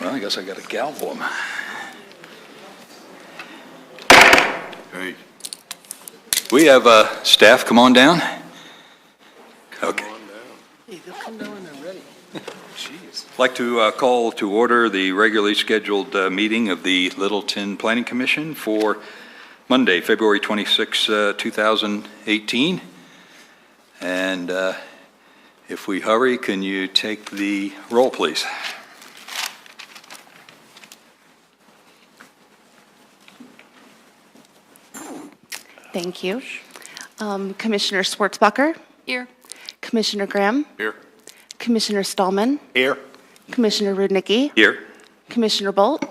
Well, I guess I got to gavel them. Hey. We have staff come on down. Okay. Hey, they'll come down when they're ready. Jeez. I'd like to call to order the regularly scheduled meeting of the Littleton Planning Commission for Monday, February 26, 2018. And if we hurry, can you take the roll, please? Thank you. Commissioner Schwartzbacher? Here. Commissioner Graham? Here. Commissioner Stallman? Here. Commissioner Rudnicki? Here. Commissioner Bolt?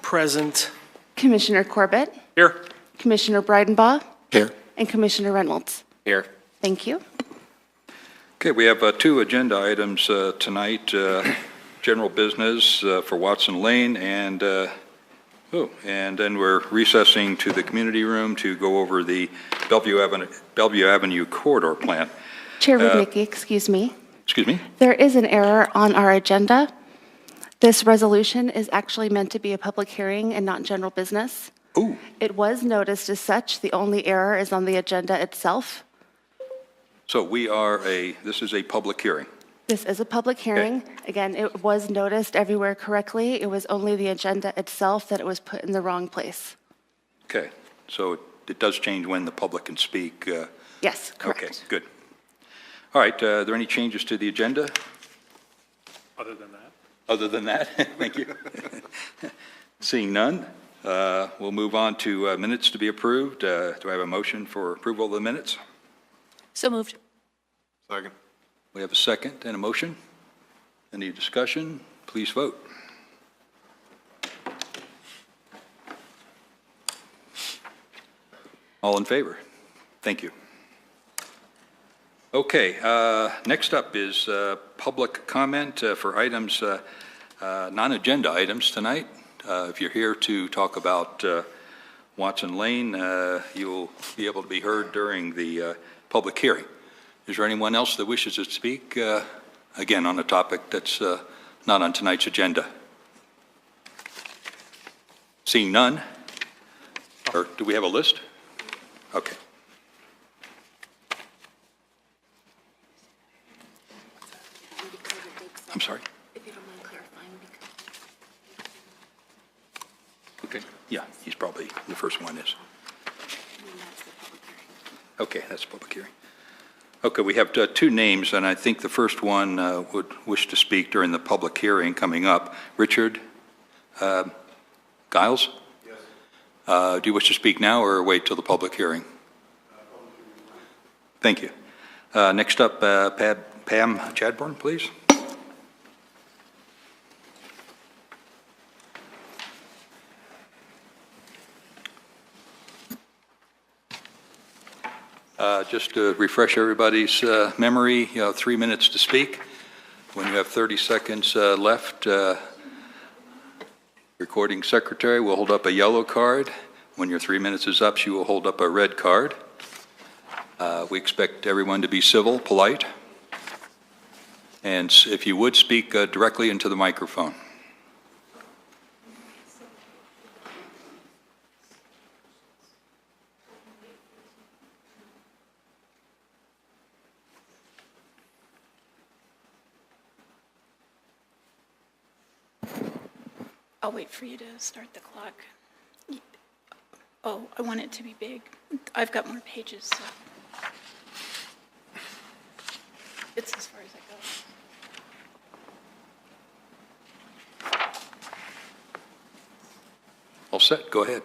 Present. Commissioner Corbett? Here. Commissioner Breidenbaugh? Here. And Commissioner Reynolds? Here. Thank you. Okay, we have two agenda items tonight. General business for Watson Lane and then we're recessing to the community room to go over the Bellevue Avenue corridor plan. Chair Rudnicki, excuse me. Excuse me? There is an error on our agenda. This resolution is actually meant to be a public hearing and not general business. Ooh. It was noticed as such. The only error is on the agenda itself. So this is a public hearing. This is a public hearing. Again, it was noticed everywhere correctly. It was only the agenda itself that it was put in the wrong place. Okay, so it does change when the public can speak. Yes, correct. Okay, good. All right, are there any changes to the agenda? Other than that? Other than that, thank you. Seeing none, we'll move on to minutes to be approved. Do I have a motion for approval of the minutes? So moved. Second. We have a second and a motion. Any discussion? Please vote. All in favor? Thank you. Okay, next up is public comment for items, non-agenda items tonight. If you're here to talk about Watson Lane, you'll be able to be heard during the public hearing. Is there anyone else that wishes to speak, again, on a topic that's not on tonight's agenda? Seeing none, or do we have a list? Okay. I'm sorry? If you don't mind clarifying. Okay, yeah, he's probably, the first one is. Okay, that's a public hearing. Okay, we have two names, and I think the first one would wish to speak during the public hearing coming up. Richard Giles? Yes. Do you wish to speak now or wait till the public hearing? Thank you. Next up, Pam Chadbourne, please. Just to refresh everybody's memory, 3 minutes to speak. When you have 30 seconds left, recording secretary will hold up a yellow card. When your 3 minutes is up, she will hold up a red card. We expect everyone to be civil, polite, and if you would, speak directly into the microphone. I'll wait for you to start the clock. Oh, I want it to be big. I've got more pages, so. It's as far as I go. All set, go ahead.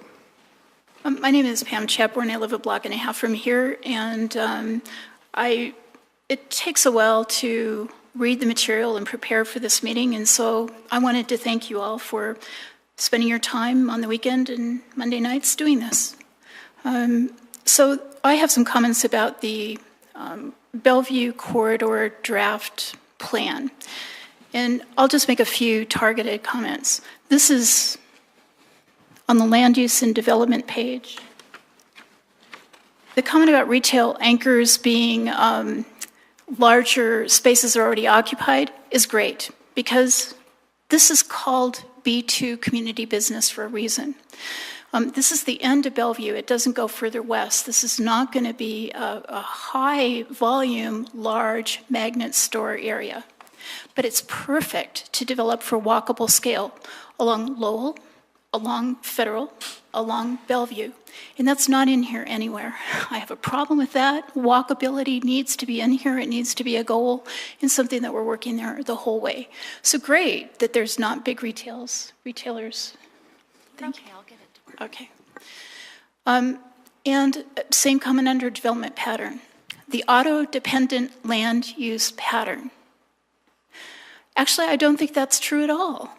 My name is Pam Chadbourne. I live a block and a half from here, and it takes a while to read the material and prepare for this meeting, and so I wanted to thank you all for spending your time on the weekend and Monday nights doing this. So I have some comments about the Bellevue corridor draft plan, and I'll just make a few targeted comments. This is on the land use and development page. The comment about retail anchors being larger spaces are already occupied is great, because this is called B2 community business for a reason. This is the end of Bellevue. It doesn't go further west. This is not going to be a high volume, large magnet store area, but it's perfect to develop for walkable scale along Lowell, along Federal, along Bellevue. And that's not in here anywhere. I have a problem with that. Walkability needs to be in here. It needs to be a goal and something that we're working there the whole way. So great that there's not big retailers. Thank you. I'll get it to work. Okay. And same comment under development pattern. The auto-dependent land use pattern. Actually, I don't think that's true at all.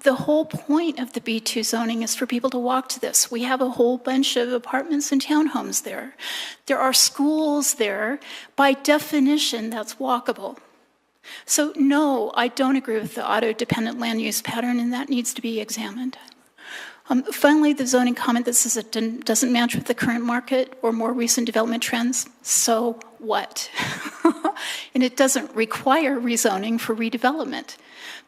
The whole point of the B2 zoning is for people to walk to this. We have a whole bunch of apartments and townhomes there. There are schools there. By definition, that's walkable. So no, I don't agree with the auto-dependent land use pattern, and that needs to be examined. Finally, the zoning comment that says it doesn't match with the current market or more recent development trends. So what? And it doesn't require rezoning for redevelopment,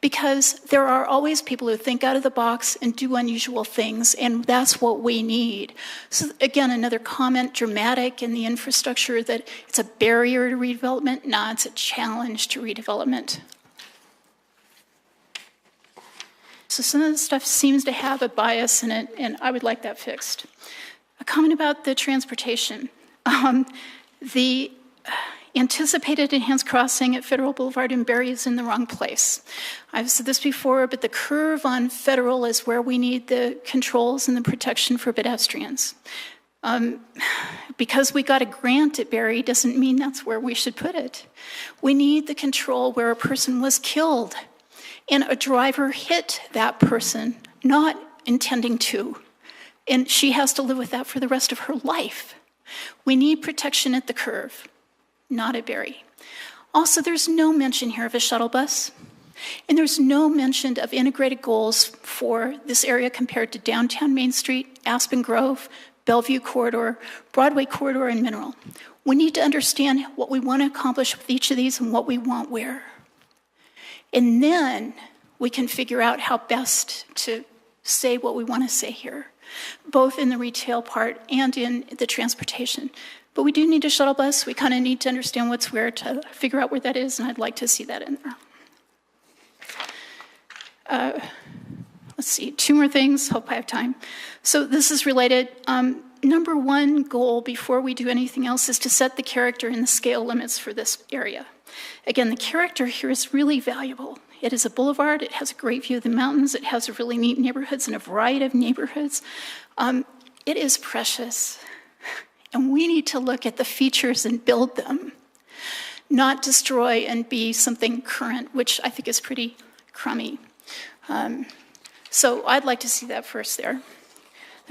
because there are always people who think out of the box and do unusual things, and that's what we need. So again, another comment, dramatic in the infrastructure, that it's a barrier to redevelopment. No, it's a challenge to redevelopment. So some of the stuff seems to have a bias in it, and I would like that fixed. A comment about the transportation. The anticipated enhanced crossing at Federal Boulevard in Barrie is in the wrong place. I've said this before, but the curve on Federal is where we need the controls and the protection for pedestrians. Because we got a grant at Barrie doesn't mean that's where we should put it. We need the control where a person was killed and a driver hit that person, not intending to. And she has to live with that for the rest of her life. We need protection at the curve, not at Barrie. Also, there's no mention here of a shuttle bus, and there's no mention of integrated goals for this area compared to downtown Main Street, Aspen Grove, Bellevue Corridor, Broadway Corridor, and Mineral. We need to understand what we want to accomplish with each of these and what we want where. And then we can figure out how best to say what we want to say here, both in the retail part and in the transportation. But we do need a shuttle bus. We kind of need to understand what's where to figure out where that is, and I'd like to see that in there. Let's see, 2 more things. Hope I have time. So this is related. Number 1 goal before we do anything else is to set the character and the scale limits for this area. Again, the character here is really valuable. It is a boulevard. It has a great view of the mountains. It has really neat neighborhoods and a variety of neighborhoods. It is precious. And we need to look at the features and build them, not destroy and be something current, which I think is pretty crummy. So I'd like to see that first there.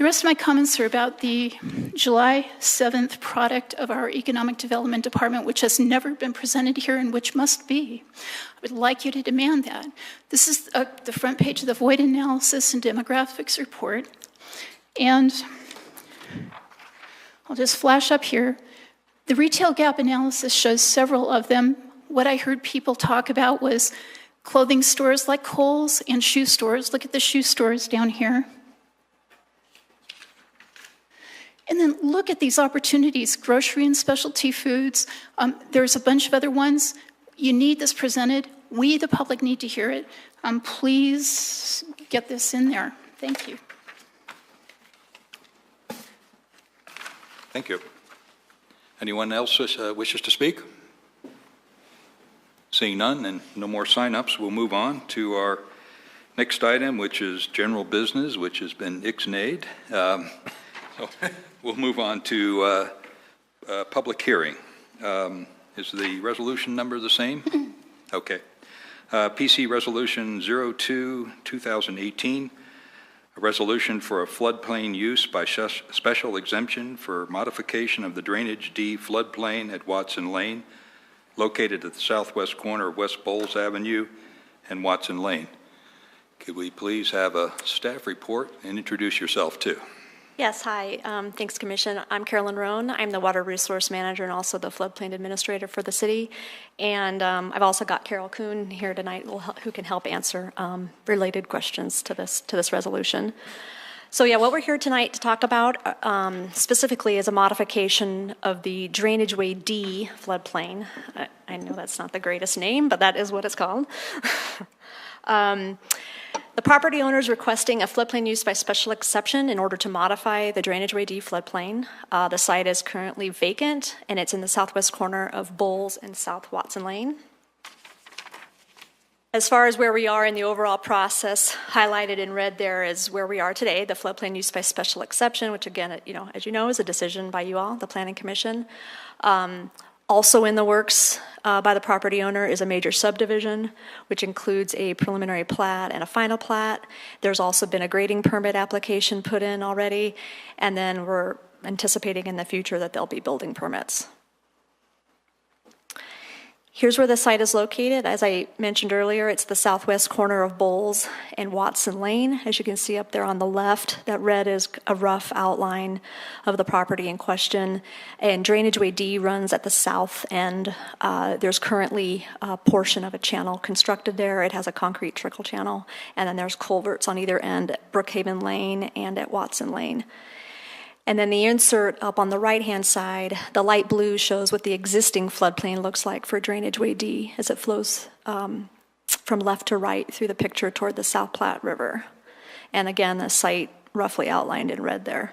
The rest of my comments are about the July 7th product of our Economic Development Department, which has never been presented here and which must be. I would like you to demand that. This is the front page of the Void Analysis and Demographics Report. And I'll just flash up here. The retail gap analysis shows several of them. What I heard people talk about was clothing stores like Kohl's and shoe stores. Look at the shoe stores down here. And then look at these opportunities, grocery and specialty foods. There's a bunch of other ones. You need this presented. We, the public, need to hear it. Please get this in there. Thank you. Thank you. Anyone else wishes to speak? Seeing none and no more sign-ups, we'll move on to our next item, which is general business, which has been ixnayed. So we'll move on to public hearing. Is the resolution number the same? Okay. PC Resolution 02-2018, a resolution for a floodplain use by special exemption for modification of the Drainage D floodplain at Watson Lane, located at the southwest corner of West Bowles Avenue and Watson Lane. Could we please have a staff report and introduce yourself too? Yes, hi. Thanks, Commission. I'm Carolyn Roan. I'm the Water Resource Manager and also the Floodplain Administrator for the city. And I've also got Carol Kuhn here tonight who can help answer related questions to this resolution. So yeah, what we're here tonight to talk about specifically is a modification of the Drainage Way D floodplain. I know that's not the greatest name, but that is what it's called. The property owner is requesting a floodplain use by special exception in order to modify the Drainage Way D floodplain. The site is currently vacant, and it's in the southwest corner of Bowles and South Watson Lane. As far as where we are in the overall process, highlighted in red there is where we are today, the floodplain use by special exception, which again, as you know, is a decision by you all, the Planning Commission. Also in the works by the property owner is a major subdivision, which includes a preliminary plat and a final plat. There's also been a grading permit application put in already, and then we're anticipating in the future that there'll be building permits. Here's where the site is located. As I mentioned earlier, it's the southwest corner of Bowles and Watson Lane. As you can see up there on the left, that red is a rough outline of the property in question. And Drainage Way D runs at the south end. There's currently a portion of a channel constructed there. It has a concrete trickle channel. And then there's culverts on either end at Brookhaven Lane and at Watson Lane. And then the insert up on the right-hand side, the light blue shows what the existing floodplain looks like for Drainage Way D as it flows from left to right through the picture toward the South Platte River. And again, the site roughly outlined in red there.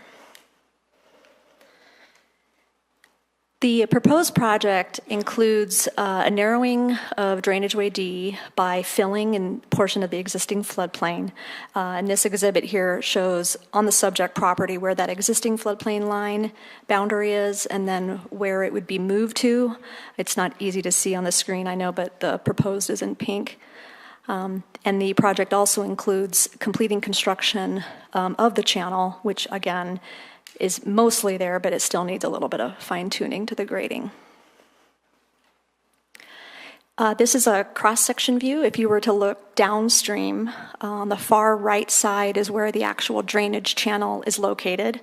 The proposed project includes a narrowing of Drainage Way D by filling a portion of the existing floodplain. And this exhibit here shows on the subject property where that existing floodplain line boundary is and then where it would be moved to. It's not easy to see on the screen, I know, but the proposed is in pink. And the project also includes completing construction of the channel, which again, is mostly there, but it still needs a little bit of fine-tuning to the grading. This is a cross-section view. If you were to look downstream, on the far right side is where the actual drainage channel is located.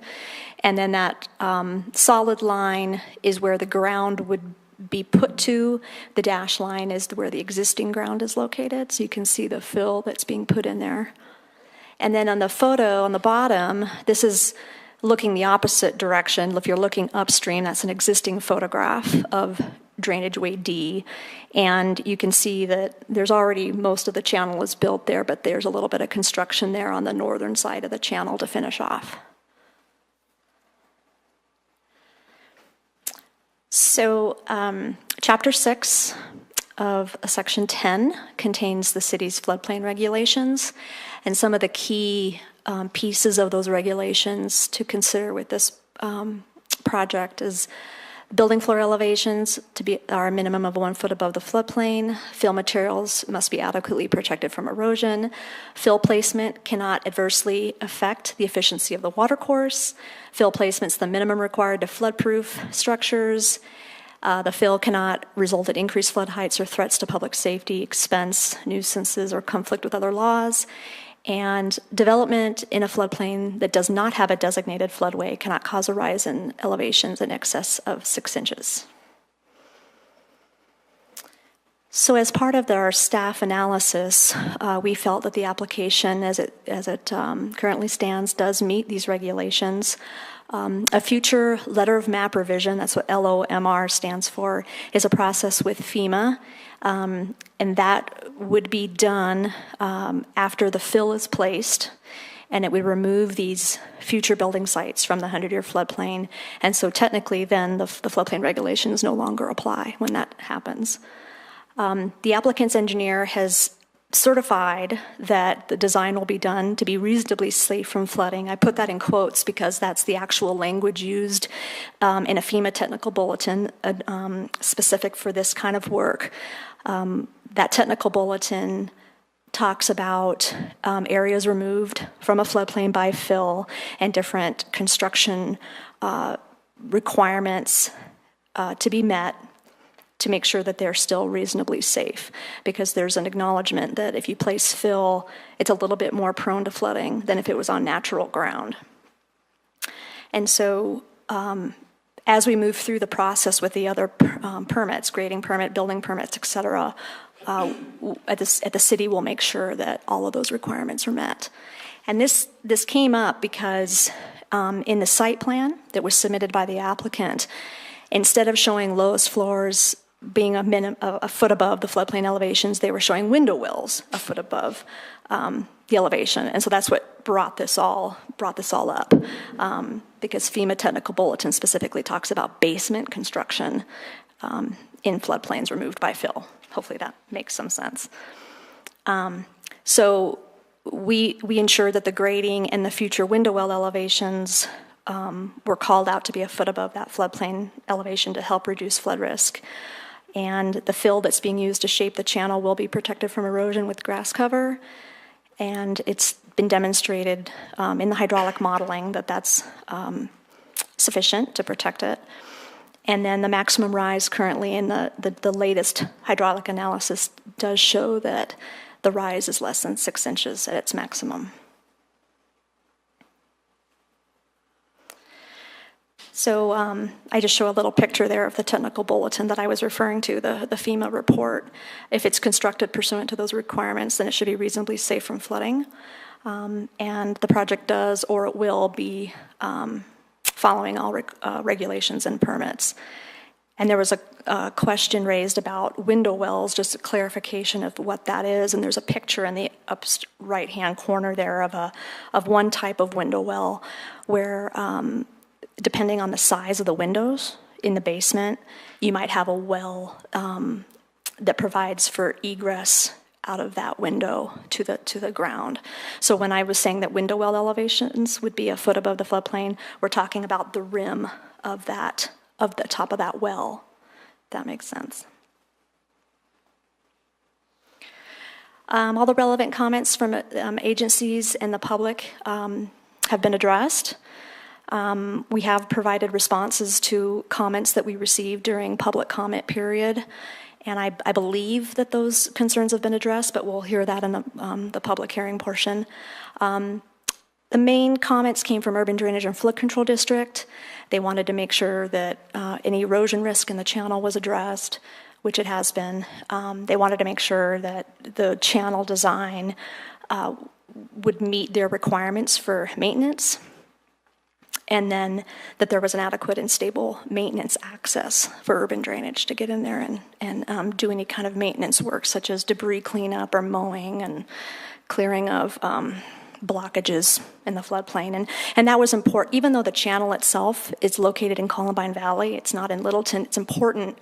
And then that solid line is where the ground would be put to. The dash line is where the existing ground is located. So you can see the fill that's being put in there. And then on the photo on the bottom, this is looking the opposite direction. If you're looking upstream, that's an existing photograph of Drainage Way D. And you can see that there's already most of the channel is built there, but there's a little bit of construction there on the northern side of the channel to finish off. So Chapter 6 of Section 10 contains the city's floodplain regulations, and some of the key pieces of those regulations to consider with this project is Building floor elevations are a minimum of 1 foot above the floodplain. Fill materials must be adequately protected from erosion. Fill placement cannot adversely affect the efficiency of the watercourse. Fill placement is the minimum required to floodproof structures. The fill cannot result in increased flood heights or threats to public safety, expense, nuisances, or conflict with other laws. And development in a floodplain that does not have a designated floodway cannot cause a rise in elevations in excess of 6 inches. So as part of our staff analysis, we felt that the application as it currently stands does meet these regulations. A future letter of map revision, that's what LOMR stands for, is a process with FEMA, and that would be done after the fill is placed, and it would remove these future building sites from the 100-year floodplain. And so technically then the floodplain regulations no longer apply when that happens. The applicant's engineer has certified that the design will be done to be reasonably safe from flooding. I put that in quotes because that's the actual language used in a FEMA technical bulletin specific for this kind of work. That technical bulletin talks about areas removed from a floodplain by fill and different construction requirements to be met to make sure that they're still reasonably safe, because there's an acknowledgement that if you place fill, it's a little bit more prone to flooding than if it was on natural ground. And so as we move through the process with the other permits, grading permit, building permits, et cetera, at the city we'll make sure that all of those requirements are met. And this came up because in the site plan that was submitted by the applicant, instead of showing lowest floors being a foot above the floodplain elevations, they were showing window wells a foot above the elevation. And so that's what brought this all up, because FEMA technical bulletin specifically talks about basement construction in floodplains removed by fill. Hopefully that makes some sense. So we ensured that the grading and the future window well elevations were called out to be a foot above that floodplain elevation to help reduce flood risk. And the fill that's being used to shape the channel will be protected from erosion with grass cover. And it's been demonstrated in the hydraulic modeling that that's sufficient to protect it. And then the maximum rise currently in the latest hydraulic analysis does show that the rise is less than 6 inches at its maximum. So I just show a little picture there of the technical bulletin that I was referring to, the FEMA report. If it's constructed pursuant to those requirements, then it should be reasonably safe from flooding. And the project does or it will be following all regulations and permits. And there was a question raised about window wells, just a clarification of what that is. And there's a picture in the up right-hand corner there of one type of window well where depending on the size of the windows in the basement, you might have a well that provides for egress out of that window to the ground. So when I was saying that window well elevations would be a foot above the floodplain, we're talking about the rim of the top of that well. If that makes sense. All the relevant comments from agencies and the public have been addressed. We have provided responses to comments that we received during public comment period, and I believe that those concerns have been addressed, but we'll hear that in the public hearing portion. The main comments came from Urban Drainage and Flood Control District. They wanted to make sure that any erosion risk in the channel was addressed, which it has been. They wanted to make sure that the channel design would meet their requirements for maintenance, and then that there was an adequate and stable maintenance access for urban drainage to get in there and do any kind of maintenance work, such as debris cleanup or mowing and clearing of blockages in the floodplain. And that was important. Even though the channel itself is located in Columbine Valley, it's not in Littleton, it's important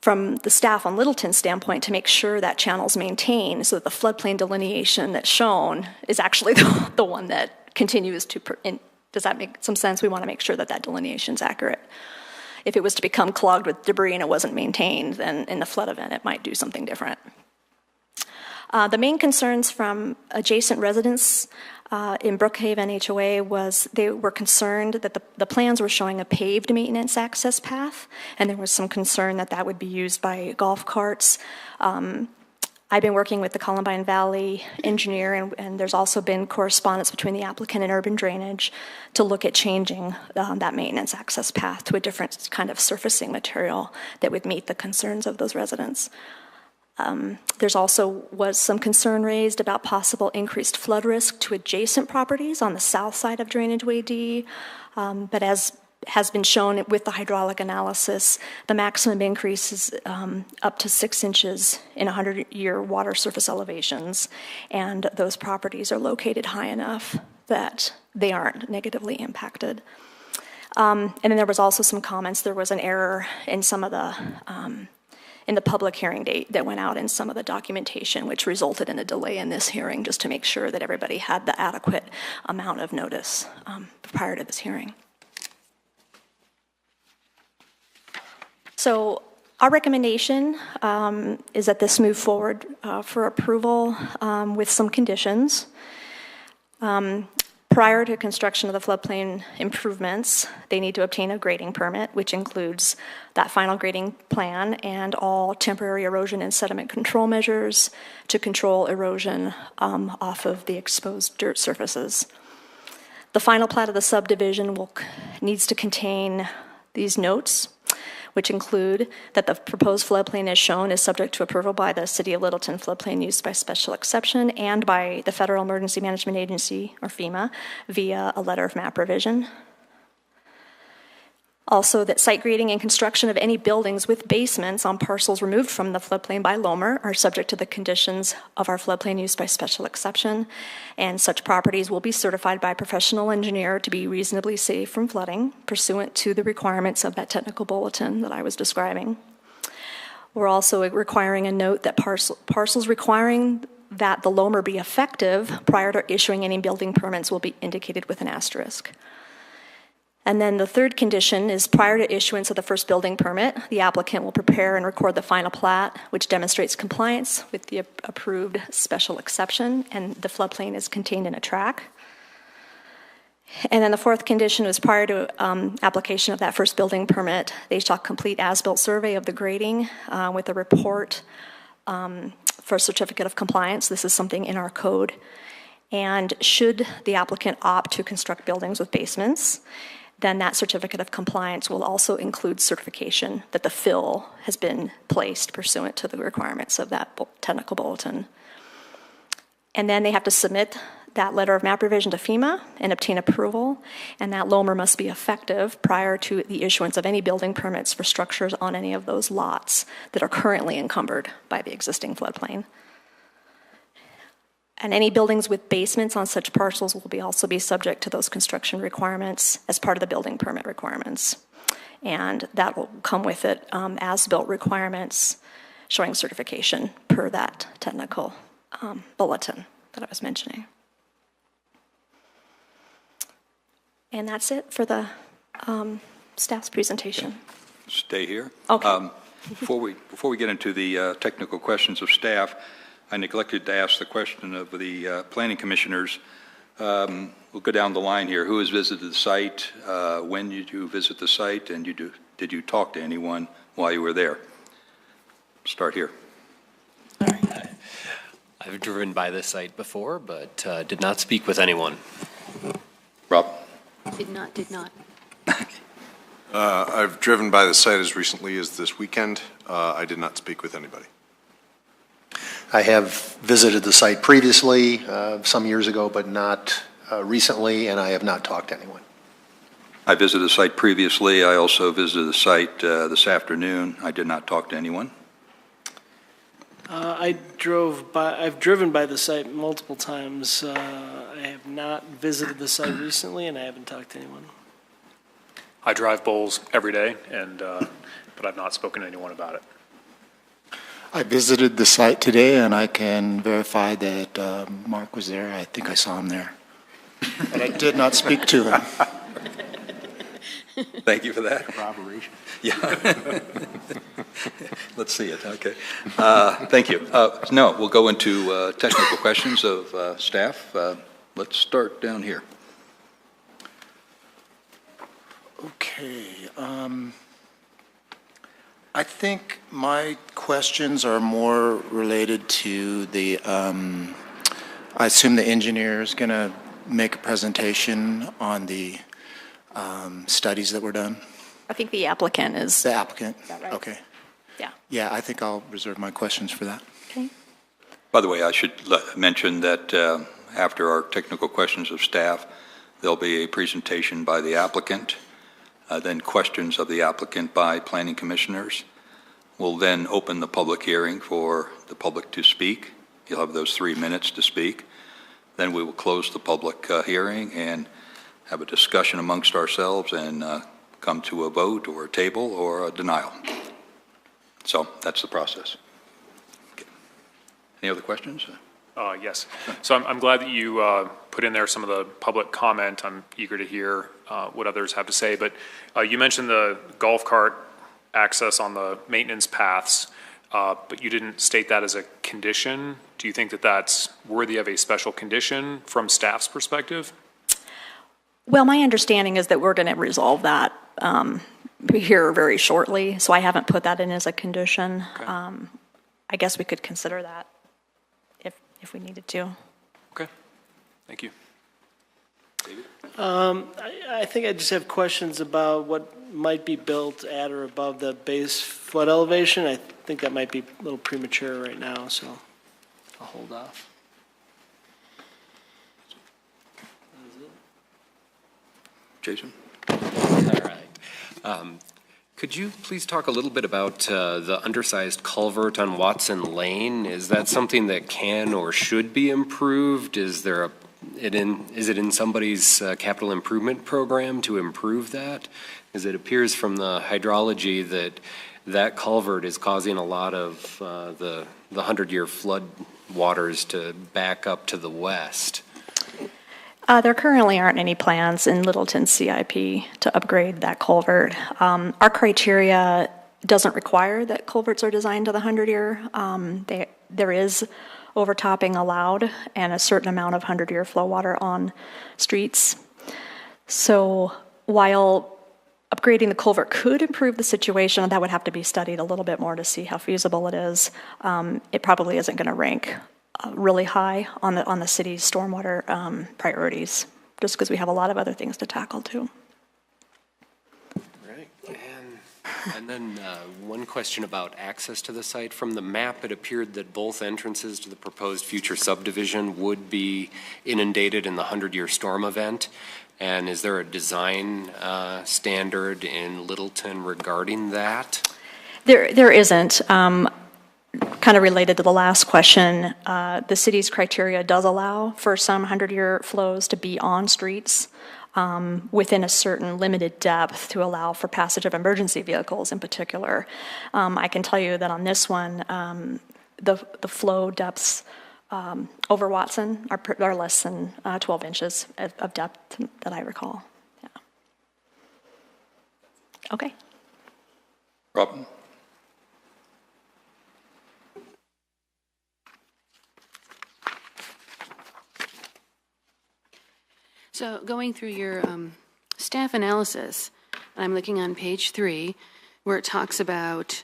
from the staff on Littleton's standpoint to make sure that channel's maintained so that the floodplain delineation that's shown is actually the one that continues to... Does that make some sense? We want to make sure that that delineation is accurate. if it was to become clogged with debris and it wasn't maintained, then in the flood event it might do something different. The main concerns from adjacent residents in Brookhaven HOA was they were concerned that the plans were showing a paved maintenance access path, and there was some concern that that would be used by golf carts. I've been working with the Columbine Valley engineer, and there's also been correspondence between the applicant and Urban Drainage to look at changing that maintenance access path to a different kind of surfacing material that would meet the concerns of those residents. There's also was some concern raised about possible increased flood risk to adjacent properties on the south side of Drainage Way D, but as has been shown with the hydraulic analysis, the maximum increase is up to 6 inches in 100-year water surface elevations, and those properties are located high enough that they aren't negatively impacted. And then there was also some comments. There was an error in some of the in the public hearing date that went out in some of the documentation, which resulted in a delay in this hearing, just to make sure that everybody had the adequate amount of notice prior to this hearing. So our recommendation is that this move forward for approval with some conditions. Prior to construction of the floodplain improvements, they need to obtain a grading permit, which includes that final grading plan and all temporary erosion and sediment control measures to control erosion off of the exposed dirt surfaces. The final plat of the subdivision needs to contain these notes, which include that the proposed floodplain as shown is subject to approval by the City of Littleton floodplain use by special exception and by the Federal Emergency Management Agency, or FEMA, via a letter of map revision. Also, that site grading and construction of any buildings with basements on parcels removed from the floodplain by LOMR are subject to the conditions of our floodplain use by special exception, and such properties will be certified by a professional engineer to be reasonably safe from flooding, pursuant to the requirements of that technical bulletin that I was describing. We're also requiring a note that parcels requiring that the LOMR be effective prior to issuing any building permits will be indicated with an asterisk. And then the third condition is prior to issuance of the first building permit, the applicant will prepare and record the final plat, which demonstrates compliance with the approved special exception, and the floodplain is contained in a tract. And then the fourth condition was prior to application of that first building permit, they shall complete as-built survey of the grading with a report for a certificate of compliance. This is something in our code. And should the applicant opt to construct buildings with basements, then that certificate of compliance will also include certification that the fill has been placed pursuant to the requirements of that technical bulletin. And then they have to submit that letter of map revision to FEMA and obtain approval, and that LOMR must be effective prior to the issuance of any building permits for structures on any of those lots that are currently encumbered by the existing floodplain. And any buildings with basements on such parcels will also be subject to those construction requirements as part of the building permit requirements. And that will come with it as-built requirements showing certification per that technical bulletin that I was mentioning. And that's it for the staff's presentation. Stay here. Okay. Before we get into the technical questions of staff, I neglected to ask the question of the planning commissioners. We'll go down the line here. Who has visited the site? When did you visit the site? And did you talk to anyone while you were there? Start here. All right. I've driven by this site before, but did not speak with anyone. Rob? Did not. I've driven by the site as recently as this weekend. I did not speak with anybody. I have visited the site previously, some years ago, but not recently, and I have not talked to anyone. I visited the site previously. I also visited the site this afternoon. I did not talk to anyone. I've driven by the site multiple times. I have not visited the site recently, and I haven't talked to anyone. I drive bowls every day, but I've not spoken to anyone about it. I visited the site today, and I can verify that Mark was there. I think I saw him there. But I did not speak to him. Thank you for that. Corroboration. Yeah. Let's see it, okay. Thank you. No, we'll go into technical questions of staff. Let's start down here. Okay. I think my questions are more related to the, I assume the engineer is going to make a presentation on the studies that were done? I think the applicant is. The applicant? Is that right? Okay. Yeah. Yeah, I think I'll reserve my questions for that. Okay. By the way, I should mention that after our technical questions of staff, there'll be a presentation by the applicant, then questions of the applicant by planning commissioners. We'll then open the public hearing for the public to speak. You'll have those 3 minutes to speak. Then we will close the public hearing and have a discussion amongst ourselves and come to a vote or a table or a denial. So that's the process. Okay. Any other questions? Yes. So I'm glad that you put in there some of the public comment. I'm eager to hear what others have to say. But you mentioned the golf cart access on the maintenance paths, but you didn't state that as a condition. Do you think that that's worthy of a special condition from staff's perspective? Well, my understanding is that we're going to resolve that here very shortly, so I haven't put that in as a condition. Okay. I guess we could consider that if we needed to. Okay. Thank you. I think I just have questions about what might be built at or above the base flood elevation. I think that might be a little premature right now, so I'll hold off. Jason? All right. Could you please talk a little bit about the undersized culvert on Watson Lane? Is that something that can or should be improved? Is it in somebody's capital improvement program to improve that? As it appears from the hydrology that culvert is causing a lot of the 100-year flood waters to back up to the west. There currently aren't any plans in Littleton CIP to upgrade that culvert. Our criteria doesn't require that culverts are designed to the 100-year. There is overtopping allowed and a certain amount of 100-year flow water on streets. So while upgrading the culvert could improve the situation, that would have to be studied a little bit more to see how feasible it is. It probably isn't going to rank really high on the city's stormwater priorities, just because we have a lot of other things to tackle too. Right. And then one question about access to the site. From the map, it appeared that both entrances to the proposed future subdivision would be inundated in the 100-year storm event. And is there a design standard in Littleton regarding that? There isn't. Kind of related to the last question, the city's criteria does allow for some 100-year flows to be on streets within a certain limited depth to allow for passage of emergency vehicles in particular. I can tell you that on this one, the flow depths over Watson are less than 12 inches of depth that I recall. Yeah. Okay. Robin? So going through your staff analysis, I'm looking on page 3, where it talks about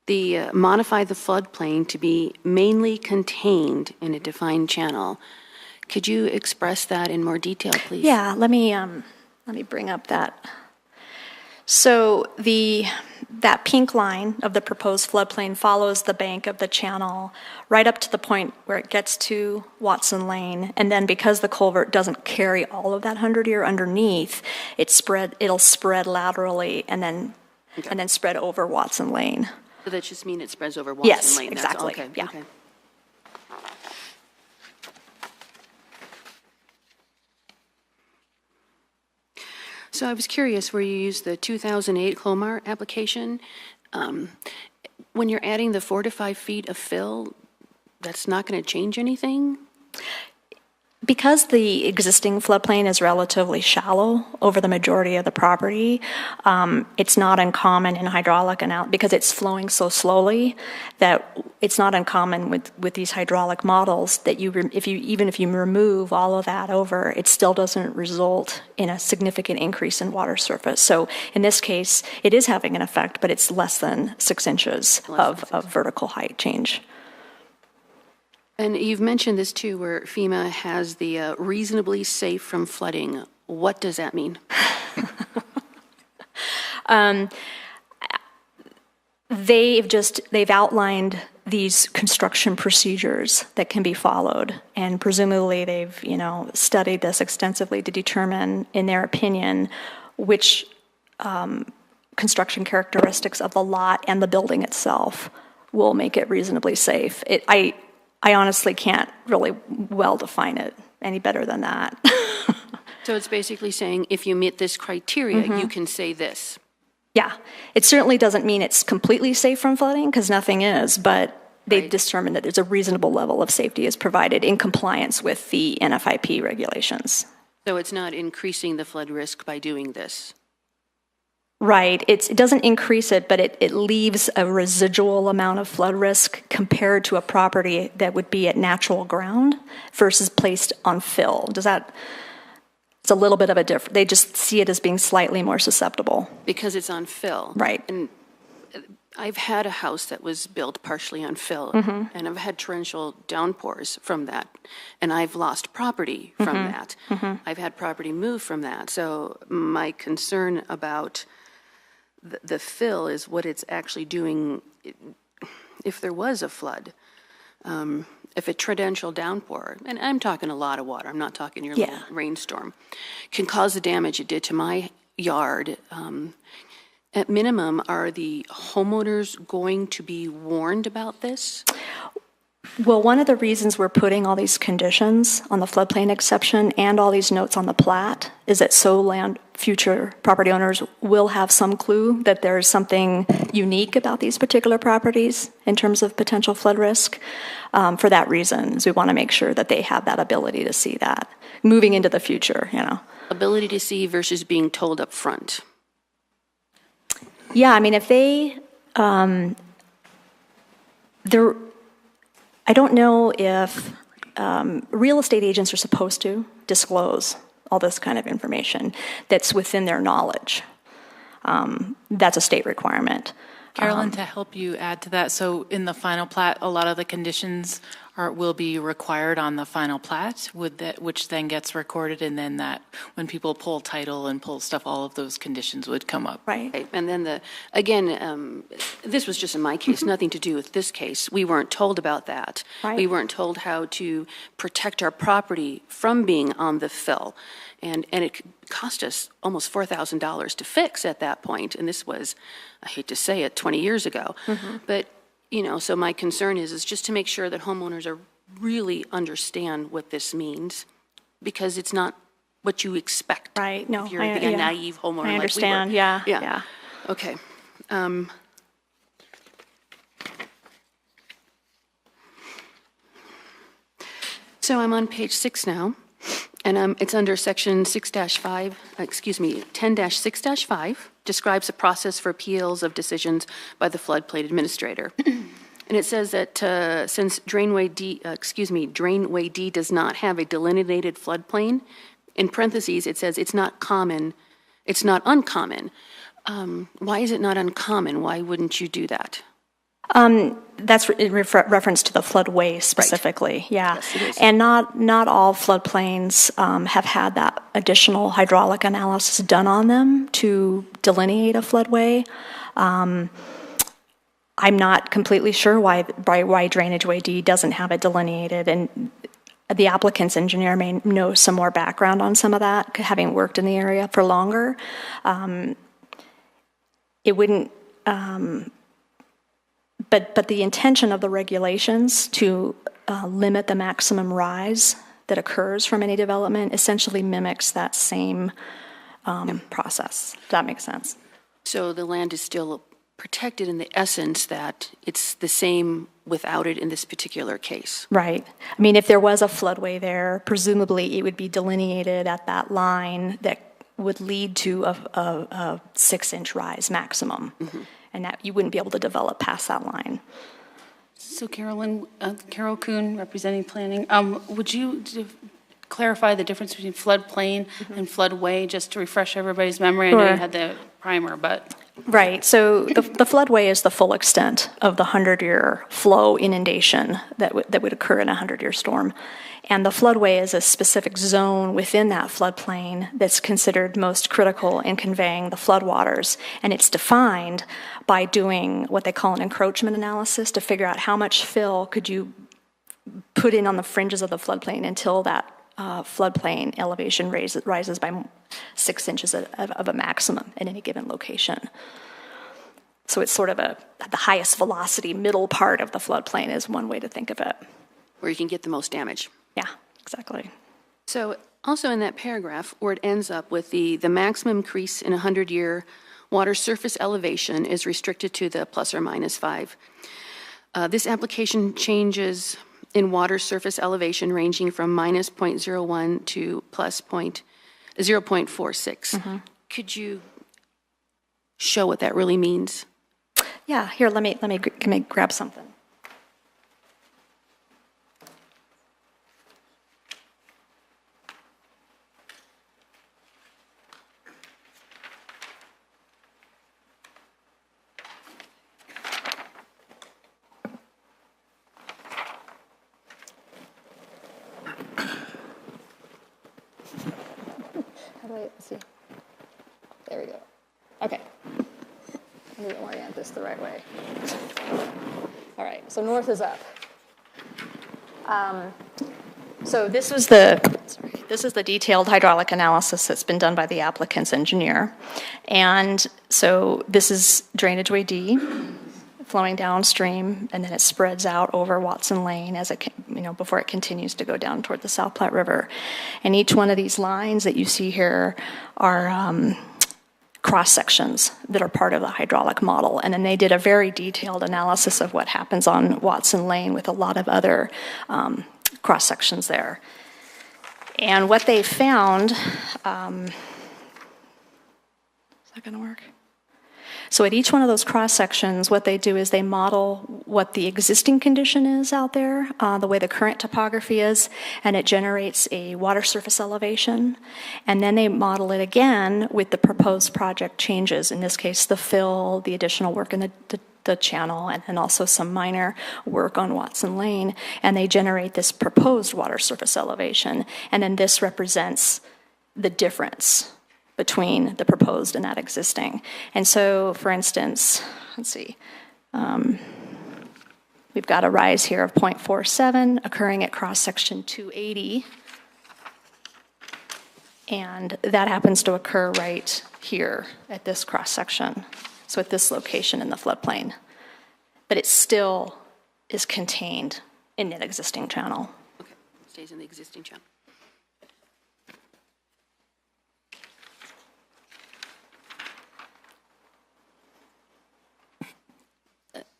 the modify the floodplain to be mainly contained in a defined channel. Could you express that in more detail, please? Yeah, let me bring up that. So that pink line of the proposed floodplain follows the bank of the channel right up to the point where it gets to Watson Lane, and then because the culvert doesn't carry all of that 100-year underneath, it'll spread laterally and then spread over Watson Lane. So that just means it spreads over Watson Yes, Lane? exactly. Okay. Yeah. Okay. So I was curious where you used the 2008 Clomar application. When you're adding the 4 to 5 feet of fill, that's not going to change anything? Because the existing floodplain is relatively shallow over the majority of the property, it's not uncommon in hydraulic because it's flowing so slowly that it's not uncommon with these hydraulic models that even if you remove all of that over, it still doesn't result in a significant increase in water surface. So in this case, it is having an effect, but it's less than 6 inches of vertical height change. And you've mentioned this too, where FEMA has the reasonably safe from flooding. What does that mean? They've outlined these construction procedures that can be followed, and presumably they've studied this extensively to determine, in their opinion, which construction characteristics of the lot and the building itself will make it reasonably safe. I honestly can't really well define it any better than that. So it's basically saying if you meet this criteria, you can say this. Yeah. It certainly doesn't mean it's completely safe from flooding, because nothing is, but they determined that there's a reasonable level of safety is provided in compliance with the NFIP regulations. So it's not increasing the flood risk by doing this. Right. It doesn't increase it, but it leaves a residual amount of flood risk compared to a property that would be at natural ground versus placed on fill. It's a little bit of a difference. They just see it as being slightly more susceptible. Because it's on fill. Right. And I've had a house that was built partially on fill, and I've had torrential downpours from that, and I've lost property from that. I've had property move from that. So my concern about the fill is what it's actually doing if there was a flood. If a torrential downpour, and I'm talking a lot of water, I'm not talking your little rainstorm, can cause the damage it did to my yard. At minimum, are the homeowners going to be warned about this? Well, one of the reasons we're putting all these conditions on the floodplain exception and all these notes on the plat is that future property owners will have some clue that there's something unique about these particular properties in terms of potential flood risk. For that reason, we want to make sure that they have that ability to see that moving into the future, Ability to see versus being told up front. Yeah, I mean, if they, I don't know if real estate agents are supposed to disclose all this kind of information that's within their knowledge. That's a state requirement. Carolyn, to help you add to that, so in the final plat, a lot of the conditions will be required on the final plat, which then gets recorded, and then that when people pull title and pull stuff, all of those conditions would come up. Right. And then this was just in my case, nothing to do with this case. We weren't told about that. Right. We weren't told how to protect our property from being on the fill. And it cost us almost $4,000 to fix at that point. And this was, I hate to say it, 20 years ago. But so my concern is just to make sure that homeowners really understand what this means, because it's not what you expect. Right. No, if you're a naive homeowner. I understand. Like we were. Yeah. Okay. So I'm on page 6 now, and it's under section 10-6-5, describes the process for appeals of decisions by the floodplain administrator. And it says that since Drainway D does not have a delineated floodplain, in parentheses it says it's not uncommon. Why is it not uncommon? Why wouldn't you do that? That's in reference to the floodway specifically, right. Yeah. Yes, it is. And not all floodplains have had that additional hydraulic analysis done on them to delineate a floodway. I'm not completely sure why Drainage Way D doesn't have it delineated, and the applicant's engineer may know some more background on some of that, having worked in the area for longer. It wouldn't. But the intention of the regulations to limit the maximum rise that occurs from any development essentially mimics that same process. Does that make sense? So the land is still protected in the essence that it's the same without it in this particular case. Right. I mean, if there was a floodway there, presumably it would be delineated at that line that would lead to a 6-inch rise maximum, and that you wouldn't be able to develop past that line. So Carol Kuhn, representing planning, would you clarify the difference between floodplain and floodway, just to refresh everybody's memory? Sure. I know you had the primer, but... Right. So the floodway is the full extent of the 100-year flow inundation that would occur in a 100-year storm. And the floodway is a specific zone within that floodplain that's considered most critical in conveying the floodwaters. And it's defined by doing what they call an encroachment analysis to figure out how much fill could you put in on the fringes of the floodplain until that floodplain elevation rises by 6 inches of a maximum at any given location. So it's sort of at the highest velocity middle part of the floodplain is one way to think of it. Where you can get the most damage. Yeah, exactly. So also in that paragraph, where it ends up with the maximum increase in a 100-year water surface elevation is restricted to the plus or minus 5. This application changes in water surface elevation ranging from minus 0.01 to plus 0.46. Could you show what that really means? Yeah, here, let me grab something. Let's see. There we go. Okay. Let me orient this the right way. All right, so north is up. So this is the detailed hydraulic analysis that's been done by the applicant's engineer. And so this is drainage way D flowing downstream, and then it spreads out over Watson Lane as it, before it continues to go down toward the South Platte River. And each one of these lines that you see here are cross sections that are part of the hydraulic model. And then they did a very detailed analysis of what happens on Watson Lane with a lot of other cross sections there. And what they found, is that going to work? So at each one of those cross sections, what they do is they model what the existing condition is out there, the way the current topography is, and it generates a water surface elevation. And then they model it again with the proposed project changes, in this case, the fill, the additional work in the channel, and also some minor work on Watson Lane. And they generate this proposed water surface elevation. And then this represents the difference between the proposed and that existing. And so, for instance, let's see, we've got a rise here of 0.47 occurring at cross-section 280, and that happens to occur right here at this cross-section, so at this location in the floodplain. But it still is contained in that existing channel. Okay, it stays in the existing channel.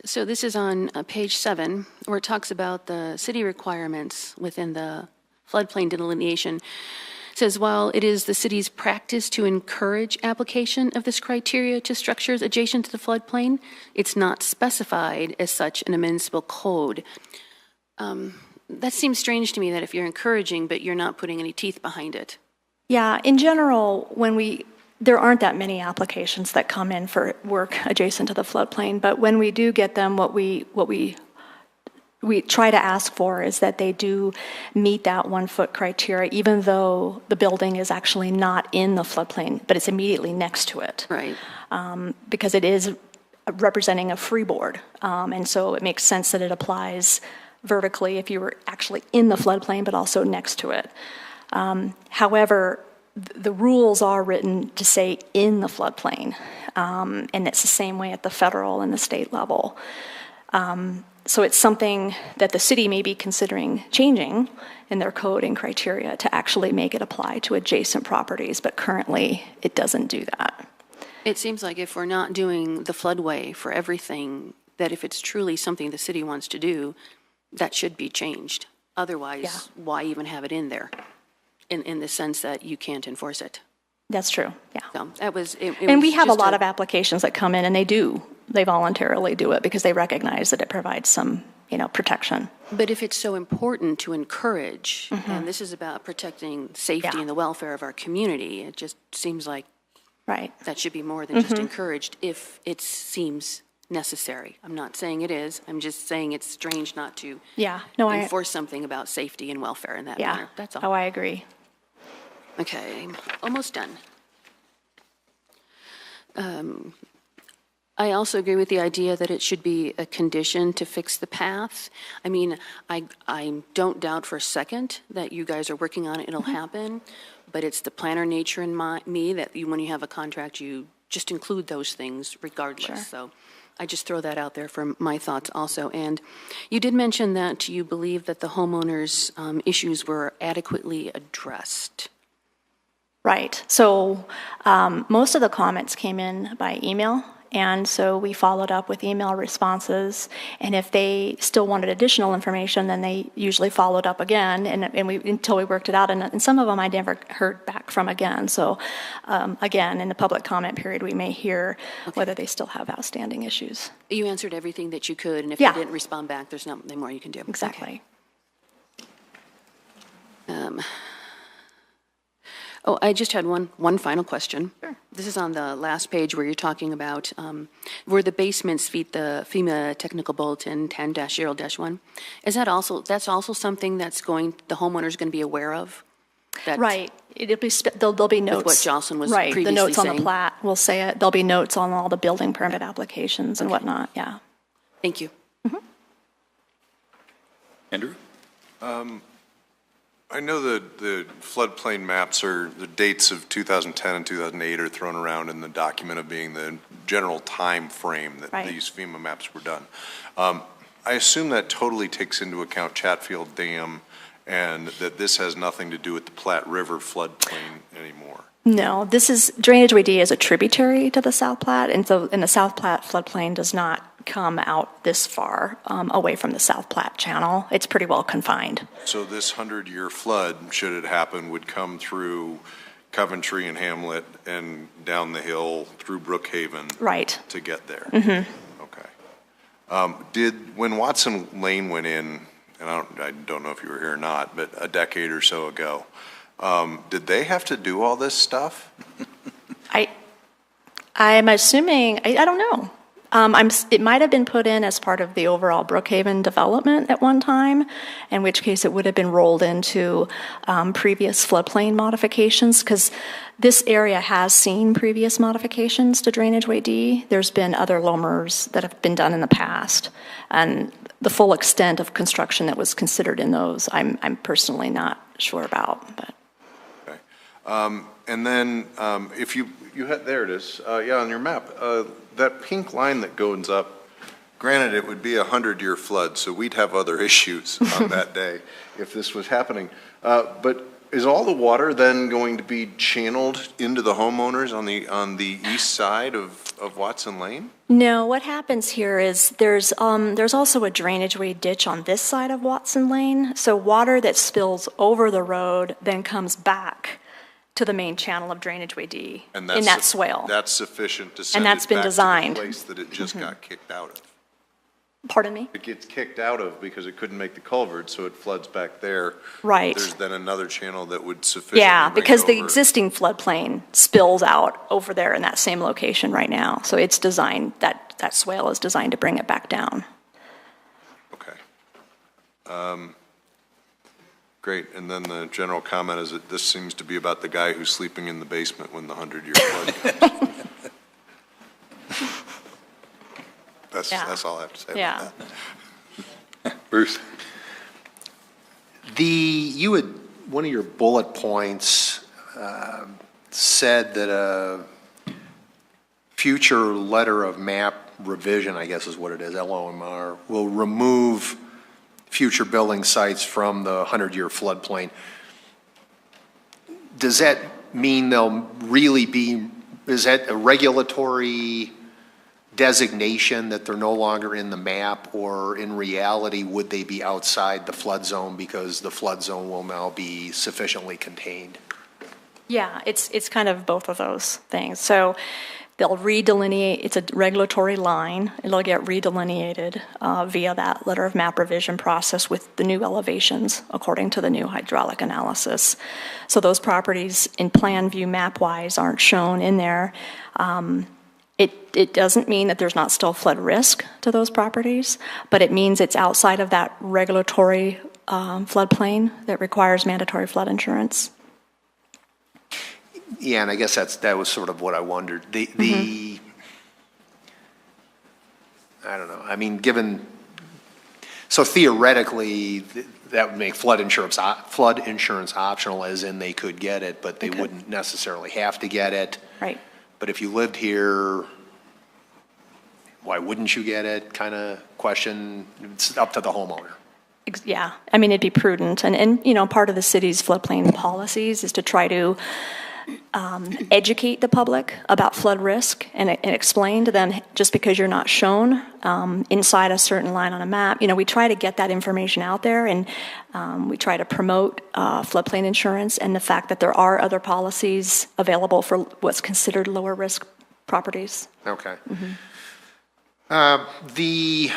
So this is on page 7, where it talks about the city requirements within the floodplain delineation. It says, while it is the city's practice to encourage application of this criteria to structures adjacent to the floodplain, it's not specified as such in a municipal code. That seems strange to me, that if you're encouraging, but you're not putting any teeth behind it. Yeah, in general, there aren't that many applications that come in for work adjacent to the floodplain, but when we do get them, what we try to ask for is that they do meet that 1-foot criteria, even though the building is actually not in the floodplain, but it's immediately next to it. Right. Because it is representing a freeboard, and so it makes sense that it applies vertically if you were actually in the floodplain, but also next to it. However, the rules are written to say in the floodplain, and it's the same way at the federal and the state level. So it's something that the city may be considering changing in their code and criteria to actually make it apply to adjacent properties, but currently it doesn't do that. It seems like if we're not doing the floodway for everything, that if it's truly something the city wants to do, that should be changed. Otherwise, why even have it in there? In the sense that you can't enforce it. That's true, yeah. So that was, And we have a lot of applications that come in, and they voluntarily do it because they recognize that it provides some, protection. But if it's so important to encourage, and this is about protecting safety and the welfare of our community, it just seems like that should be more than just encouraged if it seems necessary. I'm not saying it is. I'm just saying it's strange not to enforce something about safety and welfare in that manner. That's all. Oh, I agree. Okay, almost done. I also agree with the idea that it should be a condition to fix the path. I mean, I don't doubt for a second that you guys are working on it, it'll happen, but it's the planner nature in me that when you have a contract, you just include those things regardless. So I just throw that out there for my thoughts also. And you did mention that you believe that the homeowners' issues were adequately addressed. Right. So most of the comments came in by email, and so we followed up with email responses. And if they still wanted additional information, then they usually followed up again, and we until we worked it out. And some of them I never heard back from again. So again, in the public comment period, we may hear whether they still have outstanding issues. You answered everything that you could, and if you didn't respond back, there's nothing more you can do. Exactly. Okay. Oh, I just had one final question. Sure. This is on the last page where you're talking about where the basements feed the FEMA technical bulletin 10-0-1. Is that that's also something that's the homeowner's going to be aware of? Right. It'll be there'll be notes. With what Jocelyn was previously the notes saying. on the plat will say it. There'll be notes on all the building permit applications and whatnot. Yeah. Thank you. Andrew? I know that the floodplain maps the dates of 2010 and 2008 are thrown around in the document of being the general time frame that these FEMA maps were done. I assume that totally takes into account Chatfield Dam and that this has nothing to do with the Platte River floodplain anymore. No, Drainage WD is a tributary to the South Platte, and the South Platte floodplain does not come out this far away from the South Platte channel. It's pretty well confined. So this 100-year flood, should it happen, would come through Coventry and Hamlet and down the hill through Brookhaven to get there. Okay. When Watson Lane went in, and I don't know if you were here or not, but a decade or so ago, did they have to do all this stuff? I'm assuming, I don't know. It might have been put in as part of the overall Brookhaven development at one time, in which case it would have been rolled into previous floodplain modifications, because this area has seen previous modifications to Drainage Way D. There's been other LOMRs that have been done in the past, and the full extent of construction that was considered in those, I'm personally not sure about. But. Okay. And then if you had, there it is, on your map, that pink line that goes up, granted it would be a 100-year flood, so we'd have other issues on that day if this was happening. But is all the water then going to be channeled into the homeowners on the east side of Watson Lane? No, what happens here is there's also a drainage way ditch on this side of Watson Lane, so water that spills over the road then comes back to the main channel of Drainage Way D in that swale. That's sufficient to send and that's it been back designed. to the place that it just got kicked out of. Pardon me? It gets kicked out of because it couldn't make the culvert, so it floods back there. Right. There's then another channel that would sufficiently because the over. existing floodplain spills out over there in that same location right now. So it's designed, that swale is designed to bring it back down. Okay. Great, and then the general comment is that this seems to be about the guy who's sleeping in the basement when the 100-year flood comes. That's all I have to say about that. Bruce? One of your bullet points said that a future letter of map revision, I guess is what it is, LOMR, will remove future building sites from the 100-year floodplain. Does that mean they'll really be is that a regulatory designation that they're no longer in the map, or in reality, would they be outside the flood zone because the flood zone will now be sufficiently contained? Yeah, it's kind of both of those things. So they'll redelineate, it's a regulatory line, it'll get redelineated via that letter of map revision process with the new elevations according to the new hydraulic analysis. So those properties in plan view map-wise aren't shown in there. It doesn't mean that there's not still flood risk to those properties, but it means it's outside of that regulatory floodplain that requires mandatory flood insurance. Yeah, and I guess that was sort of what I wondered. I don't know, I mean, so theoretically, that would make flood insurance optional, as in they could get it, but they wouldn't necessarily have to get it. Right. But if you lived here, why wouldn't you get it, kind of question? It's up to the homeowner. Yeah, I mean, it'd be prudent. And you know, part of the city's floodplain policies is to try to educate the public about flood risk and explain to them, just because you're not shown inside a certain line on a map, you know, we try to get that information out there, and we try to promote floodplain insurance and the fact that there are other policies available for what's considered lower risk properties. Okay. The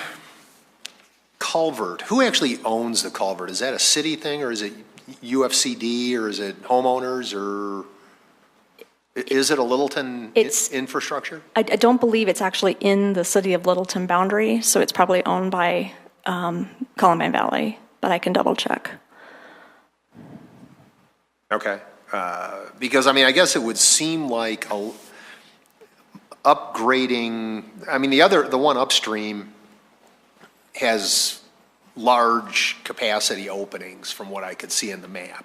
culvert, who actually owns the culvert? Is that a city thing, or is it UFCD, or is it homeowners, or is it a Littleton infrastructure? I don't believe it's actually in the city of Littleton boundary, so it's probably owned by Columbine Valley, but I can double check. Okay. Because, I mean, I guess it would seem like upgrading, I mean, the one upstream has large capacity openings from what I could see in the map,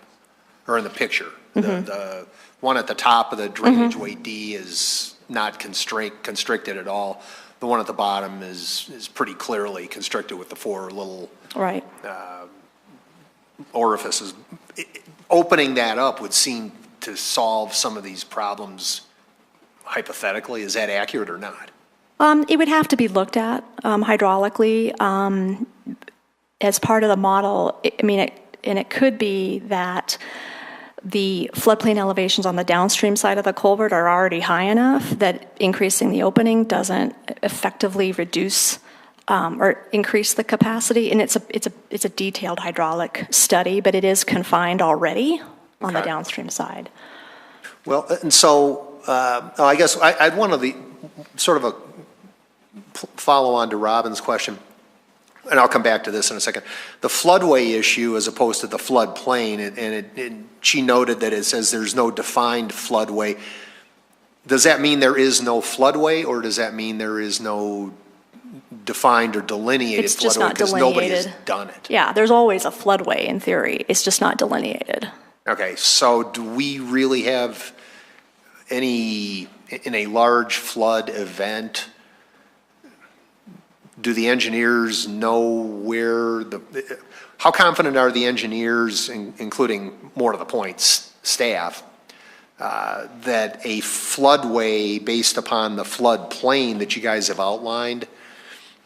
or in the picture. The one at the top of the drainage way D is not constricted at all. The one at the bottom is pretty clearly constricted with the four little orifices. Opening that up would seem to solve some of these problems hypothetically. Is that accurate or not? It would have to be looked at hydraulically as part of the model. I mean, it could be that the floodplain elevations on the downstream side of the culvert are already high enough that increasing the opening doesn't effectively reduce or increase the capacity. And it's a detailed hydraulic study, but it is confined already on the downstream side. Well, and so I guess I'd want to sort of a follow on to Robin's question, and I'll come back to this in a second. The floodway issue as opposed to the floodplain, and she noted that it says there's no defined floodway. Does that mean there is no floodway, or does that mean there is no defined or delineated It's just floodway not because delineated. nobody has done it? Yeah, there's always a floodway in theory. It's just not delineated. Okay, so do we really have any, in a large flood event, do the engineers know where how confident are the engineers, including more to the point, staff, that a floodway based upon the floodplain that you guys have outlined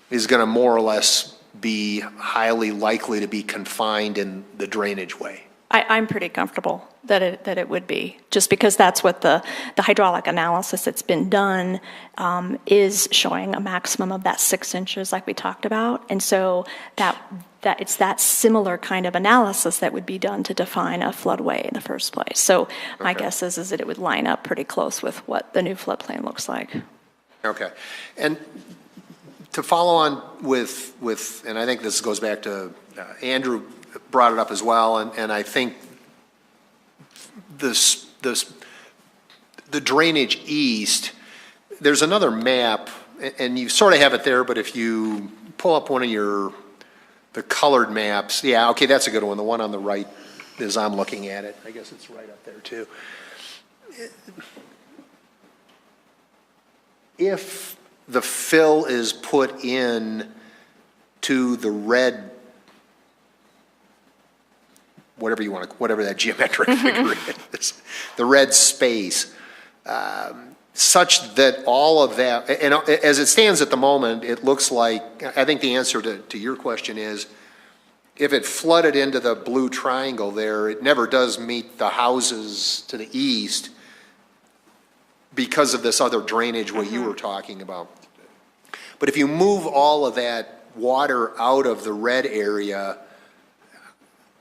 is going to more or less be highly likely to be confined in the drainage way? I'm pretty comfortable that it would be, just because that's what the hydraulic analysis that's been done is showing a maximum of that 6 inches like we talked about. And so that it's that similar kind of analysis that would be done to define a floodway in the first place. So my guess is that it would line up pretty close with what the new floodplain looks like. Okay. And to follow on with and I think this goes back to Andrew brought it up as well, and I think the drainage east, there's another map, and you sort of have it there, but if you pull up one of the colored maps, yeah, okay, that's a good one. The one on the right, as I'm looking at it, I guess it's right up there too. If the fill is put in to the red, whatever that geometric figure is, the red space, such that all of that, and as it stands at the moment, it looks like, I think the answer to your question is, if it flooded into the blue triangle there, it never does meet the houses to the east because of this other drainage way you were talking about. But if you move all of that water out of the red area,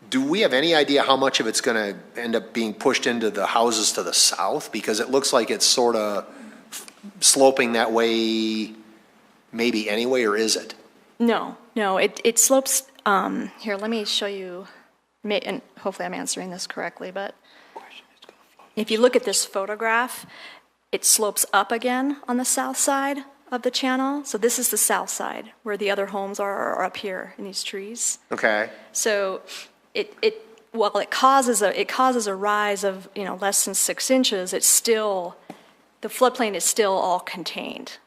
do we have any idea how much of it's going to end up being pushed into the houses to the south? Because it looks like it's sort of sloping that way maybe anyway, or is it? No, it slopes, here, let me show you, and hopefully I'm answering this correctly, but if you look at this photograph, it slopes up again on the south side of the channel. So this is the south side, where the other homes are up here in these trees. Okay. So while it causes a rise of, less than 6 inches, it's still, the floodplain is still all contained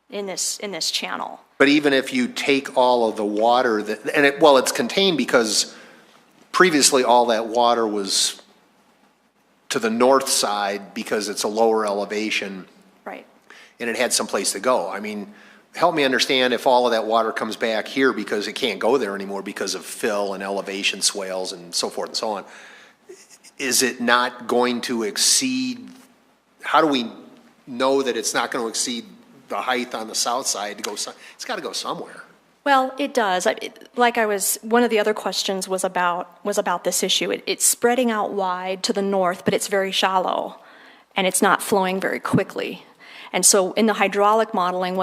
in this channel. But even if you take all of the water it's contained because previously all that water was to the north side because it's a lower elevation. Right. And it had someplace to go. I mean, help me understand if all of that water comes back here because it can't go there anymore because of fill and elevation swales and so forth and so on. Is it not going to exceed, how do we know that it's not going to exceed the height on the south side to go, it's got to go somewhere. Well, it does. One of the other questions was about this issue. It's spreading out wide to the north, but it's very shallow, and it's not flowing very quickly. And so in the hydraulic modeling,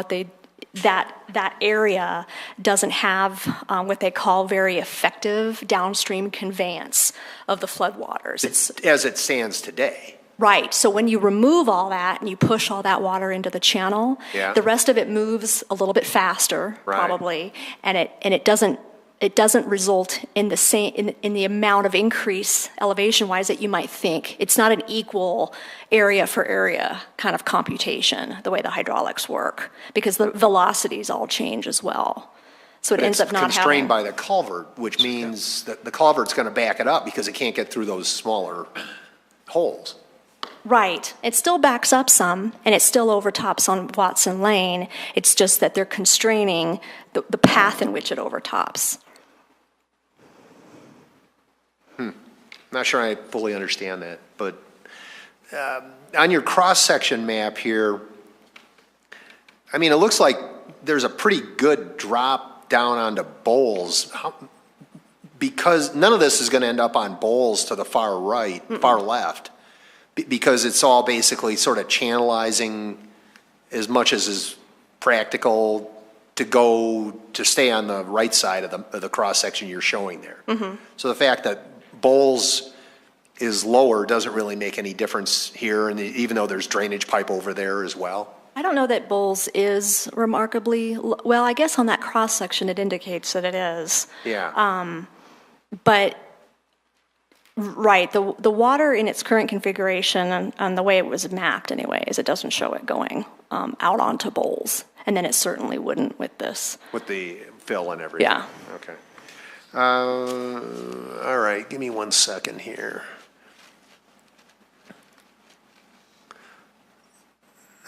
that area doesn't have what they call very effective downstream conveyance of the floodwaters. As it stands today. Right. So when you remove all that and you push all that water into the channel, the rest of it moves a little bit faster, probably, and it doesn't result in the same in the amount of increase elevation-wise that you might think. It's not an equal area for area kind of computation the way the hydraulics work because the velocities all change as well. So it ends up not constrained by the culvert, which means that the culvert's going to back it up because it can't get through those smaller holes. Right. It still backs up some, and it still overtops on Watson Lane. It's just that they're constraining the path in which it overtops. Not sure I fully understand that, but on your cross-section map here, I mean, it looks like there's a pretty good drop down onto Bowles, because none of this is going to end up on Bowles to the far right, far left, because it's all basically sort of channelizing as much as is practical to stay on the right side of the cross-section you're showing there. So the fact that Bowles is lower doesn't really make any difference here, and even though there's drainage pipe over there as well. I don't know that Bowles is remarkably, well, I guess on that cross-section it indicates that it is. Yeah. But, right, the water in its current configuration and the way it was mapped anyways, it doesn't show it going out onto Bowles. And then it certainly wouldn't with this. With the fill and everything. Yeah. Okay. All right, give me 1 second here.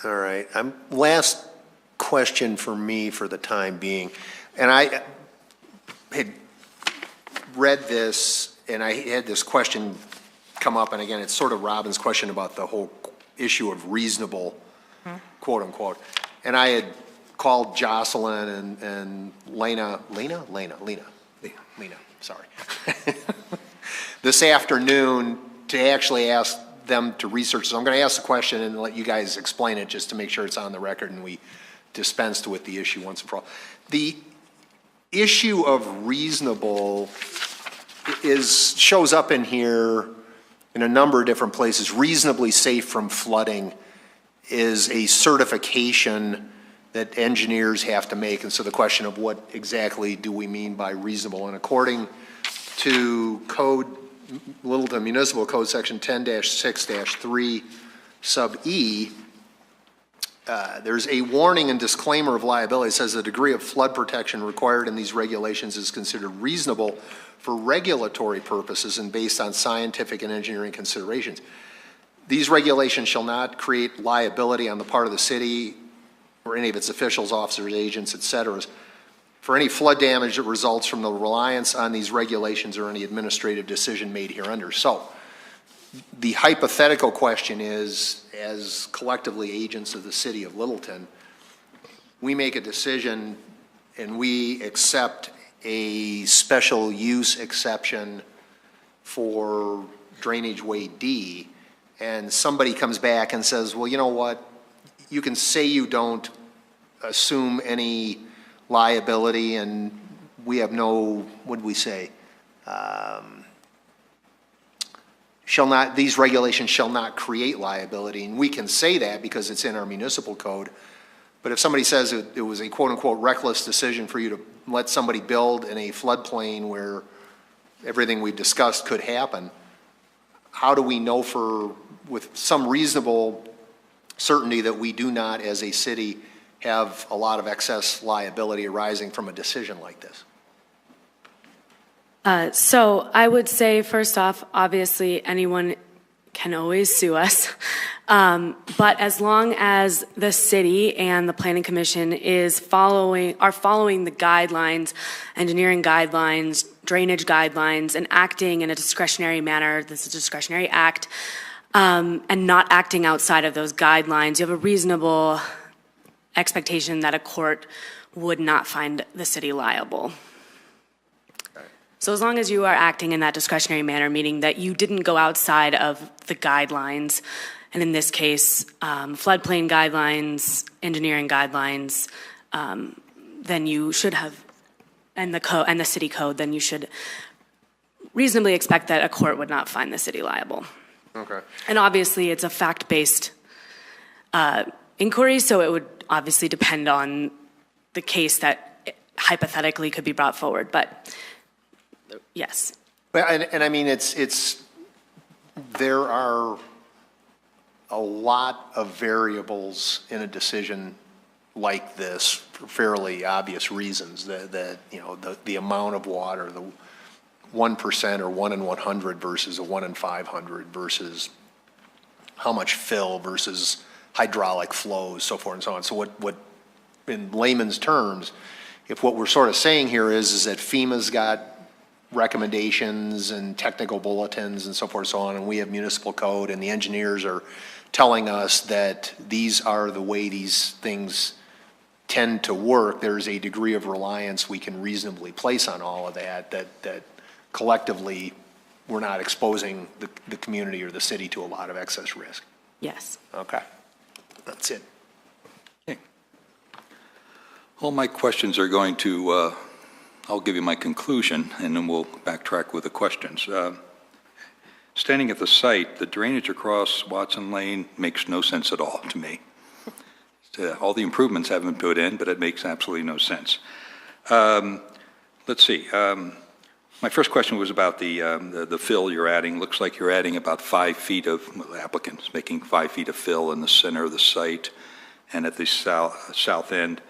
All right, last question for me for the time being. And I had read this, and I had this question come up, and again, it's sort of Robin's question about the whole issue of reasonable, quote unquote. And I had called Jocelyn and Lena, sorry, this afternoon to actually ask them to research. So I'm going to ask the question and let you guys explain it just to make sure it's on the record and we dispensed with the issue once and for all. The issue of reasonable shows up in here in a number of different places. Reasonably safe from flooding is a certification that engineers have to make. And so the question of what exactly do we mean by reasonable? And according to Littleton Municipal Code Section 10-6-3 sub E, there's a warning and disclaimer of liability. It says the degree of flood protection required in these regulations is considered reasonable for regulatory purposes and based on scientific and engineering considerations. these regulations shall not create liability on the part of the city or any of its officials, officers, agents, et cetera, for any flood damage that results from the reliance on these regulations or any administrative decision made hereunder. So the hypothetical question is, as collectively agents of the city of Littleton, we make a decision and we accept a special use exception for drainage way D, and somebody comes back and says, well, you know what, you can say you don't assume any liability and we have no, what did we say? These regulations shall not create liability, and we can say that because it's in our municipal code. But if somebody says it was a quote-unquote reckless decision for you to let somebody build in a floodplain where everything we've discussed could happen, how do we know with some reasonable certainty that we do not, as a city, have a lot of excess liability arising from a decision like this? So I would say, first off, obviously anyone can always sue us. But as long as the city and the Planning Commission are following the guidelines, engineering guidelines, drainage guidelines, and acting in a discretionary manner, this is a discretionary act, and not acting outside of those guidelines, you have a reasonable expectation that a court would not find the city liable. So as long as you are acting in that discretionary manner, meaning that you didn't go outside of the guidelines, and in this case, floodplain guidelines, engineering guidelines, then you should have, and the city code, then you should reasonably expect that a court would not find the city liable. Okay. And obviously, it's a fact-based inquiry, so it would obviously depend on the case that hypothetically could be brought forward, but yes. And I mean, there are a lot of variables in a decision like this for fairly obvious reasons. That you know, the amount of water, the 1% or 1 in 100 versus a 1 in 500 versus how much fill versus hydraulic flows, so forth and so on. So what in layman's terms, if what we're sort of saying here is that FEMA's got recommendations and technical bulletins and so forth and so on, and we have municipal code, and the engineers are telling us that these are the way these things tend to work, there's a degree of reliance we can reasonably place on all of that collectively we're not exposing the community or the city to a lot of excess risk. Yes. Okay. That's it. Okay. All my questions are going to, I'll give you my conclusion, and then we'll backtrack with the questions. Standing at the site, the drainage across Watson Lane makes no sense at all to me. All the improvements have been put in, but it makes absolutely no sense. Let's see. My first question was about the fill you're adding. Looks like you're adding about 5 feet of, well, applicants making 5 feet of fill in the center of the site and at the south end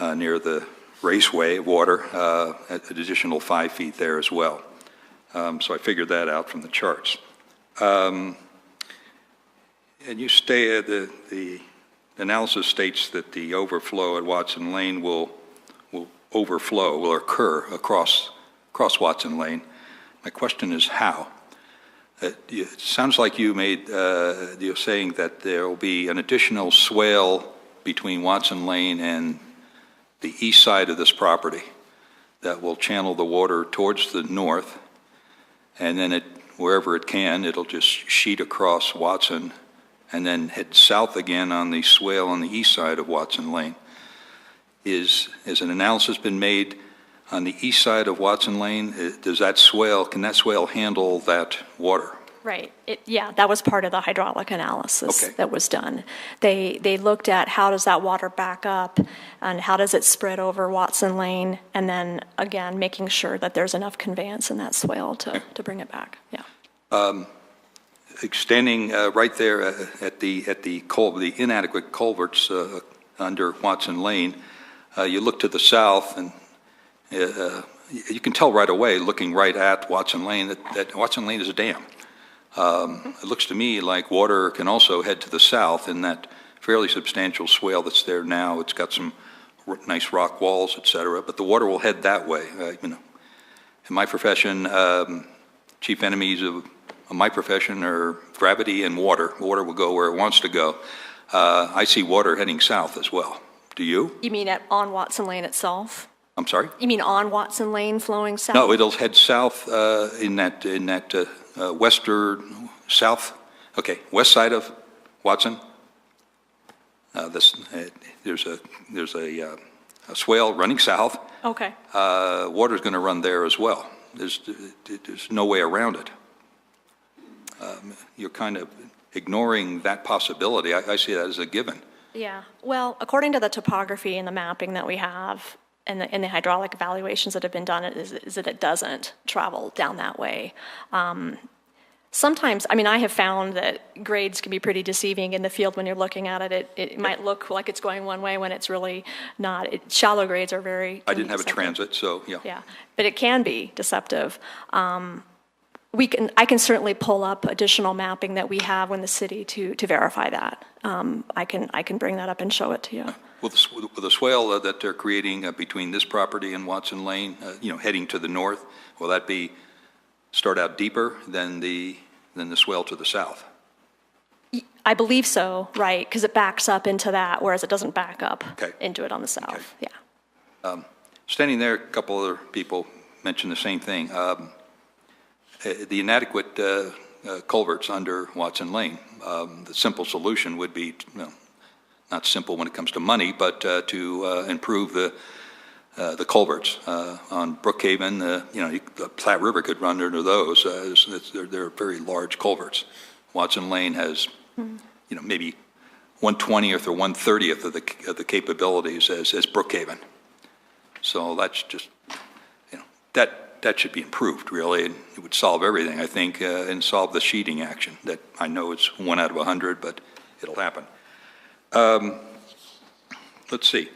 near the raceway water, an additional 5 feet there as well. So I figured that out from the charts. And you stay, the analysis states that the overflow at Watson Lane will occur across Watson Lane. My question is how? It sounds like you're saying that there will be an additional swale between Watson Lane and the east side of this property that will channel the water towards the north, and then wherever it can, it'll just sheet across Watson and then head south again on the swale on the east side of Watson Lane. Has an analysis been made on the east side of Watson Lane? Can that swale handle that water? Right. Yeah, that was part of the hydraulic analysis that was done. They looked at how does that water back up and how does it spread over Watson Lane, and then again making sure that there's enough conveyance in that swale to bring it back. Yeah. Standing right there at the inadequate culverts under Watson Lane, you look to the south, and you can tell right away, looking right at Watson Lane, that Watson Lane is a dam. It looks to me like water can also head to the south in that fairly substantial swale that's there now. It's got some nice rock walls, et cetera, but the water will head that way. In my profession, chief enemies of my profession are gravity and water. Water will go where it wants to go. I see water heading south as well. Do you? You mean on Watson Lane itself? I'm sorry? You mean on Watson Lane flowing south? No, it'll head south in that west side of Watson. There's a swale running south. Okay. Water's going to run there as well. There's no way around it. You're kind of ignoring that possibility. I see that as a given. Yeah. Well, according to the topography and the mapping that we have and the hydraulic evaluations that have been done, is that it doesn't travel down that way. Sometimes, I have found that grades can be pretty deceiving in the field when you're looking at it. It might look like it's going one way when it's really not. Shallow grades are very. I didn't have a transit, so yeah. Yeah, but it can be deceptive. I can certainly pull up additional mapping that we have in the city to verify that. I can bring that up and show it to you. With the swale that they're creating between this property and Watson Lane, heading to the north, will that start out deeper than the swale to the south? I believe so, right, because it backs up into that, whereas it doesn't back up into it on the south. Okay. Yeah. Standing there, a couple other people mentioned the same thing. The inadequate culverts under Watson Lane. The simple solution would be, not simple when it comes to money, but to improve the culverts on Brookhaven. The Platte River could run under those. They're very large culverts. Watson Lane has, maybe 1/20th or 1/30th of the capabilities as Brookhaven. So that's just, that should be improved, really. And it would solve everything, I think, and solve the sheeting action that I know it's 1 out of 100, but it'll happen. Let's see.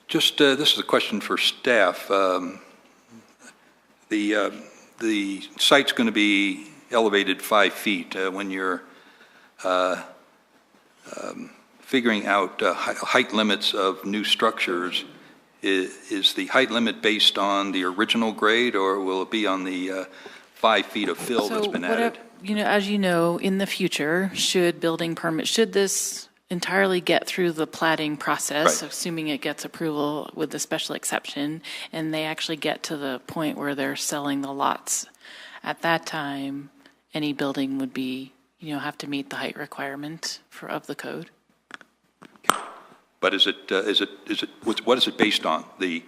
This is a question for staff. The site's going to be elevated 5 feet. When you're figuring out height limits of new structures, is the height limit based on the original grade, or will it be on the 5 feet of fill that's been added? As you know, in the future, should this entirely get through the platting process, assuming it gets approval with the special exception, and they actually get to the point where they're selling the lots, at that time, any building would be, have to meet the height requirement of the code. But what is it based on? The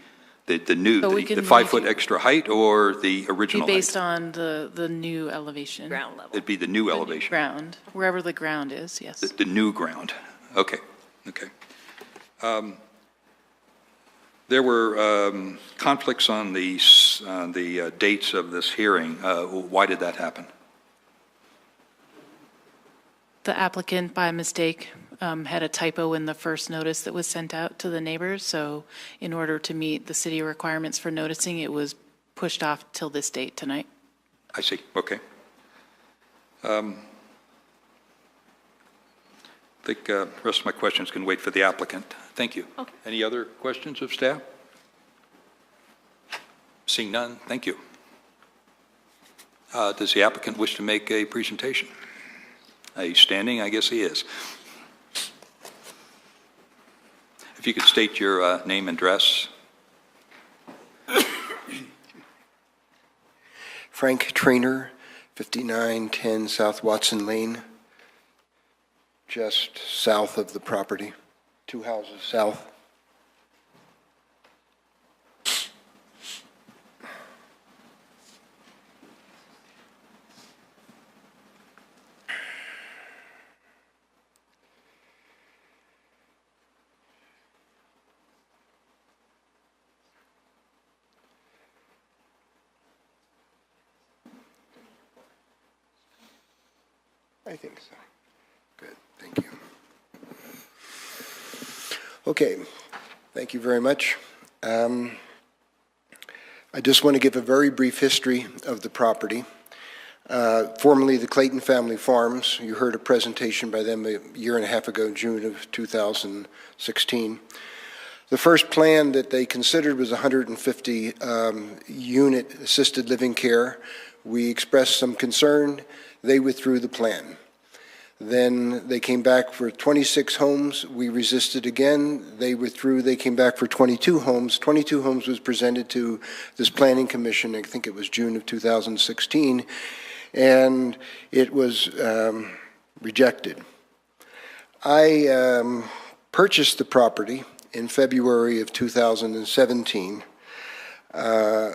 5 foot extra height or the original height? Based on the new elevation. Ground level. It'd be the new elevation. Ground, wherever the ground is, yes. The new ground. Okay. There were conflicts on the dates of this hearing. Why did that happen? The applicant, by mistake, had a typo in the first notice that was sent out to the neighbors. So in order to meet the city requirements for noticing, it was pushed off till this date tonight. I see. Okay. I think the rest of my questions can wait for the applicant. Thank you. Okay. Any other questions of staff? Seeing none, thank you. Does the applicant wish to make a presentation? He's standing, I guess he is. If you could state your name and address. Frank Trainer, 5910 South Watson Lane, just south of the property, 2 houses south. I think so. Good, thank you. Okay, thank you very much. I just want to give a very brief history of the property. Formerly the Clayton Family Farms. You heard a presentation by them a year and a half ago, June of 2016. The first plan that they considered was 150 unit assisted living care. We expressed some concern. They withdrew the plan. Then they came back for 26 homes. We resisted again. They withdrew. They came back for 22 homes. 22 homes was presented to this planning commission, I think it was June of 2016, and it was rejected. I purchased the property in February of 2017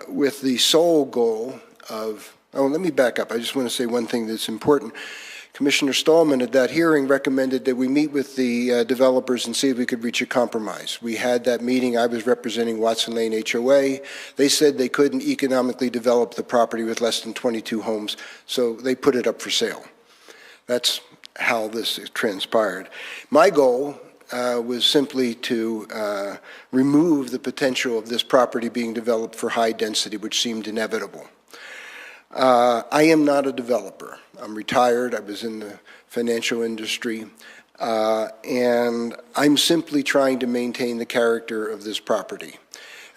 with the sole goal of, let me back up. I just want to say one thing that's important. Commissioner Stallman at that hearing recommended that we meet with the developers and see if we could reach a compromise. We had that meeting. I was representing Watson Lane HOA. They said they couldn't economically develop the property with less than 22 homes, so they put it up for sale. That's how this transpired. My goal was simply to remove the potential of this property being developed for high density, which seemed inevitable. I am not a developer. I'm retired. I was in the financial industry. And I'm simply trying to maintain the character of this property.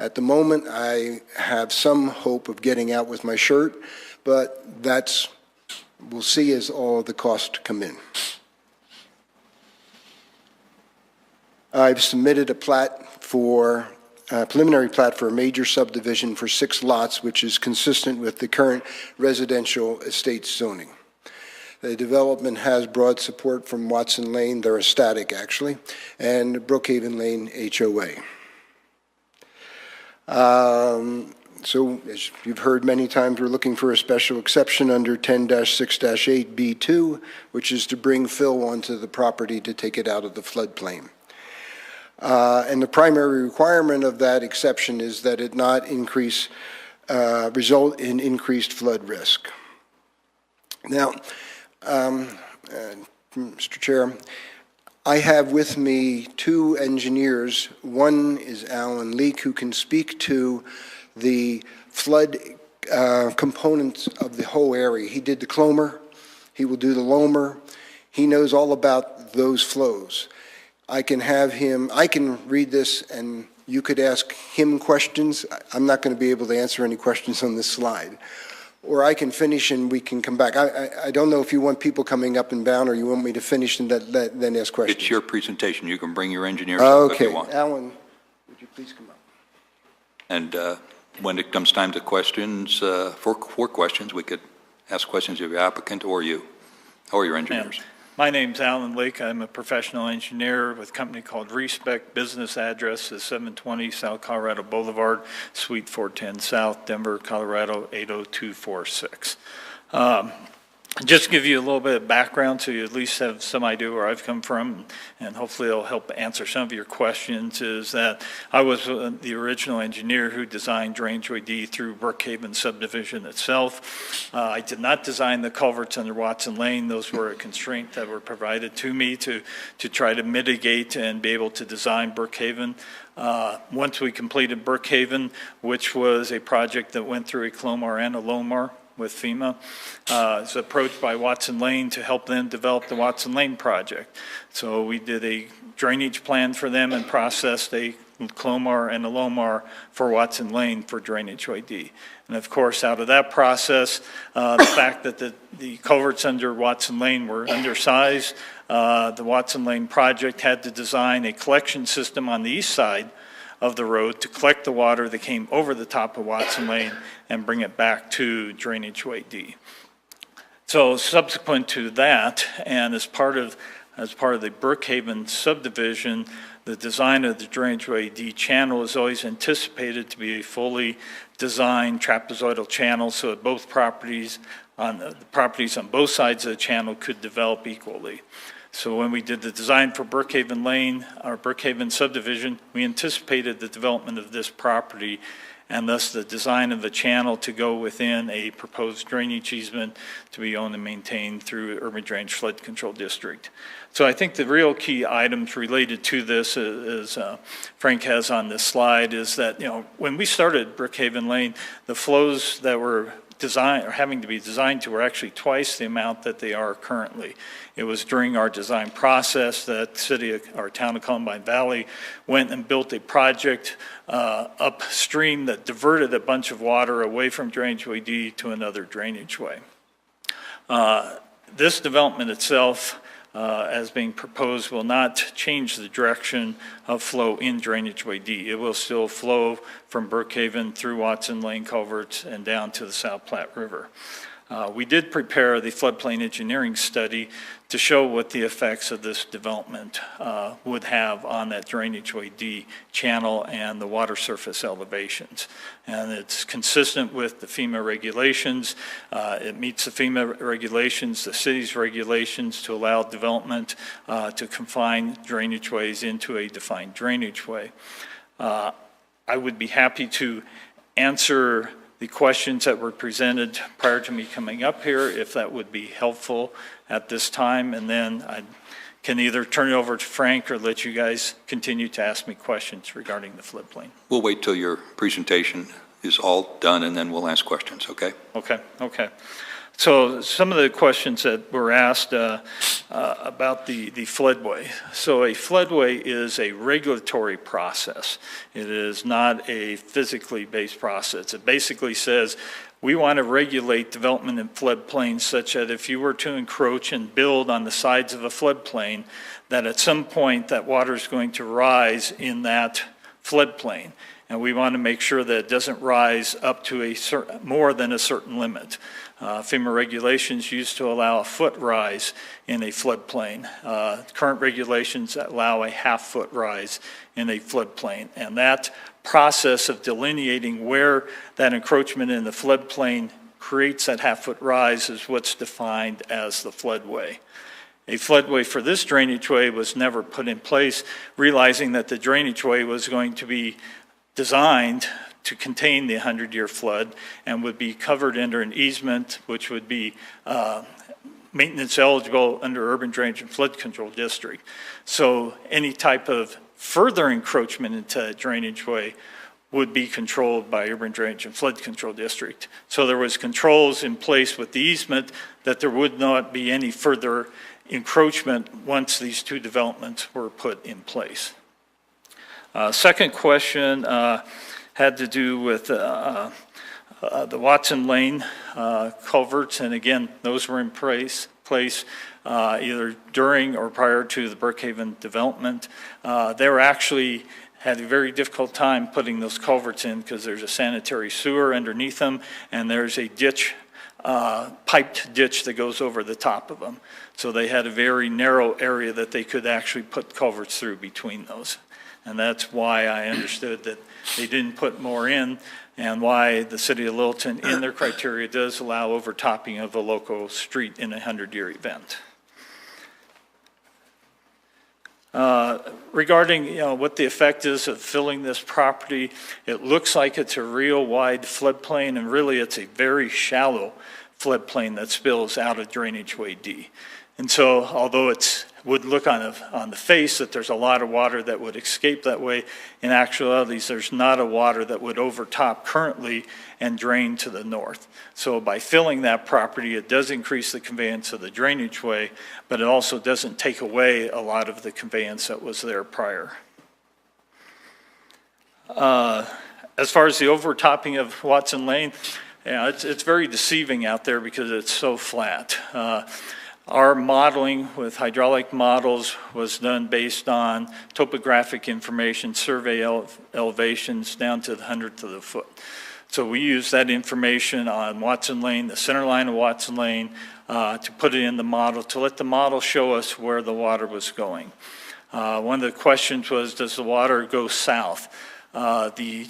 At the moment, I have some hope of getting out with my shirt, but we'll see as all of the costs come in. I've submitted a preliminary plat for a major subdivision for 6 lots, which is consistent with the current residential estate zoning. The development has broad support from Watson Lane, they're static actually, and Brookhaven Lane HOA. So as you've heard many times, we're looking for a special exception under 10-6-8B2, which is to bring fill onto the property to take it out of the floodplain. And the primary requirement of that exception is that it not result in increased flood risk. Now, Mr. Chair, I have with me 2 engineers. One is Alan Leake, who can speak to the flood components of the whole area. He did the Clomer, he will do the Lomer. He knows all about those flows. I can have him, I can read this and you could ask him questions. I'm not going to be able to answer any questions on this slide. Or I can finish and we can come back. I don't know if you want people coming up and down or you want me to finish and then ask questions. It's your presentation. You can bring your engineers up if you want. Okay, Alan, would you please come up? And when it comes time to questions, for questions, we could ask questions of the applicant or you, or your engineers. My name's Alan Lake. I'm a professional engineer with a company called Respect. Business address is 720 South Colorado Boulevard, Suite 410 South, Denver, Colorado 80246. Just to give you a little bit of background so you at least have some idea where I've come from, and hopefully it'll help answer some of your questions, is that I was the original engineer who designed Drainage D through Brookhaven subdivision itself. I did not design the culverts under Watson Lane. Those were a constraint that were provided to me to try to mitigate and be able to design Brookhaven. Once we completed Brookhaven, which was a project that went through a Clomar and a Lomar, with FEMA, was approached by Watson Lane to help them develop the Watson Lane project. So we did a drainage plan for them and processed a Clomar and a Lomar for Watson Lane for drainage OD. And of course, out of that process, the fact that the culverts under Watson Lane were undersized, the Watson Lane project had to design a collection system on the east side of the road to collect the water that came over the top of Watson Lane and bring it back to Drainage D. So subsequent to that, and as part of the Brookhaven subdivision, the design of the Drainage D channel is always anticipated to be a fully designed trapezoidal channel, so that both properties on both sides of the channel could develop equally. So when we did the design for Brookhaven Lane, our Brookhaven subdivision, we anticipated the development of this property and thus the design of the channel to go within a proposed drainage easement to be owned and maintained through Urban Drainage Flood Control District. So I think the real key items related to this is Frank has on this slide is that, when we started Brookhaven Lane, the flows that were designed or having to be designed to were actually twice the amount that they are currently. It was during our design process that our town of Columbine Valley went and built a project upstream that diverted a bunch of water away from Drainageway D to another drainageway. This development itself, as being proposed, will not change the direction of flow in Drainageway D. It will still flow from Brookhaven through Watson Lane Culvert and down to the South Platte River. We did prepare the floodplain engineering study to show what the effects of this development would have on that Drainageway D channel and the water surface elevations. And it's consistent with the FEMA regulations. It meets the FEMA regulations, the city's regulations to allow development to confine drainageways into a defined drainageway. I would be happy to answer the questions that were presented prior to me coming up here, if that would be helpful at this time, and then I can either turn it over to Frank or let you guys continue to ask me questions regarding the floodplain. We'll wait till your presentation is all done, and then we'll ask questions, okay? Okay. So some of the questions that were asked about the floodway. So a floodway is a regulatory process. It is not a physically based process. It basically says we want to regulate development in floodplains such that if you were to encroach and build on the sides of a floodplain, that at some point that water is going to rise in that floodplain. And we want to make sure that it doesn't rise up to more than a certain limit. FEMA regulations used to allow a foot rise in a floodplain. Current regulations allow a half-foot rise in a floodplain. And that process of delineating where that encroachment in the floodplain creates that half-foot rise is what's defined as the floodway. A floodway for this drainageway was never put in place, realizing that the drainageway was going to be designed to contain the 100-year flood and would be covered under an easement, which would be maintenance eligible under Urban Drainage and Flood Control District. So any type of further encroachment into that drainageway would be controlled by Urban Drainage and Flood Control District. So there was controls in place with the easement that there would not be any further encroachment once these two developments were put in place. Second question had to do with the Watson Lane culverts, and again, those were in place either during or prior to the Brookhaven development. They were actually had a very difficult time putting those culverts in because there's a sanitary sewer underneath them, and there's a ditch, piped ditch that goes over the top of them. So they had a very narrow area that they could actually put culverts through between those. And that's why I understood that they didn't put more in, and why the city of Littleton in their criteria does allow overtopping of a local street in a 100-year event. Regarding what the effect is of filling this property, it looks like it's a real wide floodplain, and really it's a very shallow floodplain that spills out of Drainageway D. And so although it would look on the face that there's a lot of water that would escape that way, in actuality there's not a water that would overtop currently and drain to the north. So by filling that property, it does increase the conveyance of the drainageway, but it also doesn't take away a lot of the conveyance that was there prior. As far as the overtopping of Watson Lane, it's very deceiving out there because it's so flat. Our modeling with hydraulic models was done based on topographic information, survey elevations down to the 100th of the foot. So we used that information on Watson Lane, the center line of Watson Lane, to put it in the model, to let the model show us where the water was going. One of the questions was, does the water go south? The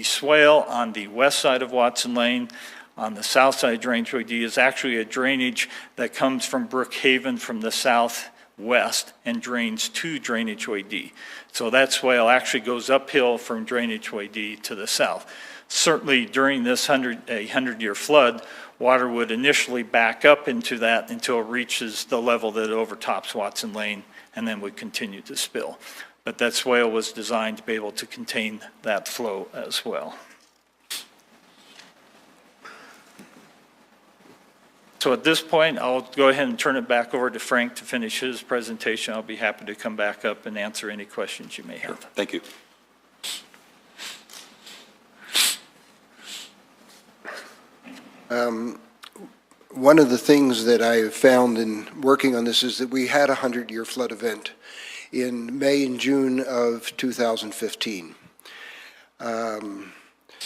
swale on the west side of Watson Lane, on the south side of Drainageway D, is actually a drainage that comes from Brookhaven from the southwest and drains to Drainageway D. So that swale actually goes uphill from Drainageway D to the south. Certainly during this 100-year flood, water would initially back up into that until it reaches the level that it overtops Watson Lane and then would continue to spill. But that swale was designed to be able to contain that flow as well. So at this point, I'll go ahead and turn it back over to Frank to finish his presentation. I'll be happy to come back up and answer any questions you may have. Sure. Thank you. One of the things that I have found in working on this is that we had a 100-year flood event in May and June of 2015.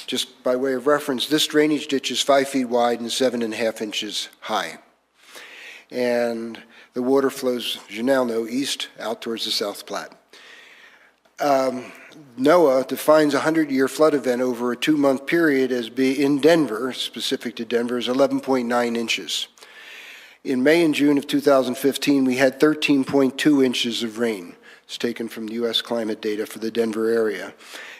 Just by way of reference, this drainage ditch is 5 feet wide and 7.5 inches high. And the water flows, as you now know, east out towards the South Platte. NOAA defines a 100-year flood event over a 2-month period as being in Denver, specific to Denver, is 11.9 inches. In May and June of 2015, we had 13.2 inches of rain. It's taken from the U.S. climate data for the Denver area.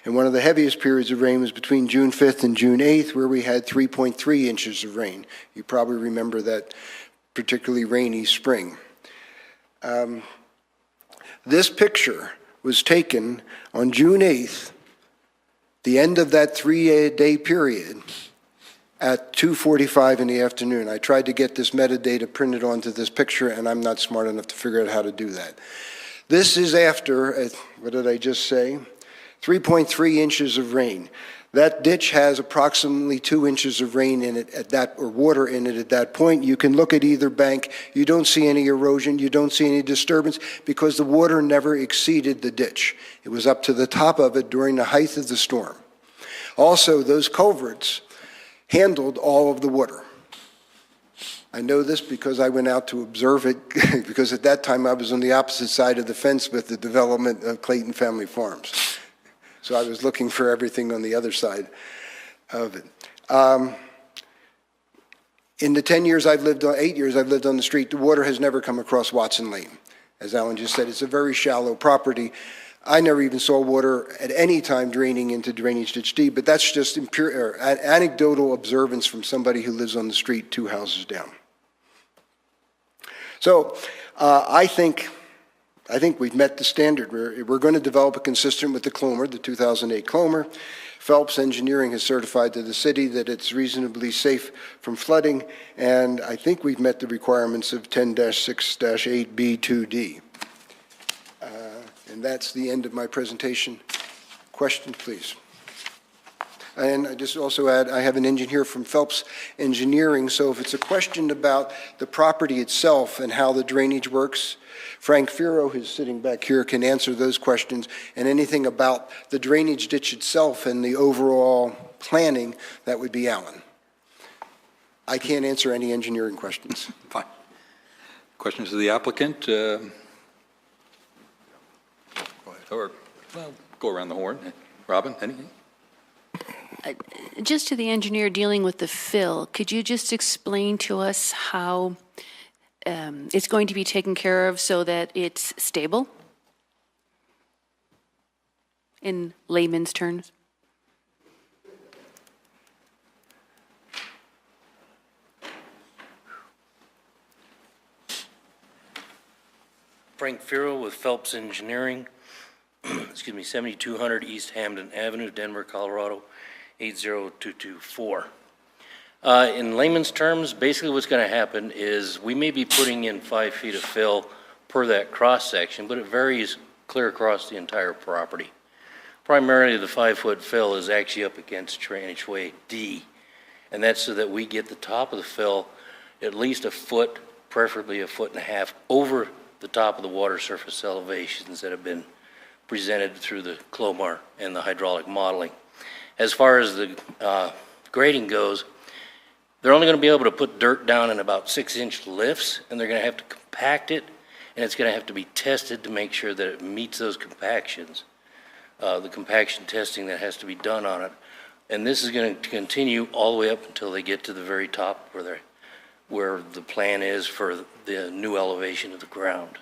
And one of the heaviest periods of rain was between June 5th and June 8th, where we had 3.3 inches of rain. You probably remember that particularly rainy spring. This picture was taken on June 8th, the end of that 3-day period, at 2:45 in the afternoon. I tried to get this metadata printed onto this picture, and I'm not smart enough to figure out how to do that. This is after, what did I just say? 3.3 inches of rain. That ditch has approximately 2 inches of rain in it at that, or water in it at that point. You can look at either bank. You don't see any erosion. You don't see any disturbance because the water never exceeded the ditch. It was up to the top of it during the height of the storm. Also, those culverts handled all of the water. I know this because I went out to observe it because at that time I was on the opposite side of the fence with the development of Clayton Family Farms. So I was looking for everything on the other side of it. In the 8 years I've lived on the street, the water has never come across Watson Lane. As Alan just said, it's a very shallow property. I never even saw water at any time draining into Drainage Ditch D, but that's just anecdotal observance from somebody who lives on the street 2 houses down. So I think we've met the standard. We're going to develop a consistent with the Clomer, the 2008 Clomer. Phelps Engineering has certified to the city that it's reasonably safe from flooding, and I think we've met the requirements of 10-6-8B2D. And that's the end of my presentation. Questions, please. And I just also add, I have an engineer from Phelps Engineering, so if it's a question about the property itself and how the drainage works, Frank Firo, who's sitting back here, can answer those questions, and anything about the drainage ditch itself and the overall planning, that would be Alan. I can't answer any engineering questions. Fine. Questions of the applicant? Or well, go around the horn. Robin, anything? Just to the engineer dealing with the fill, could you just explain to us how it's going to be taken care of so that it's stable? In layman's terms. Frank Firo with Phelps Engineering. Excuse me, 7200 East Hamden Avenue, Denver, Colorado, 80224. In layman's terms, basically what's going to happen is we may be putting in 5 feet of fill per that cross section, but it varies clear across the entire property. Primarily the 5-foot fill is actually up against Drainage Way D, and that's so that we get the top of the fill at least a foot, preferably 1.5 feet over the top of the water surface elevations that have been presented through the Clomar and the hydraulic modeling. As far as the grading goes, they're only going to be able to put dirt down in about 6-inch lifts, and they're going to have to compact it, and it's going to have to be tested to make sure that it meets those compactions, the compaction testing that has to be done on it. And this is going to continue all the way up until they get to the very top where the plan is for the new elevation of the ground.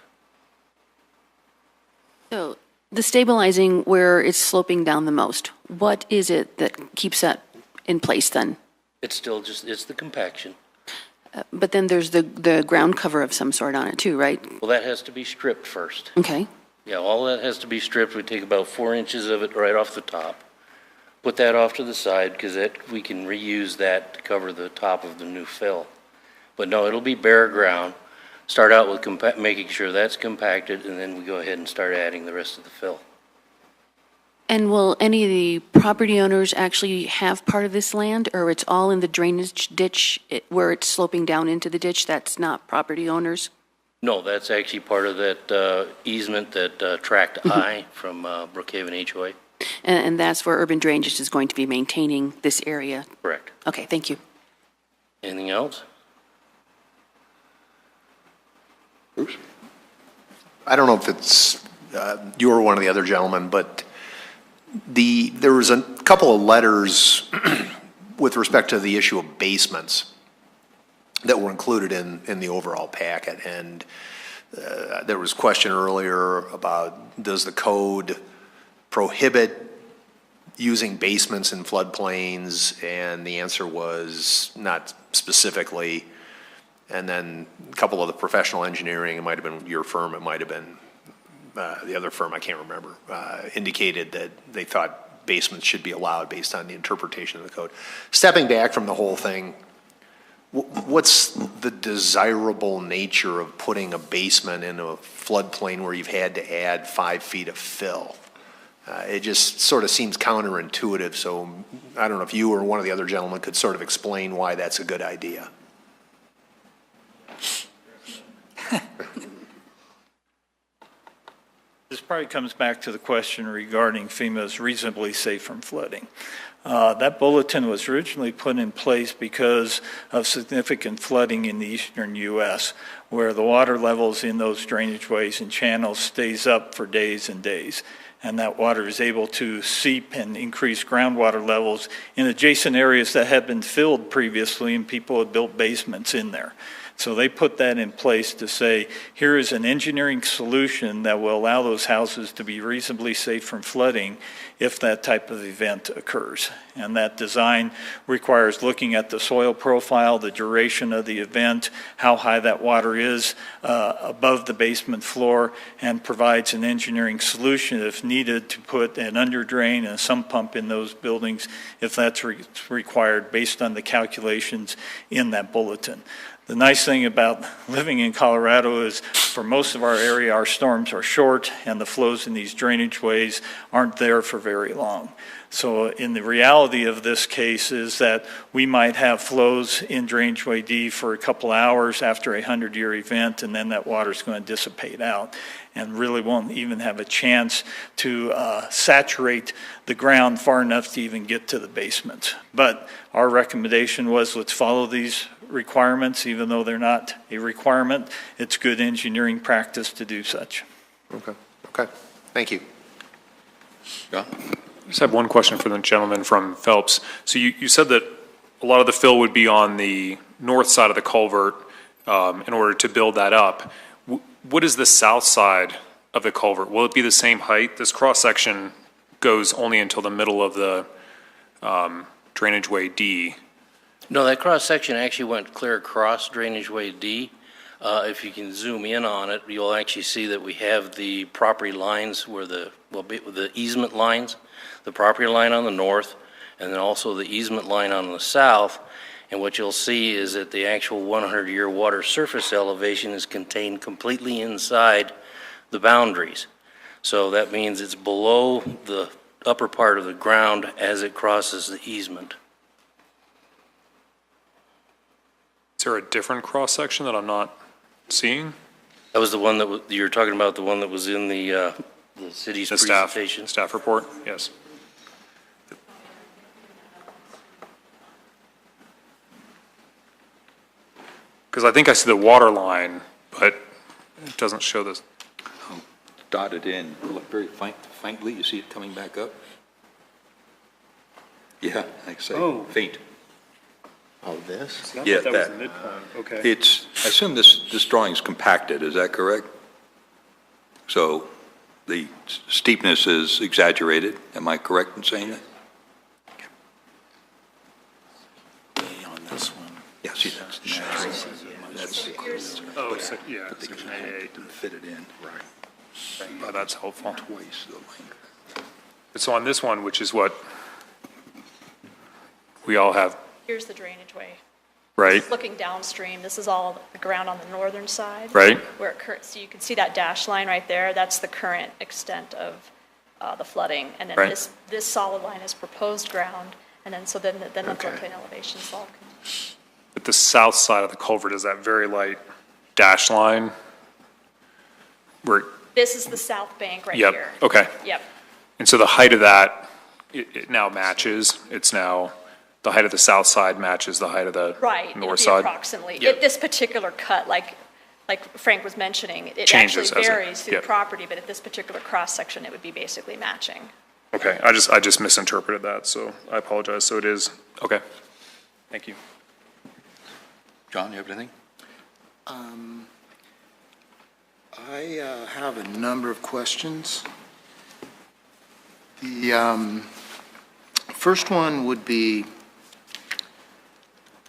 So the stabilizing where it's sloping down the most, what is it that keeps that in place then? It's still just, it's the compaction. But then there's the ground cover of some sort on it too, right? Well, that has to be stripped first. Okay. Yeah, all that has to be stripped. We take about 4 inches of it right off the top. Put that off to the side because we can reuse that to cover the top of the new fill. But no, it'll be bare ground. Start out with making sure that's compacted, and then we go ahead and start adding the rest of the fill. And will any of the property owners actually have part of this land, or it's all in the drainage ditch where it's sloping down into the ditch? That's not property owners? No, that's actually part of that easement, that Tract I from Brookhaven HOA. And that's where urban drainage is going to be maintaining this area? Correct. Okay, thank you. Anything else? Bruce? I don't know if it's you or one of the other gentlemen, but there was a couple of letters with respect to the issue of basements that were included in the overall packet. And there was a question earlier about, does the code prohibit using basements in floodplains? And the answer was not specifically. And then a couple of the professional engineering, it might have been your firm, it might have been the other firm, I can't remember, indicated that they thought basements should be allowed based on the interpretation of the code. Stepping back from the whole thing, what's the desirable nature of putting a basement in a floodplain where you've had to add 5 feet of fill? It just sort of seems counterintuitive, so I don't know if you or one of the other gentlemen could sort of explain why that's a good idea. This probably comes back to the question regarding FEMA's reasonably safe from flooding. That bulletin was originally put in place because of significant flooding in the eastern U.S., where the water levels in those drainage ways and channels stays up for days and days. And that water is able to seep and increase groundwater levels in adjacent areas that had been filled previously and people had built basements in there. So they put that in place to say, here is an engineering solution that will allow those houses to be reasonably safe from flooding if that type of event occurs. And that design requires looking at the soil profile, the duration of the event, how high that water is above the basement floor, and provides an engineering solution if needed to put an underdrain and a sump pump in those buildings if that's required based on the calculations in that bulletin. The nice thing about living in Colorado is for most of our area, our storms are short and the flows in these drainage ways aren't there for very long. So in the reality of this case is that we might have flows in drainageway D for a couple hours after a 100-year event, and then that water is going to dissipate out and really won't even have a chance to saturate the ground far enough to even get to the basement. But our recommendation was, let's follow these requirements, even though they're not a requirement. It's good engineering practice to do such. Okay, thank you. Yeah. I just have one question for the gentleman from Phelps. So you said that a lot of the fill would be on the north side of the culvert in order to build that up. What is the south side of the culvert? Will it be the same height? This cross-section goes only until the middle of the drainageway D. No, that cross-section actually went clear across drainageway D. If you can zoom in on it, you'll actually see that we have the property lines where the easement lines, the property line on the north, and then also the easement line on the south. And what you'll see is that the actual 100-year water surface elevation is contained completely inside the boundaries. So that means it's below the upper part of the ground as it crosses the easement. Is there a different cross-section that I'm not seeing? That was the one that you were talking about, the one that was in the city's presentation. Staff report, yes. Because I think I see the water line, but it doesn't show this. Dotted in, very faintly, you see it coming back up? Yeah, I say, faint. Oh, this? Yeah, that was that. the midpoint, okay. It's, I assume this drawing's compacted, is that correct? So the steepness is exaggerated, am I correct in saying that? Yeah, But they section can A8. fit it in. Right. Oh, that's helpful. Twice the length. So on this one, which is what we all have, Here's the drainage way. right? Looking downstream, this is all the ground on the northern side. Right. Where so you can see that dash line right there, that's the current extent of the flooding. And then Right. this solid line is proposed ground, and then the floodplain elevations all. At the south side of the culvert is that very light dash line where, This is the south bank right yep, here. okay. Yep. And so the height of that, it now matches. It's now, the height of the south side matches the height of the Right, it'll north be side. approximately. Yep. This particular cut, like Frank was mentioning, it Changes actually as it- varies through yep. the property, but at this particular cross-section, it would be basically matching. Okay, I just misinterpreted that, so I apologize. So it is, okay. Thank you. John, you have anything? I have a number of questions. The first one would be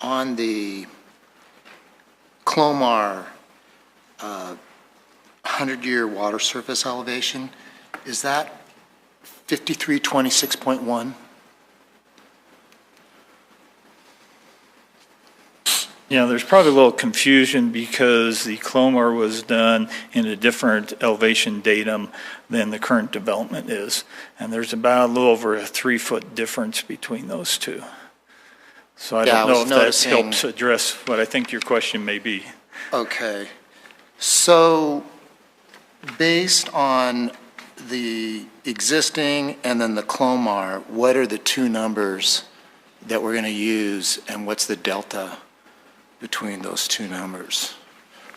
on the Clomar 100-year water surface elevation. Is that 5326.1? Yeah, there's probably a little confusion because the Clomar was done in a different elevation datum than the current development is. And there's about a little over a 3-foot difference between those two. So I don't know if that helps address what I think your question may be. Okay. So based on the existing and then the Clomar, what are the two numbers that we're going to use, and what's the delta between those two numbers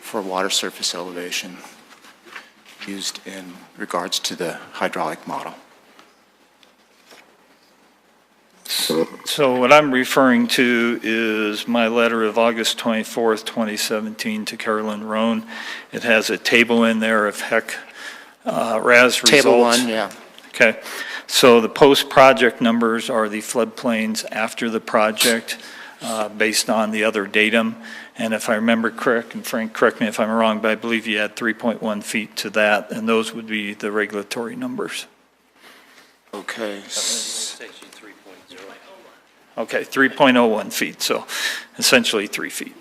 for water surface elevation used in regards to the hydraulic model? So what I'm referring to is my letter of August 24th, 2017 to Carolyn Roan. It has a table in there of RAS results. Table 1, yeah. Okay. So the post-project numbers are the floodplains after the project based on the other datum. And if I remember correct, and Frank, correct me if I'm wrong, but I believe you add 3.1 feet to that, and those would be the regulatory numbers. Okay. Section 3.0. Okay, 3.01 feet, so essentially 3 feet.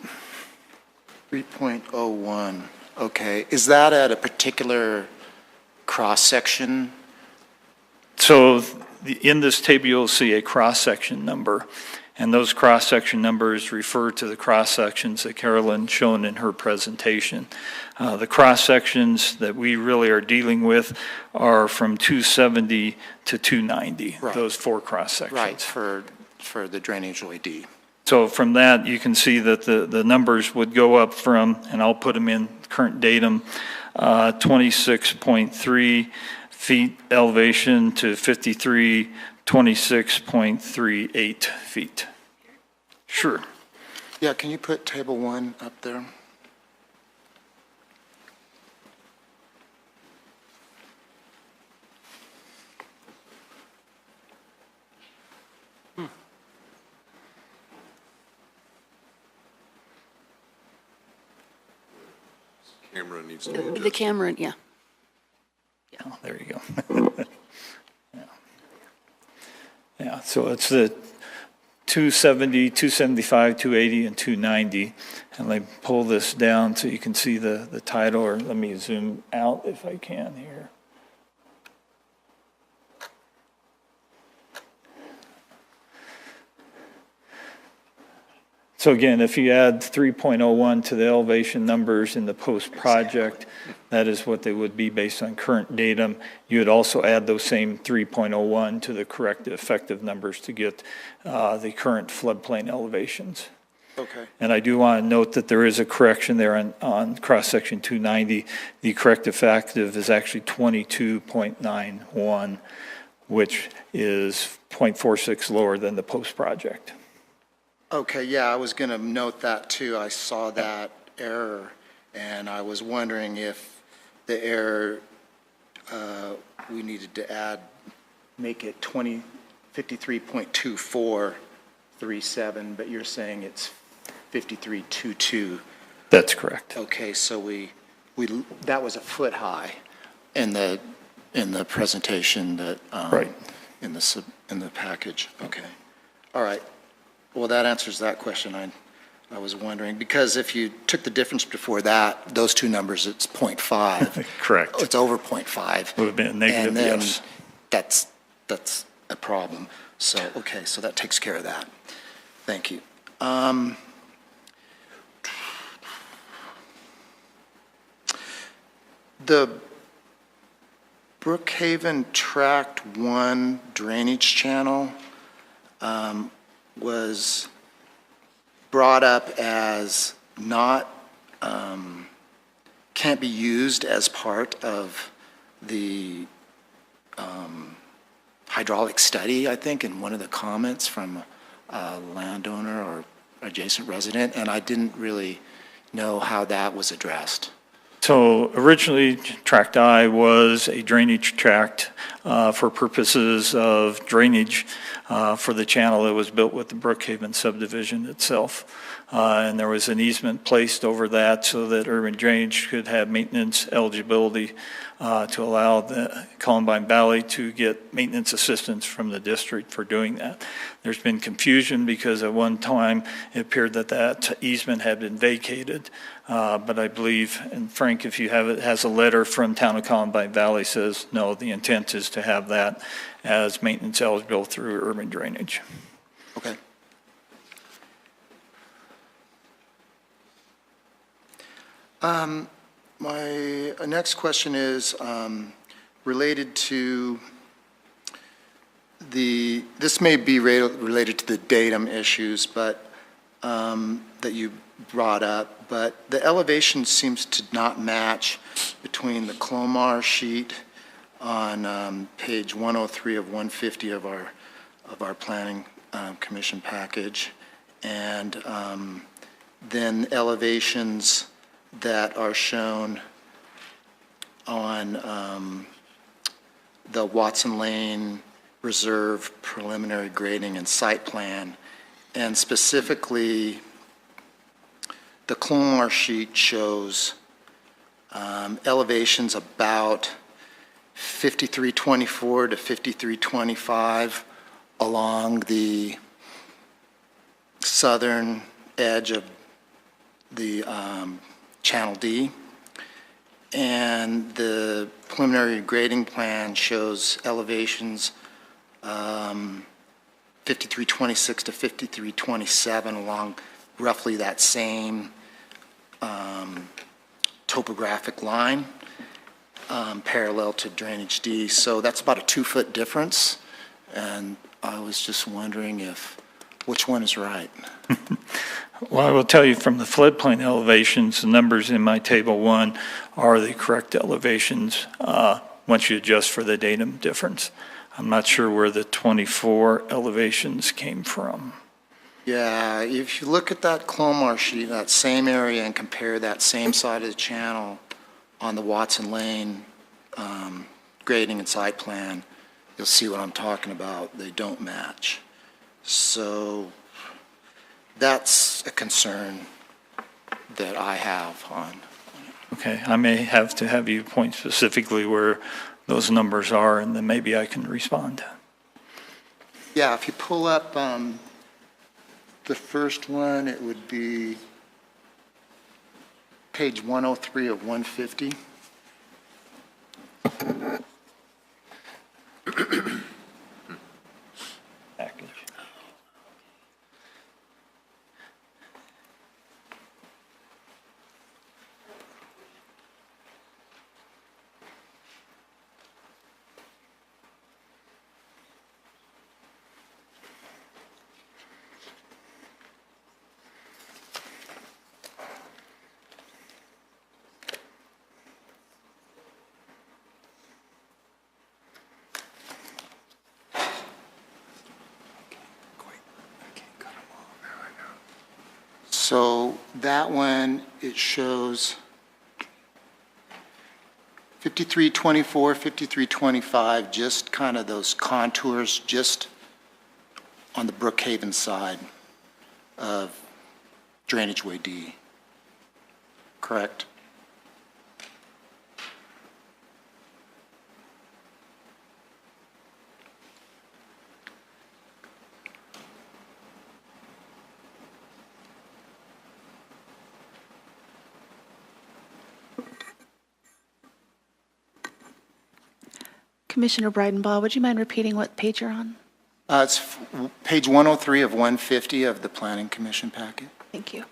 3.01, okay. Is that at a particular cross-section? So in this table, you'll see a cross-section number, and those cross-section numbers refer to the cross-sections that Carolyn shown in her presentation. The cross-sections that we really are dealing with are from 270 to 290, Right. those 4 cross-sections. Right, for the drainage OD. So from that, you can see that the numbers would go up from, and I'll put them in current datum, 26.3 feet elevation to 26.38 feet. Sure. Yeah, can you put table 1 up there? Camera needs to be adjusted. The camera, yeah. Oh, there you go. Yeah, so it's the 270, 275, 280, and 290. And let me pull this down so you can see the title, or let me zoom out if I can here. So again, if you add 3.01 to the elevation numbers in the post-project, that is what they would be based on current datum. You would also add those same 3.01 to the correct effective numbers to get the current floodplain elevations. Okay. And I do want to note that there is a correction there on cross-section 290. The correct effective is actually 22.91, which is 0.46 lower than the post-project. Okay, yeah, I was going to note that too. I saw that error, and I was wondering if the error, we needed to add, make it 53.2437, but you're saying it's 53.22. That's correct. Okay, so that was a foot high in the presentation that, Right. in the package. Okay. All right. Well, that answers that question. I was wondering, because if you took the difference before that, those two numbers, it's 0.5. Correct. It's over 0.5. Would have been a negative, And then yes. that's a problem. So, okay, so that takes care of that. Thank you. The Brookhaven Tract 1 drainage channel was brought up as not, can't be used as part of the hydraulic study, I think, in one of the comments from a landowner or adjacent resident, and I didn't really know how that was addressed. So originally, Tract I was a drainage tract for purposes of drainage for the channel that was built with the Brookhaven subdivision itself. And there was an easement placed over that so that urban drainage could have maintenance eligibility to allow the Columbine Valley to get maintenance assistance from the district for doing that. There's been confusion because at one time it appeared that that easement had been vacated. But I believe, and Frank, if you have it, has a letter from Town of Columbine Valley says, no, the intent is to have that as maintenance eligible through urban drainage. Okay. My next question is related to this may be related to the datum issues, but that you brought up, but the elevation seems to not match between the Clomar sheet on page 103 of 150 of our planning commission package, and then elevations that are shown on the Watson Lane Reserve preliminary grading and site plan, and specifically the Clomar sheet shows elevations about 5324 to 5325 along the southern edge of the Channel D. And the preliminary grading plan shows elevations 5326 to 5327 along roughly that same topographic line parallel to drainage D. So that's about a 2-foot difference. And I was just wondering which one is right. Well, I will tell you from the floodplain elevations, the numbers in my table 1 are the correct elevations once you adjust for the datum difference. I'm not sure where the 24 elevations came from. Yeah, if you look at that Clomar sheet, that same area, and compare that same side of the channel on the Watson Lane grading and site plan, you'll see what I'm talking about. They don't match. So that's a concern that I have on. Okay, I may have to have you point specifically where those numbers are, and then maybe I can respond. Yeah, if you pull up the first one, it would be page 103 of 150. Package. So that one, it shows 5324, 5325, just kind of those contours just on the Brookhaven side of Drainage Way D. Correct. Commissioner Breidenbaugh, would you mind repeating what page you're on? It's page 103 of 150 of the Planning Commission packet. Thank you.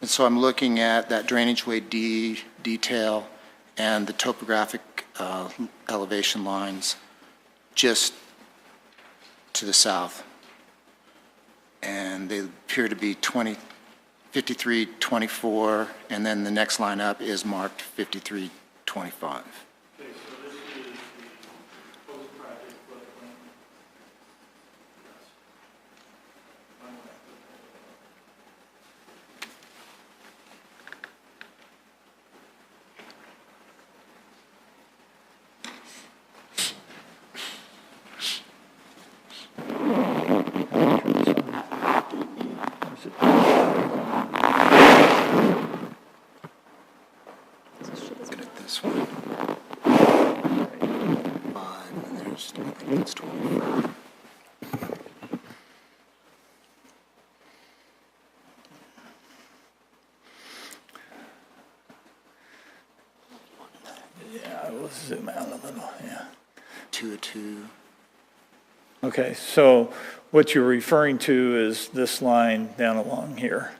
And so I'm looking at that drainage way detail and the topographic elevation lines just to the south. And they appear to be 5324, and then the next line up is marked 5325. Zoom out a little, yeah. 202. Okay, so what you're referring to is this line down along here.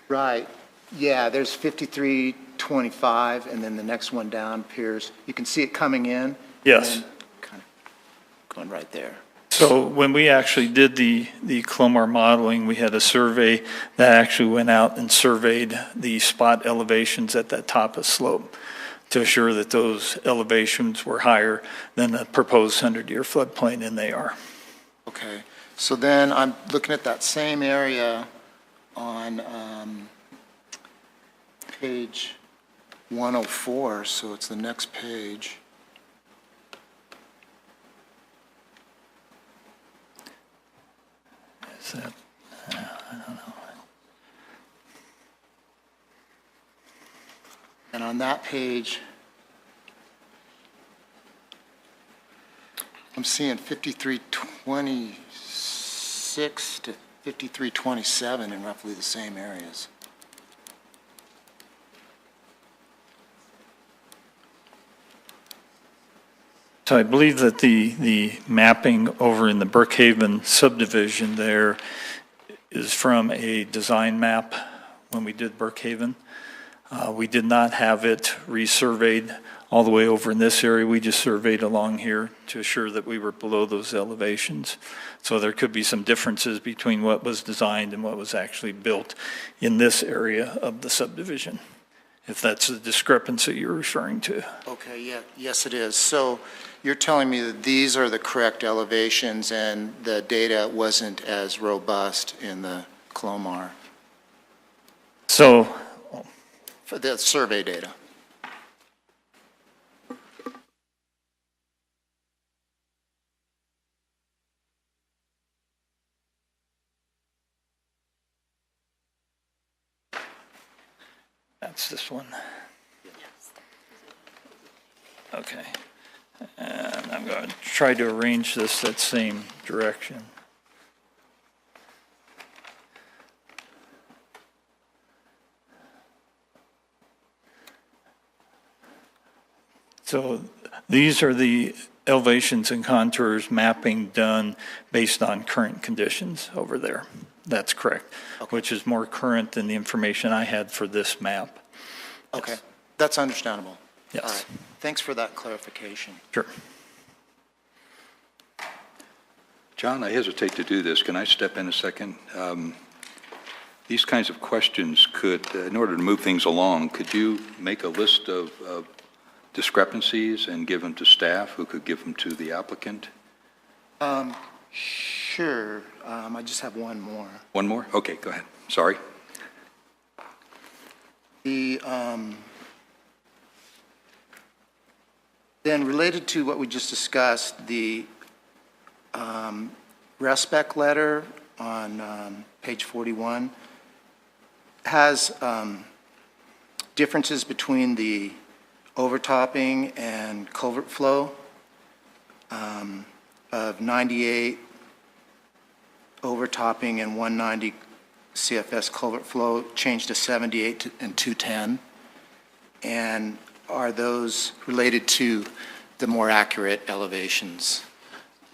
Right. Yeah, there's 5325, and then the next one down appears. You can see it coming in. Yes. And then kind of going right there. So when we actually did the Clomar modeling, we had a survey that actually went out and surveyed the spot elevations at that top of slope to assure that those elevations were higher than the proposed 100-year floodplain, and they are. Okay. So then I'm looking at that same area on page 104, so it's the next page. Is that, I don't know. And on that page, I'm seeing 5326 to 5327 in roughly the same areas. So I believe that the mapping over in the Brookhaven subdivision there is from a design map when we did Brookhaven. We did not have it resurveyed all the way over in this area. We just surveyed along here to assure that we were below those elevations. So there could be some differences between what was designed and what was actually built in this area of the subdivision, if that's the discrepancy you're referring to. Okay, yeah, yes it is. So you're telling me that these are the correct elevations and the data wasn't as robust in the Clomar? So, for the survey data. That's this one. Okay. And I'm going to try to arrange this that same direction. So these are the elevations and contours mapping done based on current conditions over there. That's correct, okay. Which is more current than the information I had for this map. Okay, yes. That's understandable. Yes. All right. Thanks for that clarification. Sure. John, I hesitate to do this. Can I step in a second? These kinds of questions could, in order to move things along, could you make a list of discrepancies and give them to staff who could give them to the applicant? Sure. I just have one more. One more? Okay, go ahead. Sorry. Then related to what we just discussed, the respec letter on page 41 has differences between the overtopping and culvert flow of 98 overtopping and 190 CFS culvert flow changed to 78 and 210. And are those related to the more accurate elevations?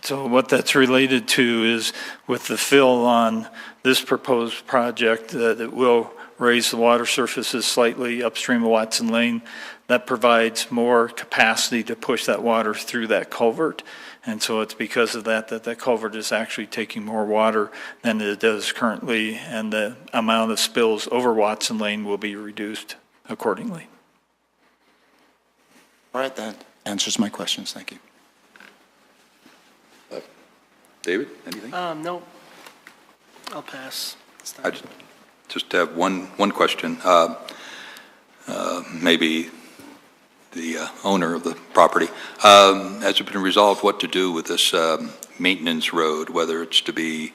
So what that's related to is with the fill on this proposed project that will raise the water surfaces slightly upstream of Watson Lane, that provides more capacity to push that water through that culvert. And so it's because of that that culvert is actually taking more water than it does currently, and the amount of spills over Watson Lane will be reduced accordingly. All right, that answers my questions. Thank you. David, anything? No. I'll pass. I just have one question. Maybe the owner of the property. Has it been resolved what to do with this maintenance road, whether it's to be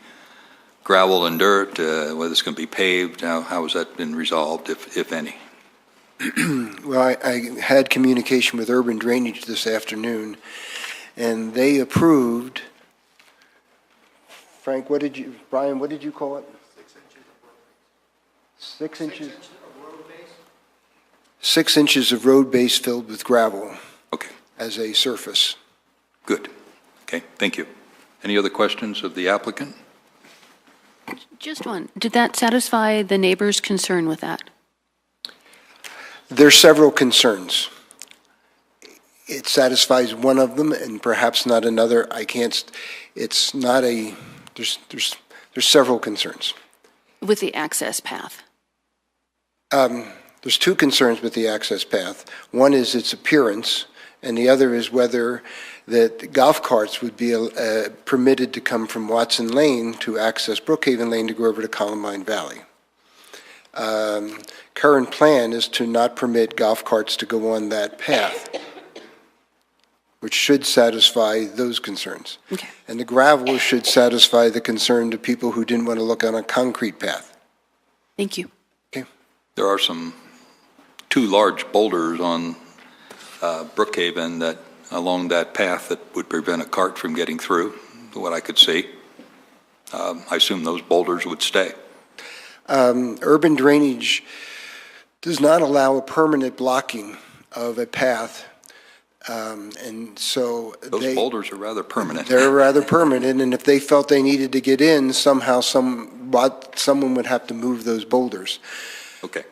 gravel and dirt, whether it's going to be paved? How has that been resolved, if any? Well, I had communication with Urban Drainage this afternoon, and they approved, Frank, Brian, what did you call it? 6 inches of road base? 6 inches of road base filled with gravel. Okay. As a surface. Good. Okay, thank you. Any other questions of the applicant? Just one. Did that satisfy the neighbor's concern with that? There's several concerns. It satisfies one of them and perhaps not another. It's not a, there's several concerns. With the access path? There's two concerns with the access path. One is its appearance, and the other is whether that golf carts would be permitted to come from Watson Lane to access Brookhaven Lane to go over to Columbine Valley. Current plan is to not permit golf carts to go on that path, which should satisfy those concerns. Okay. And the gravel should satisfy the concern to people who didn't want to look on a concrete path. Thank you. Okay. There are two large boulders on Brookhaven that along that path that would prevent a cart from getting through, what I could see. I assume those boulders would stay. Urban Drainage does not allow a permanent blocking of a path, and so those boulders are rather permanent. They're rather permanent, and if they felt they needed to get in, somehow someone would have to move those boulders. Okay.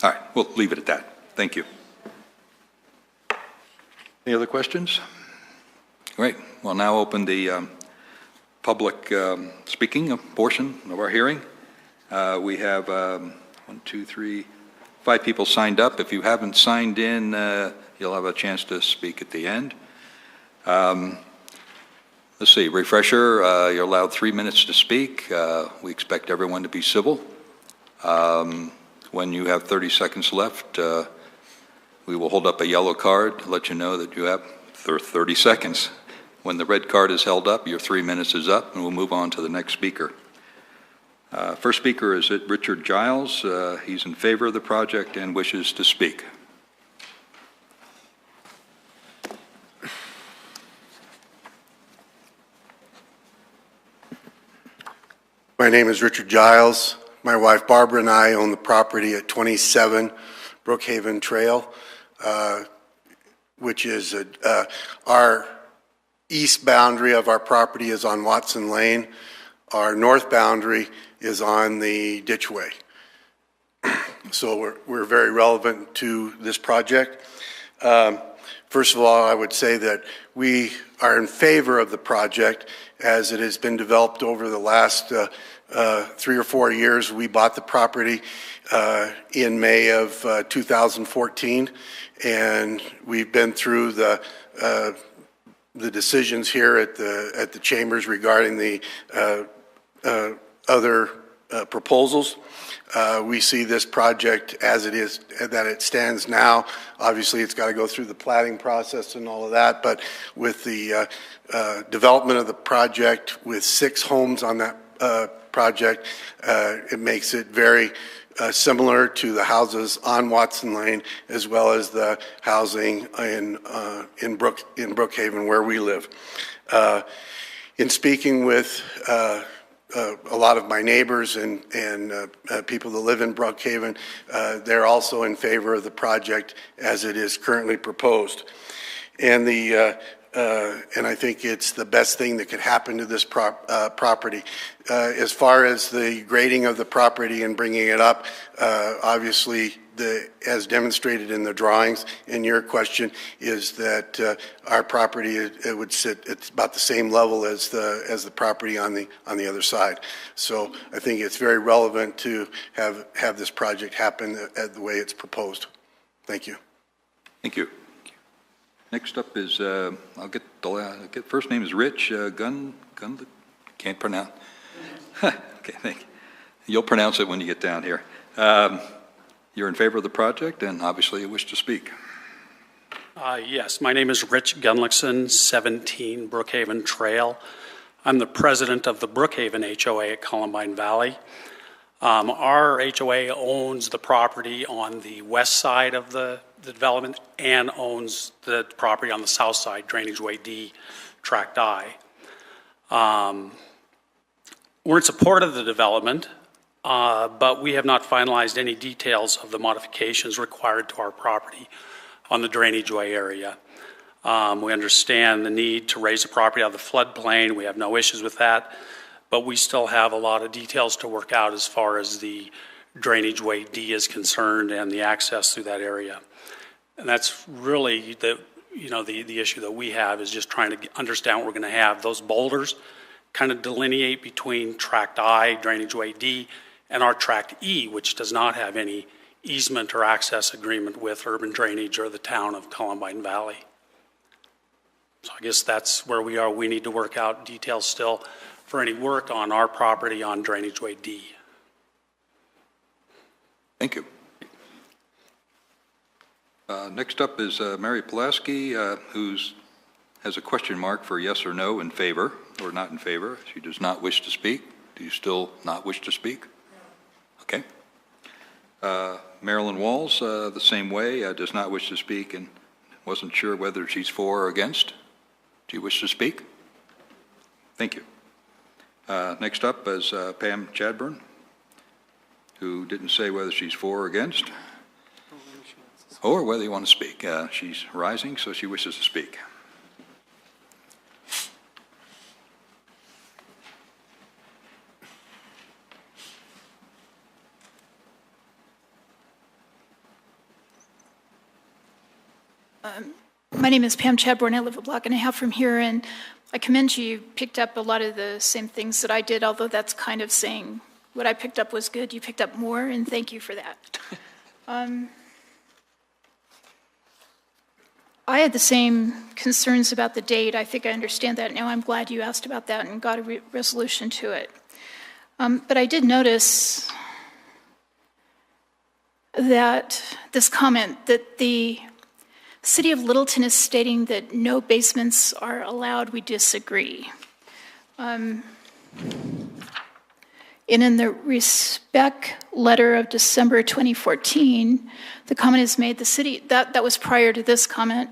All right, we'll leave it at that. Thank you. Any other questions? Great. We'll now open the public speaking portion of our hearing. We have 5 people signed up. If you haven't signed in, you'll have a chance to speak at the end. Let's see, refresher, you're allowed 3 minutes to speak. We expect everyone to be civil. When you have 30 seconds left, we will hold up a yellow card to let you know that you have 30 seconds. When the red card is held up, your 3 minutes is up, and we'll move on to the next speaker. First speaker is Richard Giles. He's in favor of the project and wishes to speak. My name is Richard Giles. My wife Barbara and I own the property at 27 Brookhaven Trail, which is our east boundary of our property is on Watson Lane. Our north boundary is on the ditchway. So we're very relevant to this project. First of all, I would say that we are in favor of the project as it has been developed over the last 3 or 4 years. We bought the property in May of 2014, and we've been through the decisions here at the chambers regarding the other proposals. We see this project as it is, that it stands now. Obviously, it's got to go through the platting process and all of that, but with the development of the project with 6 homes on that project. It makes it very similar to the houses on Watson Lane, as well as the housing in Brookhaven where we live. In speaking with a lot of my neighbors and people that live in Brookhaven, they're also in favor of the project as it is currently proposed. And I think it's the best thing that could happen to this property. As far as the grading of the property and bringing it up, obviously, as demonstrated in the drawings, and your question is that our property it would sit at about the same level as the property on the other side. So I think it's very relevant to have this project happen the way it's proposed. Thank you. Thank you. Next up is, I'll get first name is Rich can't pronounce. Okay, thank you. You'll pronounce it when you get down here. You're in favor of the project and obviously you wish to speak. Yes, my name is Rich Gunlickson, 17 Brookhaven Trail. I'm the president of the Brookhaven HOA at Columbine Valley. Our HOA owns the property on the west side of the development and owns the property on the south side, Drainage Way D, Tract I. We're in support of the development, but we have not finalized any details of the modifications required to our property on the Drainage Way area. We understand the need to raise the property out of the floodplain. We have no issues with that, but we still have a lot of details to work out as far as the Drainage Way D is concerned and the access through that area. And that's really the issue that we have is just trying to understand what we're going to have. Those boulders kind of delineate between Tract I, Drainage Way D, and our Tract E, which does not have any easement or access agreement with urban drainage or the town of Columbine Valley. So I guess that's where we are. We need to work out details still for any work on our property on Drainage Way D. Thank you. Next up is Mary Pulaski, who has a question mark for yes or no in favor or not in favor. She does not wish to speak. Do you still not wish to speak? Okay. Marilyn Walls, the same way, does not wish to speak and wasn't sure whether she's for or against. Do you wish to speak? Thank you. Next up is Pam Chadbourne, who didn't say whether she's for or against, or whether you want to speak. She's rising, so she wishes to speak. My name is Pam Chadbourne. I live a block and a half from here, and I commend you. You picked up a lot of the same things that I did, although that's kind of saying what I picked up was good. You picked up more, and thank you for that. I had the same concerns about the date. I think I understand that now. I'm glad you asked about that and got a resolution to it. But I did notice that this comment that the City of Littleton is stating that no basements are allowed, we disagree. And in the respec letter of December 2014, the comment is made, the city, that was prior to this comment,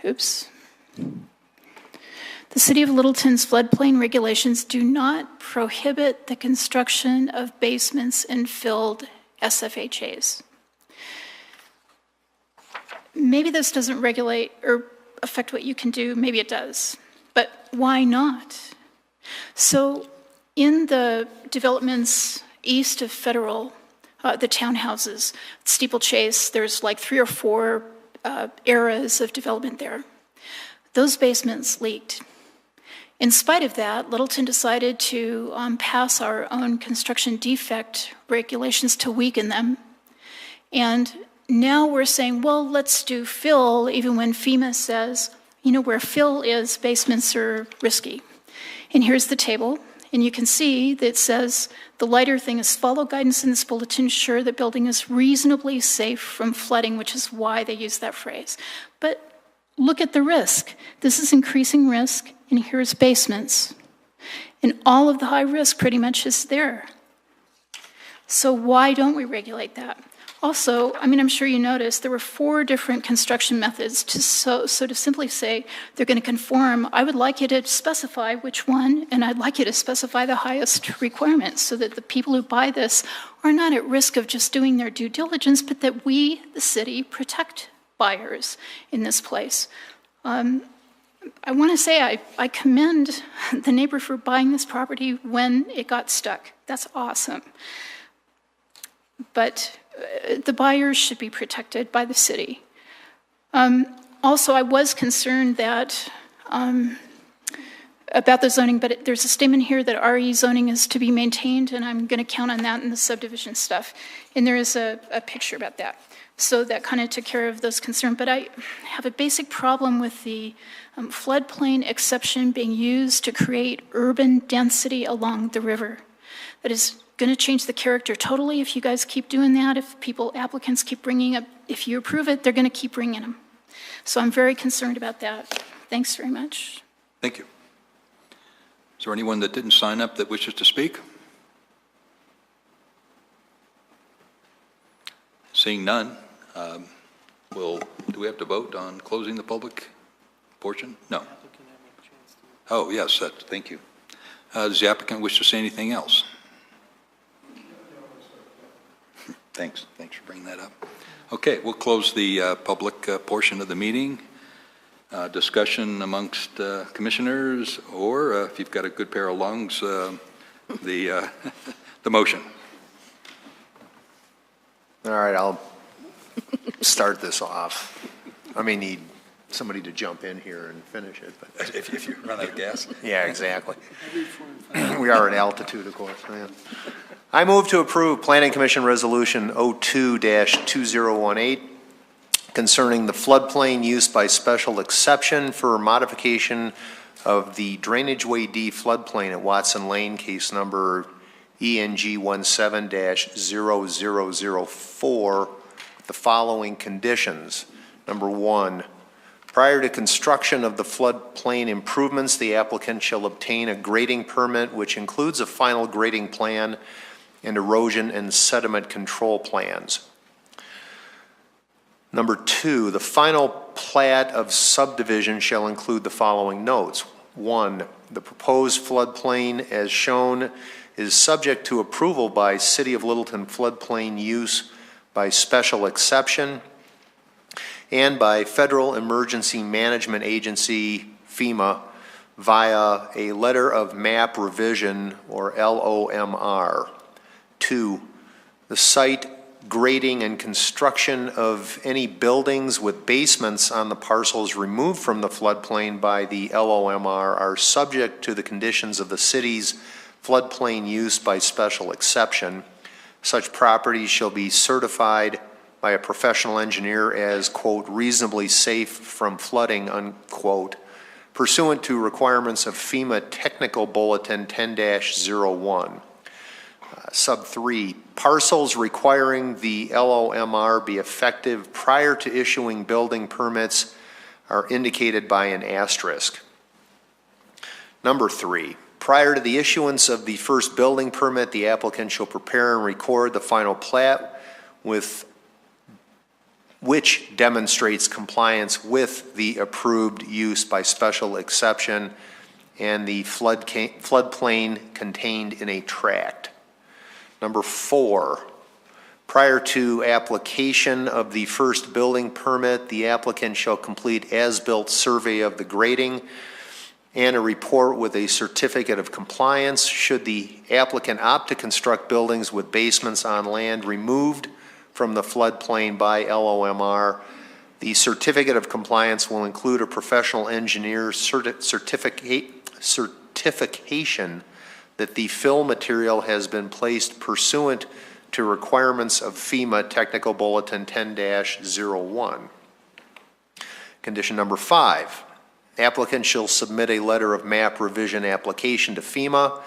oops. The City of Littleton's floodplain regulations do not prohibit the construction of basements in filled SFHAs. Maybe this doesn't regulate or affect what you can do, maybe it does, but why not? So in the developments east of Federal, the townhouses, Steeplechase, there's like 3 or 4 eras of development there. Those basements leaked. In spite of that, Littleton decided to pass our own construction defect regulations to weaken them. And now we're saying, well, let's do fill, even when FEMA says, where fill is, basements are risky. And here's the table. And you can see that it says the lighter thing is follow guidance in this bulletin, ensure the building is reasonably safe from flooding, which is why they use that phrase. But look at the risk. This is increasing risk, and here's basements. And all of the high risk pretty much is there. So why don't we regulate that? Also, I mean, I'm sure you noticed there were 4 different construction methods. So to simply say they're going to conform, I would like you to specify which one, and I'd like you to specify the highest requirements so that the people who buy this are not at risk of just doing their due diligence, but that we, the city, protect buyers in this place. I want to say I commend the neighbor for buying this property when it got stuck. That's awesome. But the buyers should be protected by the city. Also, I was concerned that about the zoning, but there's a statement here that RE zoning is to be maintained, and I'm going to count on that in the subdivision stuff. And there is a picture about that. So that kind of took care of those concerns. But I have a basic problem with the floodplain exception being used to create urban density along the river. That is going to change the character totally if you guys keep doing that. If applicants keep bringing up, if you approve it, they're going to keep bringing them. So I'm very concerned about that. Thanks very much. Thank you. Is there anyone that didn't sign up that wishes to speak? Seeing none, do we have to vote on closing the public portion? No. Oh, yes, thank you. Does the applicant wish to say anything else? Thanks for bringing that up. Okay, we'll close the public portion of the meeting. Discussion amongst commissioners, or if you've got a good pair of lungs, the motion. All right, I'll start this off. I may need somebody to jump in here and finish it, but if you run out of gas. Yeah, exactly. We are at altitude, of course. Man. I move to approve Planning Commission Resolution 02-2018 concerning the floodplain use by special exception for modification of the Drainageway D floodplain at Watson Lane, case number ENG 17-0004, the following conditions. Number 1, prior to construction of the floodplain improvements, the applicant shall obtain a grading permit which includes a final grading plan and erosion and sediment control plans. Number 2, the final plat of subdivision shall include the following notes. 1, the proposed floodplain as shown is subject to approval by City of Littleton floodplain use by special exception and by Federal Emergency Management Agency, FEMA, via a letter of map revision, or LOMR. 2, the site grading and construction of any buildings with basements on the parcels removed from the floodplain by the LOMR are subject to the conditions of the city's floodplain use by special exception. Such properties shall be certified by a professional engineer as, quote, reasonably safe from flooding, unquote, pursuant to requirements of FEMA Technical Bulletin 10-01. Sub 3, parcels requiring the LOMR be effective prior to issuing building permits are indicated by an asterisk. Number 3, prior to the issuance of the first building permit, the applicant shall prepare and record the final plat which demonstrates compliance with the approved use by special exception and the floodplain contained in a tract. Number 4, prior to application of the first building permit, the applicant shall complete as-built survey of the grading and a report with a certificate of compliance. Should the applicant opt to construct buildings with basements on land removed from the floodplain by LOMR, the certificate of compliance will include a professional engineer's certification that the fill material has been placed pursuant to requirements of FEMA Technical Bulletin 10-01. Condition number 5, applicant shall submit a letter of map revision application to FEMA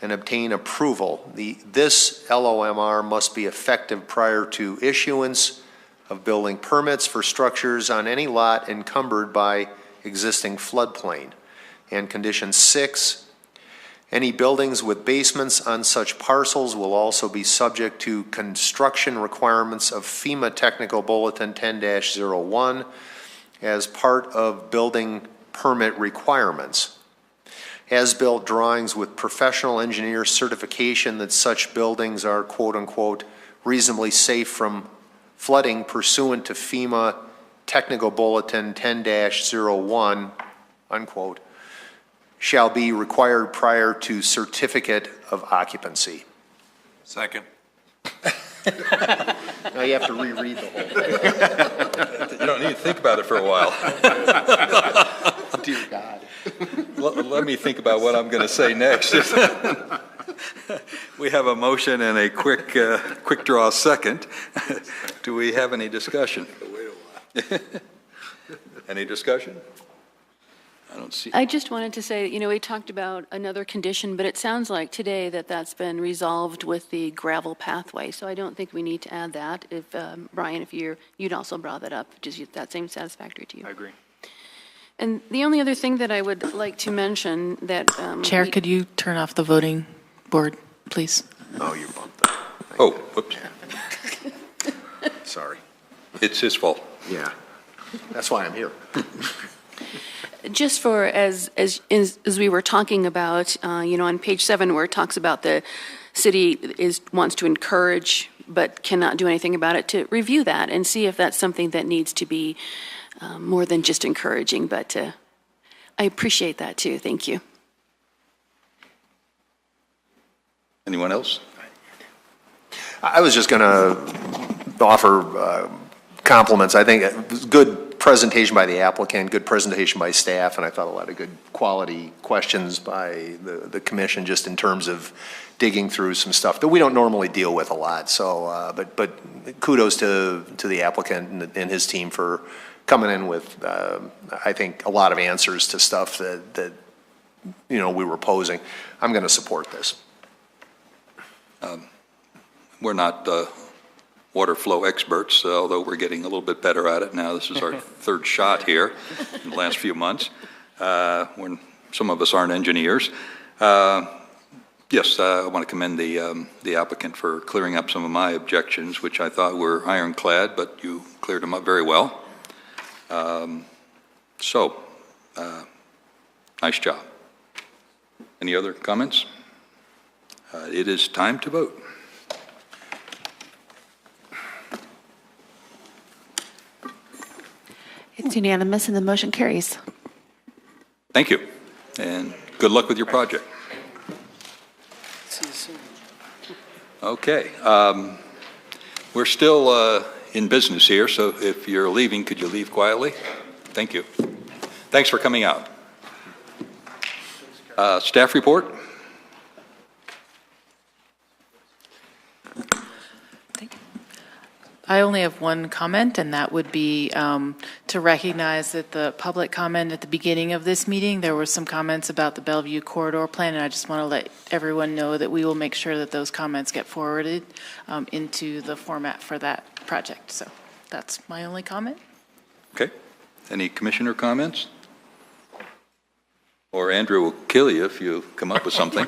and obtain approval. This LOMR must be effective prior to issuance of building permits for structures on any lot encumbered by existing floodplain. And condition 6, Any buildings with basements on such parcels will also be subject to construction requirements of FEMA Technical Bulletin 10-01 as part of building permit requirements. As-built drawings with professional engineer certification that such buildings are quote-unquote reasonably safe from flooding pursuant to FEMA Technical Bulletin 10-01, unquote, shall be required prior to certificate of occupancy. Second. Now you have to reread the whole thing. You don't need to think about it for a while. Dear God. Let me think about what I'm going to say next. We have a motion and a quick draw second. Do we have any discussion? Any discussion? I don't see. I just wanted to say, we talked about another condition, but it sounds like today that that's been resolved with the gravel pathway. So I don't think we need to add that. If Brian, if you'd also brought that up, does that seem satisfactory to you? I agree. And the only other thing that I would like to mention that Chair, could you turn off the voting board, please? Oh, you bumped that. Oh, whoops. Sorry. It's his fault. Yeah. That's why I'm here. just for as we were talking about, on page 7 where it talks about the city wants to encourage but cannot do anything about it, to review that and see if that's something that needs to be more than just encouraging. But I appreciate that too. Thank you. Anyone else? I was just going to offer compliments. I think it was good presentation by the applicant, good presentation by staff, and I thought a lot of good quality questions by the commission just in terms of digging through some stuff that we don't normally deal with a lot. So, but kudos to the applicant and his team for coming in with, I think, a lot of answers to stuff that we were posing. I'm going to support this. We're not water flow experts, although we're getting a little bit better at it now. This is our third shot here in the last few months, when some of us aren't engineers. Yes, I want to commend the applicant for clearing up some of my objections, which I thought were ironclad, but you cleared them up very well. Nice job. Any other comments? It is time to vote. It's unanimous and the motion carries. Thank you, and good luck with your project. See you soon. Okay, we're still in business here, so if you're leaving, could you leave quietly? Thank you. Thanks for coming out. Staff report? I only have one comment, and that would be to recognize that the public comment at the beginning of this meeting, there were some comments about the Bellevue corridor plan, and I just want to let everyone know that we will make sure that those comments get forwarded into the format for that project. So that's my only comment. Okay. Any commissioner comments? Or Andrew will kill you if you come up with something.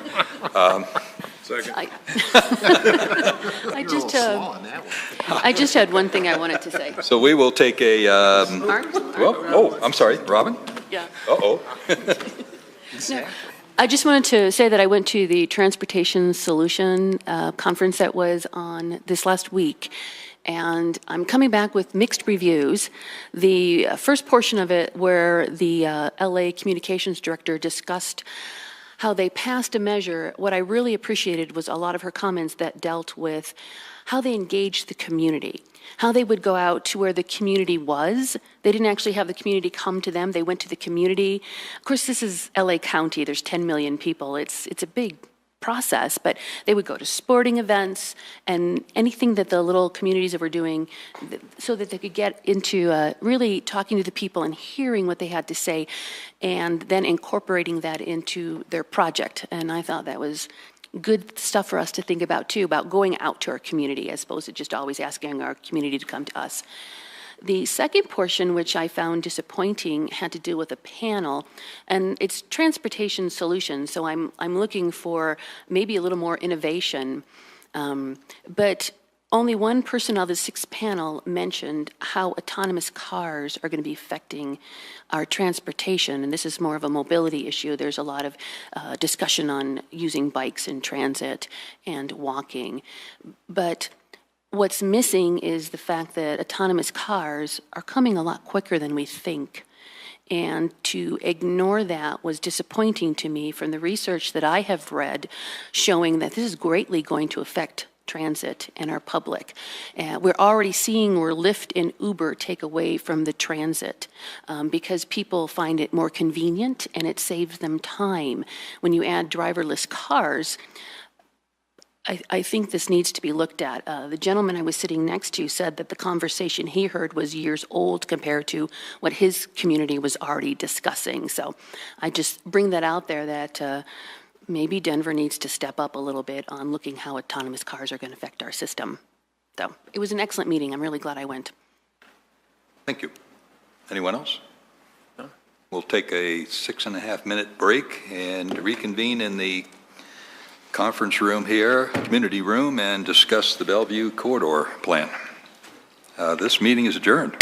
Second. I just had one thing I wanted to say. So we will take a, I'm sorry, Robin? Yeah. Uh-oh. No, I just wanted to say that I went to the Transportation Solution conference that was on this last week, and I'm coming back with mixed reviews. The first portion of it where the LA Communications Director discussed how they passed a measure, what I really appreciated was a lot of her comments that dealt with how they engaged the community, how they would go out to where the community was. They didn't actually have the community come to them. They went to the community. Of course, this is LA County. There's 10 million people. It's a big process, but they would go to sporting events and anything that the little communities that were doing so that they could get into really talking to the people and hearing what they had to say and then incorporating that into their project. And I thought that was good stuff for us to think about too, about going out to our community as opposed to just always asking our community to come to us. The second portion, which I found disappointing, had to do with a panel, and it's transportation solutions, so I'm looking for maybe a little more innovation. But only one person on the 6th panel mentioned how autonomous cars are going to be affecting our transportation, and this is more of a mobility issue. There's a lot of discussion on using bikes in transit and walking. But what's missing is the fact that autonomous cars are coming a lot quicker than we think. And to ignore that was disappointing to me from the research that I have read, showing that this is greatly going to affect transit and our public. We're already seeing where Lyft and Uber take away from the transit because people find it more convenient and it saves them time. When you add driverless cars, I think this needs to be looked at. The gentleman I was sitting next to said that the conversation he heard was years old compared to what his community was already discussing. So I just bring that out there that maybe Denver needs to step up a little bit on looking how autonomous cars are going to affect our system. So it was an excellent meeting. I'm really glad I went. Thank you. Anyone else? No. We'll take a 6.5-minute break and reconvene in the conference room here, community room, and discuss the Bellevue corridor plan. This meeting is adjourned.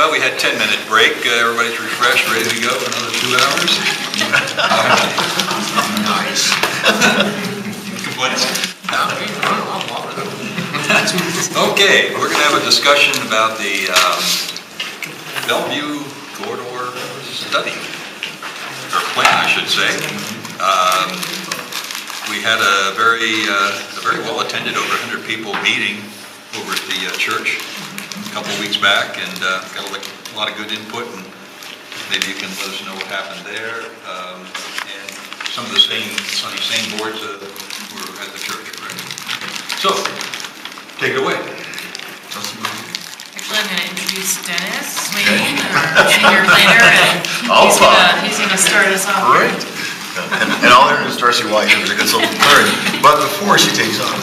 Well, we had 10-minute break. Everybody's refreshed, ready to go for another 2 hours. Nice. Okay, we're going to have a discussion about the Bellevue corridor study, or plan, I should say. We had a very well-attended, over 100 people meeting over at the church a couple of weeks back, and got a lot of good input, and maybe you can let us know what happened there. And some of the same boards were at the church, right? So, take it away. Actually, I'm going to introduce Dennis Sweeney, our senior planner, and he's going to start us off. Great. And I'll introduce Darcy White, who's a consultant clerk. But before she takes on,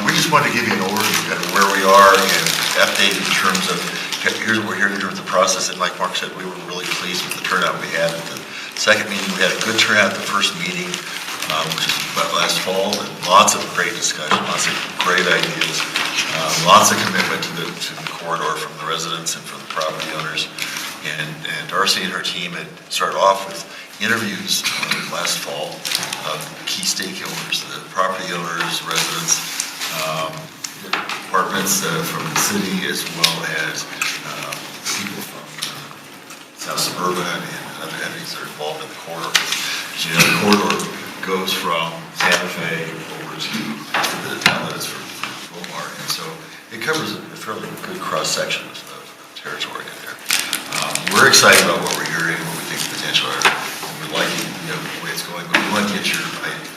we just wanted to give you an overview of where we are and update in terms of, here's what we're hearing in terms of the process. And like Mark said, we were really pleased with the turnout we had at the second meeting. We had a good turnout at the first meeting, which is about last fall, and lots of great discussion, lots of great ideas, lots of commitment to the corridor from the residents and from the property owners. And Darcy and her team had started off with interviews last fall of key stakeholders, the property owners, residents, departments from the city, as well as people from South Suburban and other entities that are involved in the corridor. As you know, the corridor goes from Santa Fe over to the town limits for Beaumont, and so it covers a fairly good cross-section of territory in there. We're excited about what we're hearing, what we think the potential are. We're liking the way it's going, but we want to get your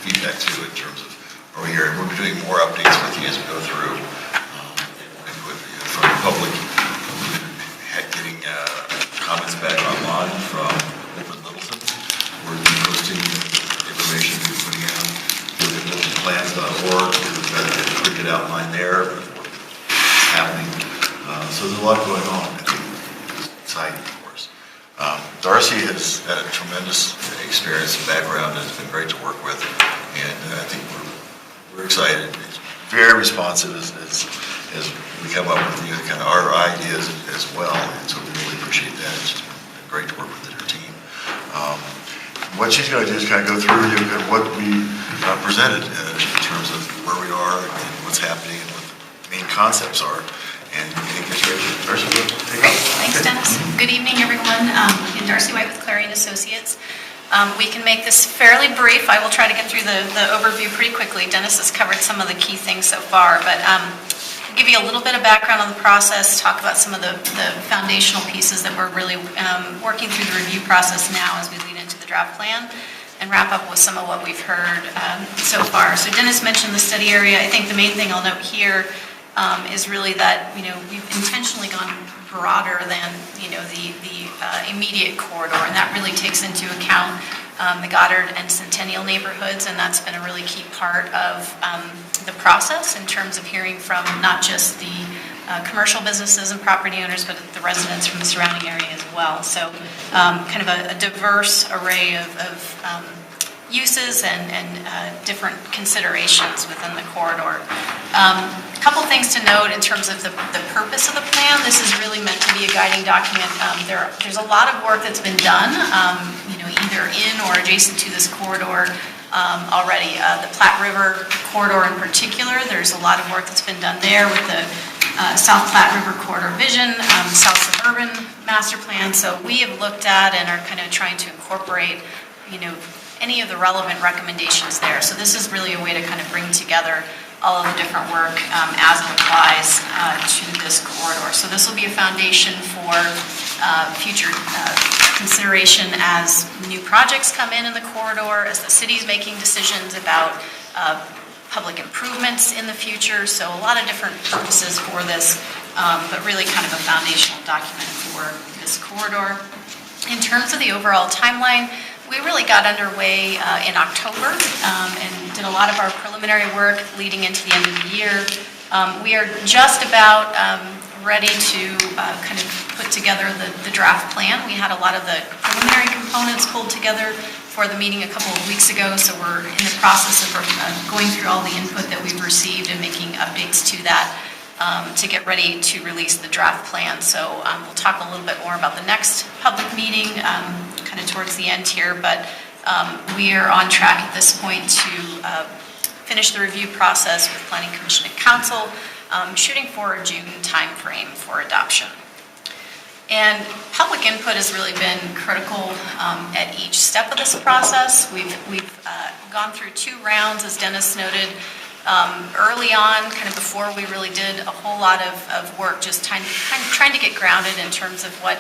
feedback too in terms of what we're hearing. We'll be doing more updates with you as we go through from the public. Getting comments back online from Open Littleton. We're posting information we're putting out. Littletonplans.org. We've got a pretty good outline there of what's happening. So there's a lot going on. I think it's exciting for us. Darcy has had a tremendous experience and background, and it's been great to work with, and I think we're excited. It's very responsive as we come up with kind of our ideas as well, and so we really appreciate that. It's been great to work with her team. What she's going to do is kind of go through what we presented in terms of where we are and what's happening and what the main concepts are. And I think Darcy will take Great, thanks Dennis. Good evening everyone. I'm Darcy White with Clary & Associates. We can make this fairly brief. I will try to get through the overview pretty quickly. Dennis has covered some of the key things so far, but I'll give you a little bit of background on the process, talk about some of the foundational pieces that we're really working through the review process now as we lead into the draft plan, and wrap up with some of what we've heard so far. So Dennis mentioned the study area. I think the main thing I'll note here is really that we've intentionally gone broader than the immediate corridor, and that really takes into account the Goddard and Centennial neighborhoods, and that's been a really key part of the process in terms of hearing from not just the commercial businesses and property owners, but the residents from the surrounding area as well. So kind of a diverse array of uses and different considerations within the corridor. A couple things to note in terms of the purpose of the plan. This is really meant to be a guiding document. There's a lot of work that's been done, either in or adjacent to this corridor already. The Platte River corridor in particular, there's a lot of work that's been done there with the South Platte River Corridor Vision, South Suburban Master Plan. So we have looked at and are kind of trying to incorporate, any of the relevant recommendations there. So this is really a way to kind of bring together all of the different work as it applies to this corridor. So this will be a foundation for future consideration as new projects come in the corridor, as the city's making decisions about public improvements in the future. So a lot of different purposes for this, but really kind of a foundational document for this corridor. In terms of the overall timeline, we really got underway in October and did a lot of our preliminary work leading into the end of the year. We are just about ready to kind of put together the draft plan. We had a lot of the preliminary components pulled together for the meeting a couple of weeks ago, so we're in the process of going through all the input that we've received and making updates to that to get ready to release the draft plan. So we'll talk a little bit more about the next public meeting kind of towards the end here, but we are on track at this point to finish the review process with Planning Commission and Council, shooting for a June timeframe for adoption. And public input has really been critical at each step of this process. We've gone through 2 rounds, as Dennis noted, early on, kind of before we really did a whole lot of work, just trying to get grounded in terms of what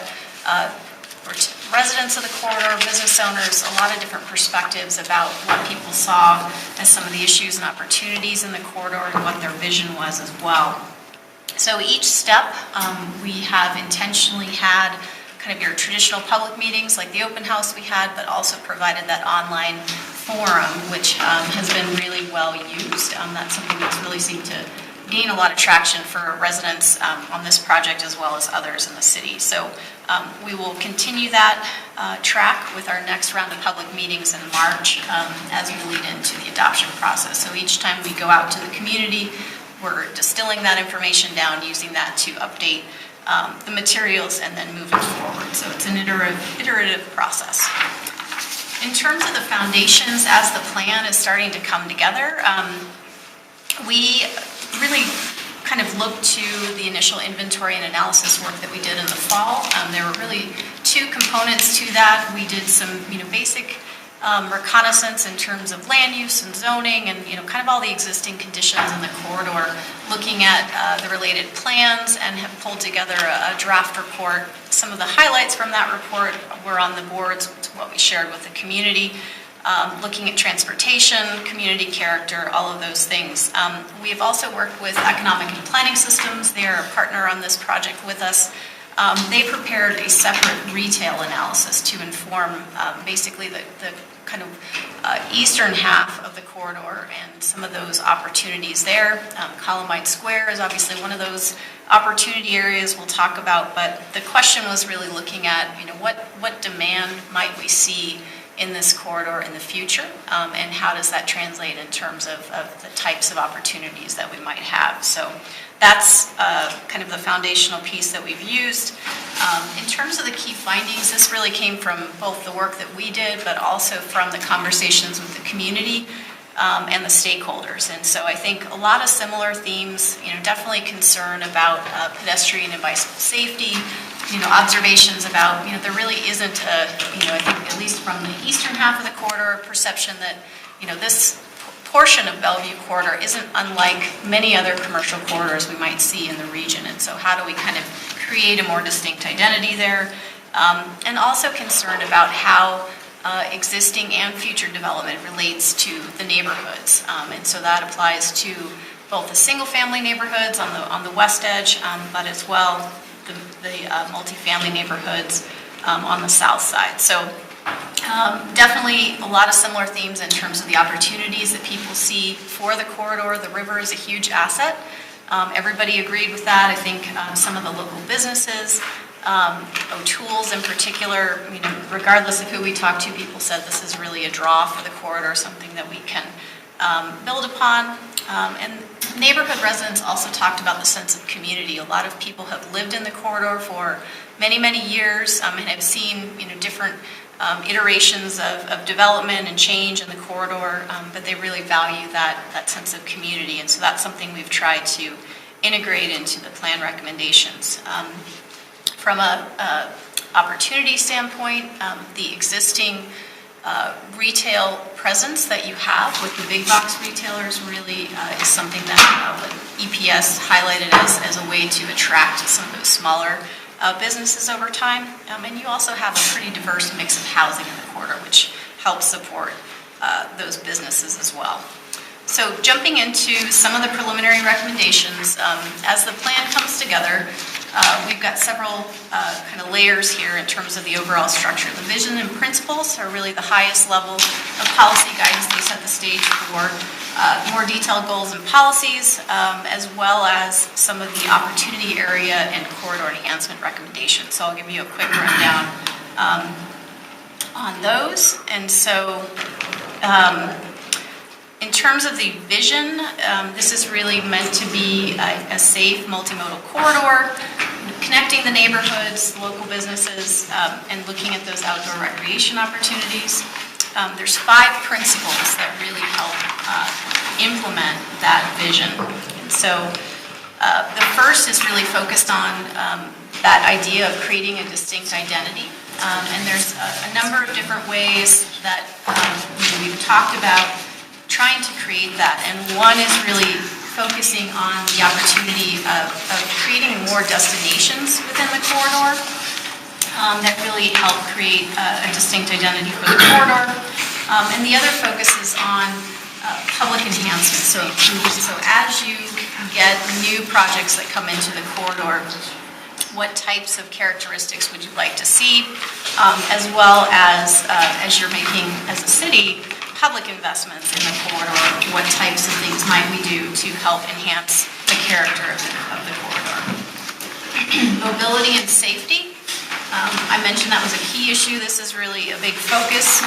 residents of the corridor, business owners, a lot of different perspectives about what people saw as some of the issues and opportunities in the corridor and what their vision was as well. So each step, we have intentionally had kind of your traditional public meetings like the open house we had, but also provided that online forum, which has been really well used. That's something that's really seemed to gain a lot of traction for residents on this project as well as others in the city. So we will continue that track with our next round of public meetings in March as we lead into the adoption process. So each time we go out to the community, we're distilling that information down, using that to update the materials and then moving forward. So it's an iterative process. In terms of the foundations, as the plan is starting to come together, we really kind of looked to the initial inventory and analysis work that we did in the fall. There were really 2 components to that. We did some, basic reconnaissance in terms of land use and zoning and, kind of all the existing conditions in the corridor, looking at the related plans, and have pulled together a draft report. Some of the highlights from that report were on the boards, what we shared with the community. Looking at transportation, community character, all of those things. We have also worked with Economic and Planning Systems. They are a partner on this project with us. They prepared a separate retail analysis to inform basically the kind of eastern half of the corridor and some of those opportunities there. Columbine Square is obviously one of those opportunity areas we'll talk about, but the question was really looking at, what demand might we see in this corridor in the future, and how does that translate in terms of the types of opportunities that we might have. So that's kind of the foundational piece that we've used. In terms of the key findings, this really came from both the work that we did, but also from the conversations with the community and the stakeholders. And so I think a lot of similar themes, definitely concern about pedestrian and bicycle safety, observations about, there really isn't a, I think at least from the eastern half of the corridor, perception that, this portion of Bellevue corridor isn't unlike many other commercial corridors we might see in the region. And so how do we kind of create a more distinct identity there? And also concerned about how existing and future development relates to the neighborhoods. And so that applies to both the single-family neighborhoods on the west edge, but as well the multifamily neighborhoods on the south side. So definitely a lot of similar themes in terms of the opportunities that people see for the corridor. The river is a huge asset. Everybody agreed with that. I think some of the local businesses, O'Toole's in particular, regardless of who we talked to, people said this is really a draw for the corridor, something that we can build upon. And neighborhood residents also talked about the sense of community. A lot of people have lived in the corridor for many, many years and have seen different iterations of development and change in the corridor, but they really value that sense of community. And so that's something we've tried to integrate into the plan recommendations. From a opportunity standpoint, the existing retail presence that you have with the big box retailers really is something that EPS highlighted as a way to attract some of those smaller businesses over time. And you also have a pretty diverse mix of housing in the corridor, which helps support those businesses as well. So jumping into some of the preliminary recommendations, as the plan comes together, we've got several kind of layers here in terms of the overall structure. The vision and principles are really the highest level of policy guidance. They set the stage for more detailed goals and policies, as well as some of the opportunity area and corridor enhancement recommendations. So I'll give you a quick rundown on those. And so In terms of the vision, this is really meant to be a safe multimodal corridor, connecting the neighborhoods, local businesses, and looking at those outdoor recreation opportunities. There's 5 principles that really help implement that vision. And so the first is really focused on that idea of creating a distinct identity. And there's a number of different ways that we've talked about trying to create that. And one is really focusing on the opportunity of creating more destinations within the corridor that really help create a distinct identity for the corridor. And the other focus is on public enhancement. So as you get new projects that come into the corridor, what types of characteristics would you like to see, as well as you're making, as a city, public investments in the corridor, what types of things might we do to help enhance the character of the corridor. Mobility and safety. I mentioned that was a key issue. This is really a big focus.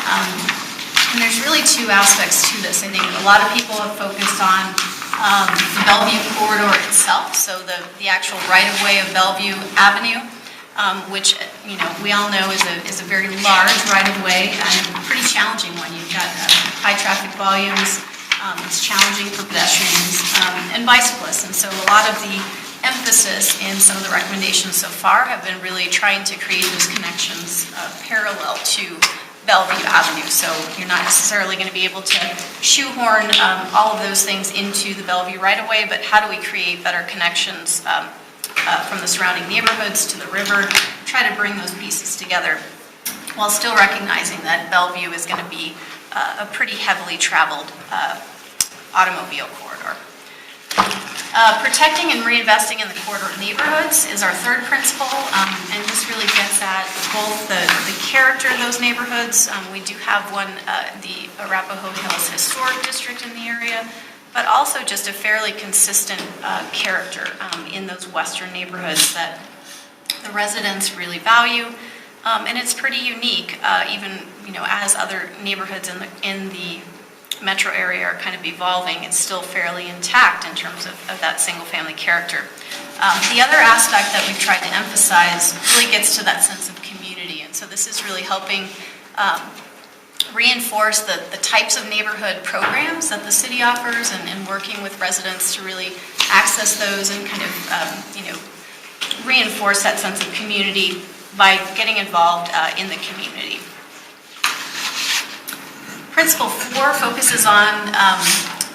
And there's really 2 aspects to this. I think a lot of people have focused on the Bellevue corridor itself, so the actual right-of-way of Bellevue Avenue, which we all know is a very large right-of-way and a pretty challenging one. You've got high traffic volumes. It's challenging for pedestrians and bicyclists, and so a lot of the emphasis in some of the recommendations so far have been really trying to create those connections parallel to Bellevue Avenue. So you're not necessarily going to be able to shoehorn all of those things into the Bellevue right-of-way, but how do we create better connections from the surrounding neighborhoods to the river, try to bring those pieces together while still recognizing that Bellevue is going to be a pretty heavily traveled automobile corridor. Protecting and reinvesting in the corridor neighborhoods is our third principle, and this really gets at both the character of those neighborhoods. We do have one, the Arapahoe Hills Historic District in the area, but also just a fairly consistent character in those western neighborhoods that the residents really value, and it's pretty unique, even as other neighborhoods in the metro area are kind of evolving. It's still fairly intact in terms of that single-family character. The other aspect that we've tried to emphasize really gets to that sense of community, and so this is really helping reinforce the types of neighborhood programs that the city offers, and working with residents to really access those and kind of reinforce that sense of community by getting involved in the community. Principle 4 focuses on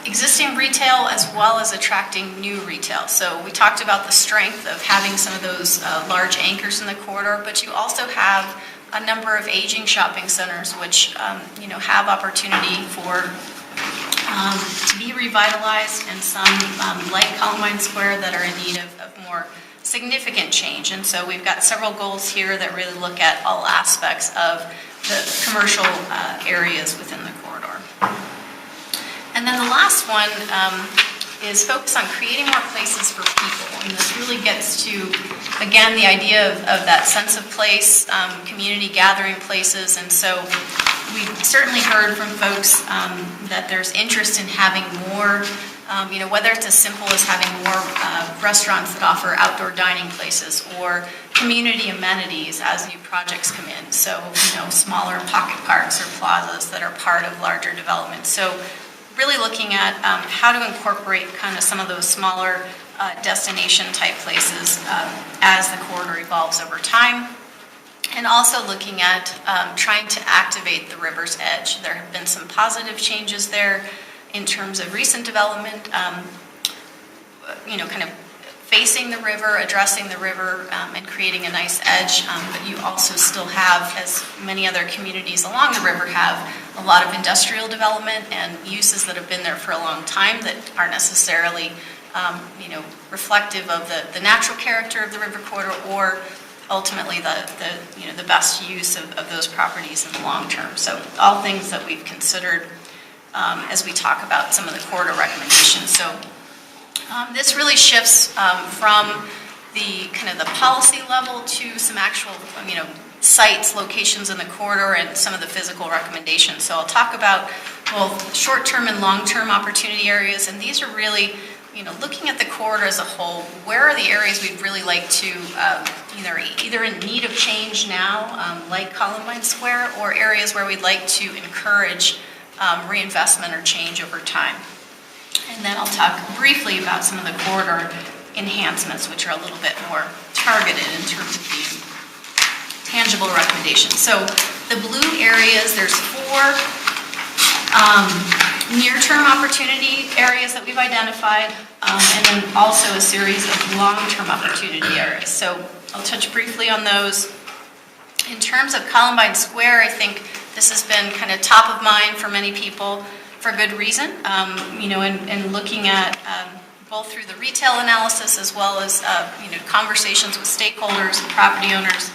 existing retail as well as attracting new retail. So we talked about the strength of having some of those large anchors in the corridor, but you also have a number of aging shopping centers which have opportunity to be revitalized, and some like Columbine Square that are in need of more significant change. And so we've got several goals here that really look at all aspects of the commercial areas within the corridor. And then the last one is focus on creating more places for people. And this really gets to, again, the idea of that sense of place, community gathering places. And so we've certainly heard from folks that there's interest in having more, whether it's as simple as having more restaurants that offer outdoor dining places, or community amenities as new projects come in. So, smaller pocket parks or plazas that are part of larger developments. So really looking at how to incorporate kind of some of those smaller destination type places as the corridor evolves over time. And also looking at trying to activate the river's edge. There have been some positive changes there in terms of recent development, kind of facing the river, addressing the river, and creating a nice edge. But you also still have, as many other communities along the river have, a lot of industrial development and uses that have been there for a long time that aren't necessarily, reflective of the natural character of the river corridor, or ultimately the best use of those properties in the long term. So all things that we've considered as we talk about some of the corridor recommendations. So this really shifts from the kind of the policy level to some actual, sites, locations in the corridor, and some of the physical recommendations. So I'll talk about both short-term and long-term opportunity areas, and these are really, looking at the corridor as a whole, where are the areas we'd really like to either in need of change now, like Columbine Square, or areas where we'd like to encourage reinvestment or change over time. And then I'll talk briefly about some of the corridor enhancements, which are a little bit more targeted in terms of being tangible recommendations. So the blue areas, there's 4 near-term opportunity areas that we've identified, and then also a series of long-term opportunity areas. So I'll touch briefly on those. In terms of Columbine Square, I think this has been kind of top of mind for many people for good reason, and looking at both through the retail analysis as well as conversations with stakeholders and property owners.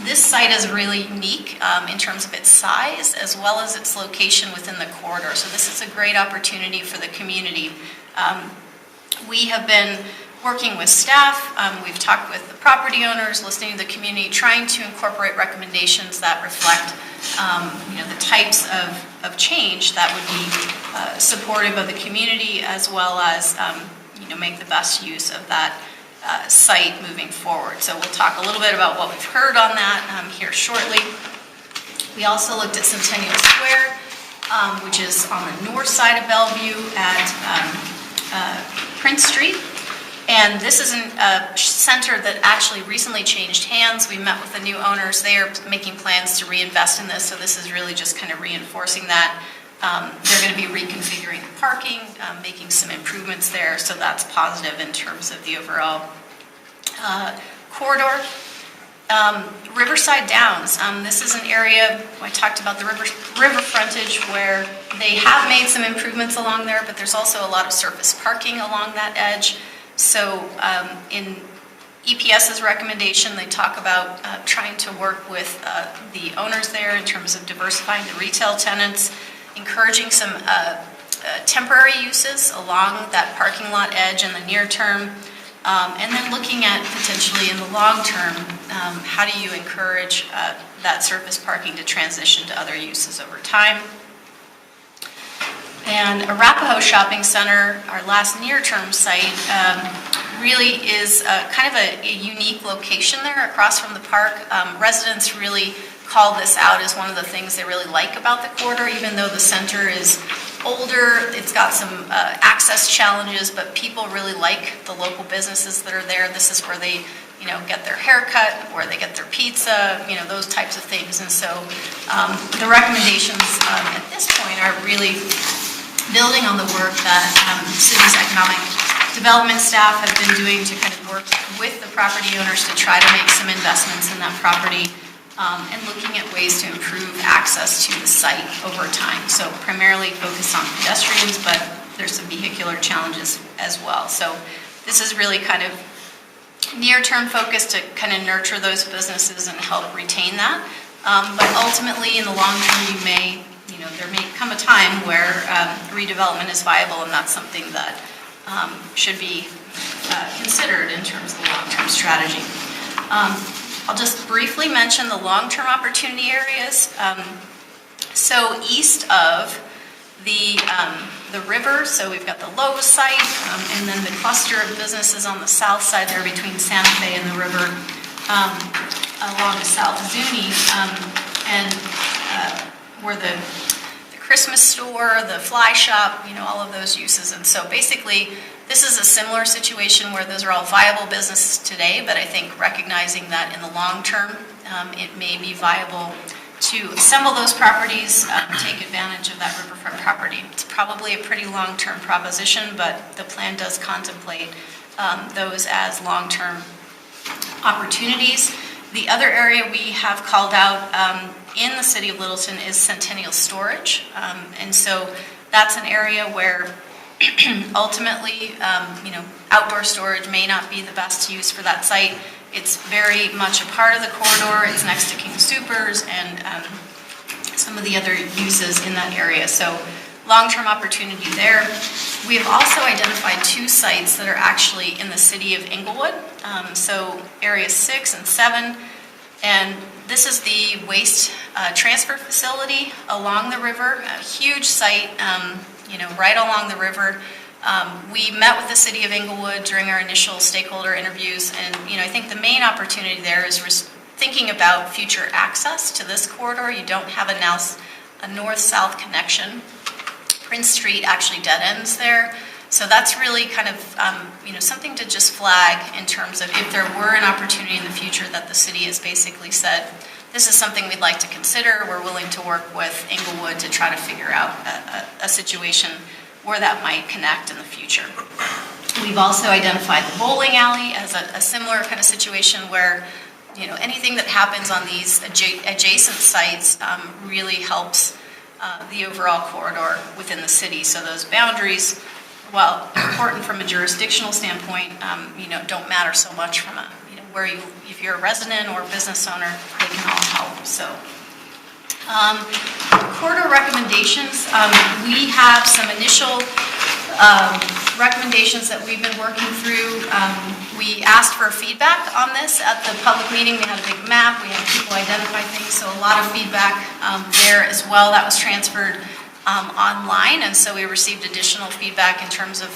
This site is really unique in terms of its size as well as its location within the corridor. So this is a great opportunity for the community. We have been working with staff. We've talked with the property owners, listening to the community, trying to incorporate recommendations that reflect the types of change that would be supportive of the community as well as make the best use of that site moving forward. So we'll talk a little bit about what we've heard on that here shortly. We also looked at Centennial Square, which is on the north side of Bellevue at Prince Street. And this is a center that actually recently changed hands. We met with the new owners. They are making plans to reinvest in this, so this is really just kind of reinforcing that. They're going to be reconfiguring the parking, making some improvements there, so that's positive in terms of the overall corridor. Riverside Downs, this is an area, I talked about the river frontage where they have made some improvements along there, but there's also a lot of surface parking along that edge. So in EPS's recommendation, they talk about trying to work with the owners there in terms of diversifying the retail tenants, encouraging some temporary uses along that parking lot edge in the near term, and then looking at potentially in the long term, how do you encourage that surface parking to transition to other uses over time. And Arapahoe Shopping Center, our last near-term site, really is kind of a unique location there across from the park. Residents really call this out as one of the things they really like about the corridor, even though the center is older, it's got some access challenges, but people really like the local businesses that are there. This is where they get their haircut, where they get their pizza, those types of things. And so the recommendations at this point are really building on the work that the city's economic development staff have been doing to kind of work with the property owners to try to make some investments in that property, and looking at ways to improve access to the site over time. So primarily focused on pedestrians, but there's some vehicular challenges as well. So this is really kind of near-term focus to kind of nurture those businesses and help retain that. But ultimately, in the long term, there may come a time where redevelopment is viable, and that's something that should be considered in terms of the long-term strategy. I'll just briefly mention the long-term opportunity areas. So east of the river, so we've got the Lowe's site, and then the cluster of businesses on the south side there between Santa Fe and the river, along South Zuni, and where the Christmas store, the fly shop, all of those uses. And so basically, this is a similar situation where those are all viable businesses today, but I think recognizing that in the long term, it may be viable to assemble those properties, take advantage of that riverfront property. It's probably a pretty long-term proposition, but the plan does contemplate those as long-term opportunities. The other area we have called out in the city of Littleton is Centennial Storage. And so that's an area where ultimately, outdoor storage may not be the best use for that site. It's very much a part of the corridor. It's next to King Soopers and some of the other uses in that area. So long-term opportunity there. We have also identified 2 sites that are actually in the city of Inglewood. So areas 6 and 7. And This is the waste transfer facility along the river, a huge site, right along the river. We met with the city of Englewood during our initial stakeholder interviews, and I think the main opportunity there is thinking about future access to this corridor. You don't have a north-south connection. Prince Street actually dead ends there. So that's really kind of, something to just flag in terms of if there were an opportunity in the future that the city has basically said, this is something we'd like to consider. We're willing to work with Englewood to try to figure out a situation where that might connect in the future. We've also identified the bowling alley as a similar kind of situation where anything that happens on these adjacent sites really helps the overall corridor within the city. So those boundaries, while important from a jurisdictional standpoint, don't matter so much from a if you're a resident or a business owner, they can all help. So. Corridor recommendations, we have some initial recommendations that we've been working through. We asked for feedback on this at the public meeting. We had a big map, we had people identify things, so a lot of feedback there as well. That was transferred online, and so we received additional feedback in terms of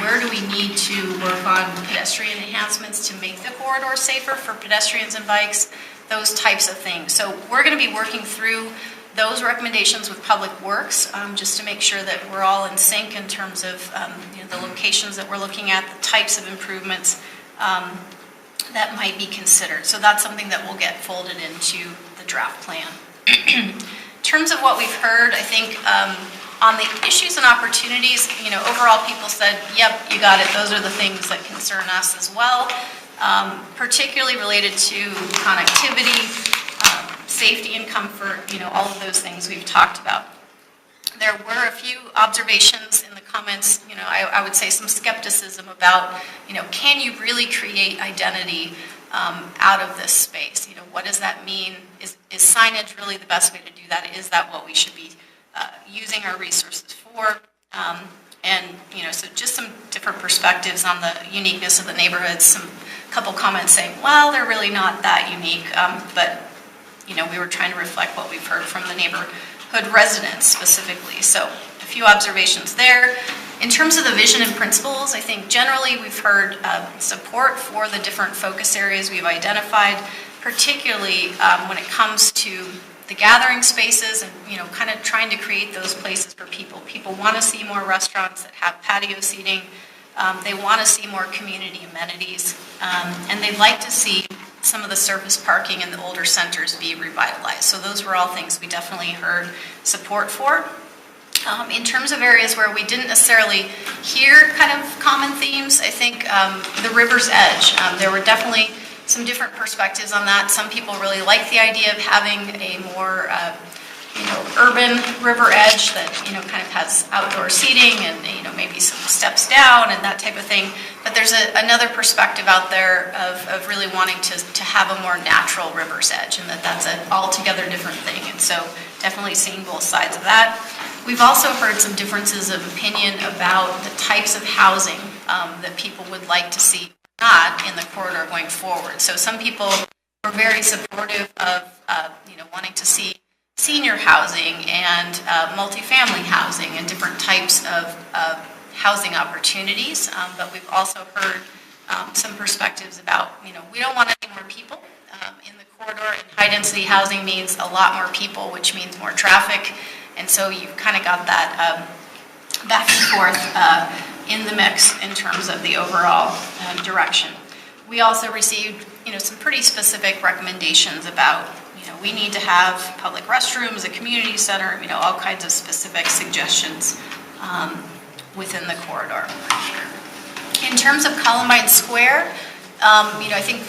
where do we need to work on pedestrian enhancements to make the corridor safer for pedestrians and bikes, those types of things. So we're going to be working through those recommendations with Public Works just to make sure that we're all in sync in terms of the locations that we're looking at, the types of improvements that might be considered. So that's something that will get folded into the draft plan. In terms of what we've heard, I think on the issues and opportunities, overall people said, yep, you got it. Those are the things that concern us as well. Particularly related to connectivity, safety and comfort, all of those things we've talked about. There were a few observations in the comments, I would say some skepticism about, can you really create identity out of this space? What does that mean? Is signage really the best way to do that? Is that what we should be using our resources for? So just some different perspectives on the uniqueness of the neighborhoods, couple comments saying, well, they're really not that unique, but we were trying to reflect what we've heard from the neighborhood residents specifically. So a few observations there. In terms of the vision and principles, I think generally we've heard support for the different focus areas we've identified, particularly when it comes to the gathering spaces and kind of trying to create those places for people. People want to see more restaurants that have patio seating. They want to see more community amenities, and they'd like to see some of the surface parking in the older centers be revitalized. So those were all things we definitely heard support for. In terms of areas where we didn't necessarily hear kind of common themes, I think the river's edge. There were definitely some different perspectives on that. Some people really like the idea of having a more urban river edge that kind of has outdoor seating and maybe some steps down and that type of thing. But there's another perspective out there of really wanting to have a more natural river's edge, and that's an altogether different thing. And so definitely seeing both sides of that. We've also heard some differences of opinion about the types of housing that people would like to see not in the corridor going forward. So some people were very supportive of wanting to see senior housing and multifamily housing and different types of housing opportunities. But we've also heard some perspectives about, we don't want any more people in the corridor, and high-density housing means a lot more people, which means more traffic. And so you've kind of got that back and forth in the mix in terms of the overall direction. We also received, some pretty specific recommendations about, we need to have public restrooms, a community center, all kinds of specific suggestions within the corridor. In terms of Columbine Square, I think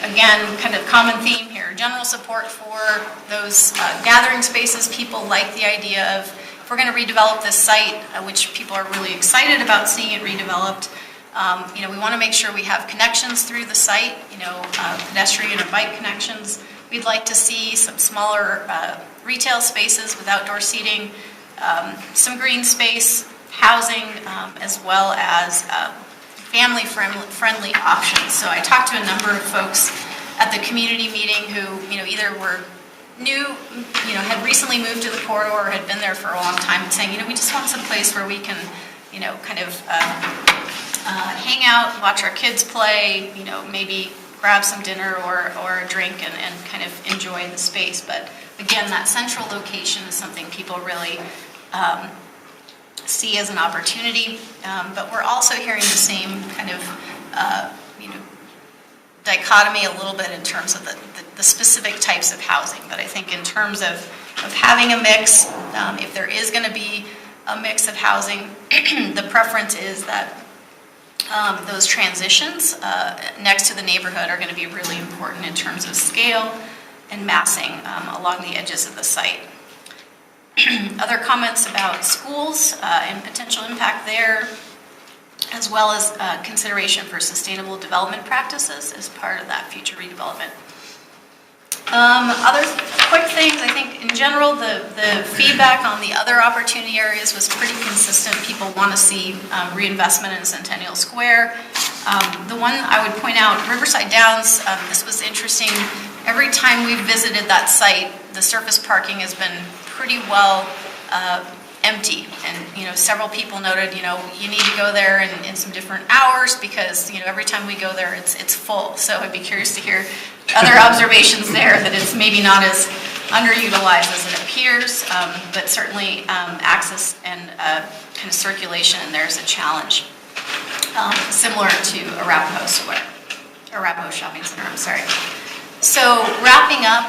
again, kind of common theme here, general support for those gathering spaces. People like the idea of, if we're going to redevelop this site, which people are really excited about seeing it redeveloped, we want to make sure we have connections through the site, pedestrian or bike connections. We'd like to see some smaller retail spaces with outdoor seating, some green space, housing, as well as family-friendly options. So I talked to a number of folks at the community meeting who, either were new, had recently moved to the corridor or had been there for a long time and saying, we just want some place where we can, kind of hang out, watch our kids play, maybe grab some dinner or a drink and kind of enjoy the space. But again, that central location is something people really see as an opportunity. But we're also hearing the same kind of, dichotomy a little bit in terms of the specific types of housing. But I think in terms of having a mix, if there is going to be a mix of housing, the preference is that those transitions next to the neighborhood are going to be really important in terms of scale and massing along the edges of the site. Other comments about schools and potential impact there, as well as consideration for sustainable development practices as part of that future redevelopment. Other quick things, I think in general, the feedback on the other opportunity areas was pretty consistent. People want to see reinvestment in Centennial Square. The one I would point out, Riverside Downs, this was interesting. Every time we visited that site, the surface parking has been pretty well empty. And, several people noted, you need to go there in some different hours because, every time we go there, it's full. So I'd be curious to hear other observations there, that it's maybe not as underutilized as it appears, but certainly access and kind of circulation, and there's a challenge. Similar to Arapahoe Square, Arapahoe Shopping Center, I'm sorry. So wrapping up,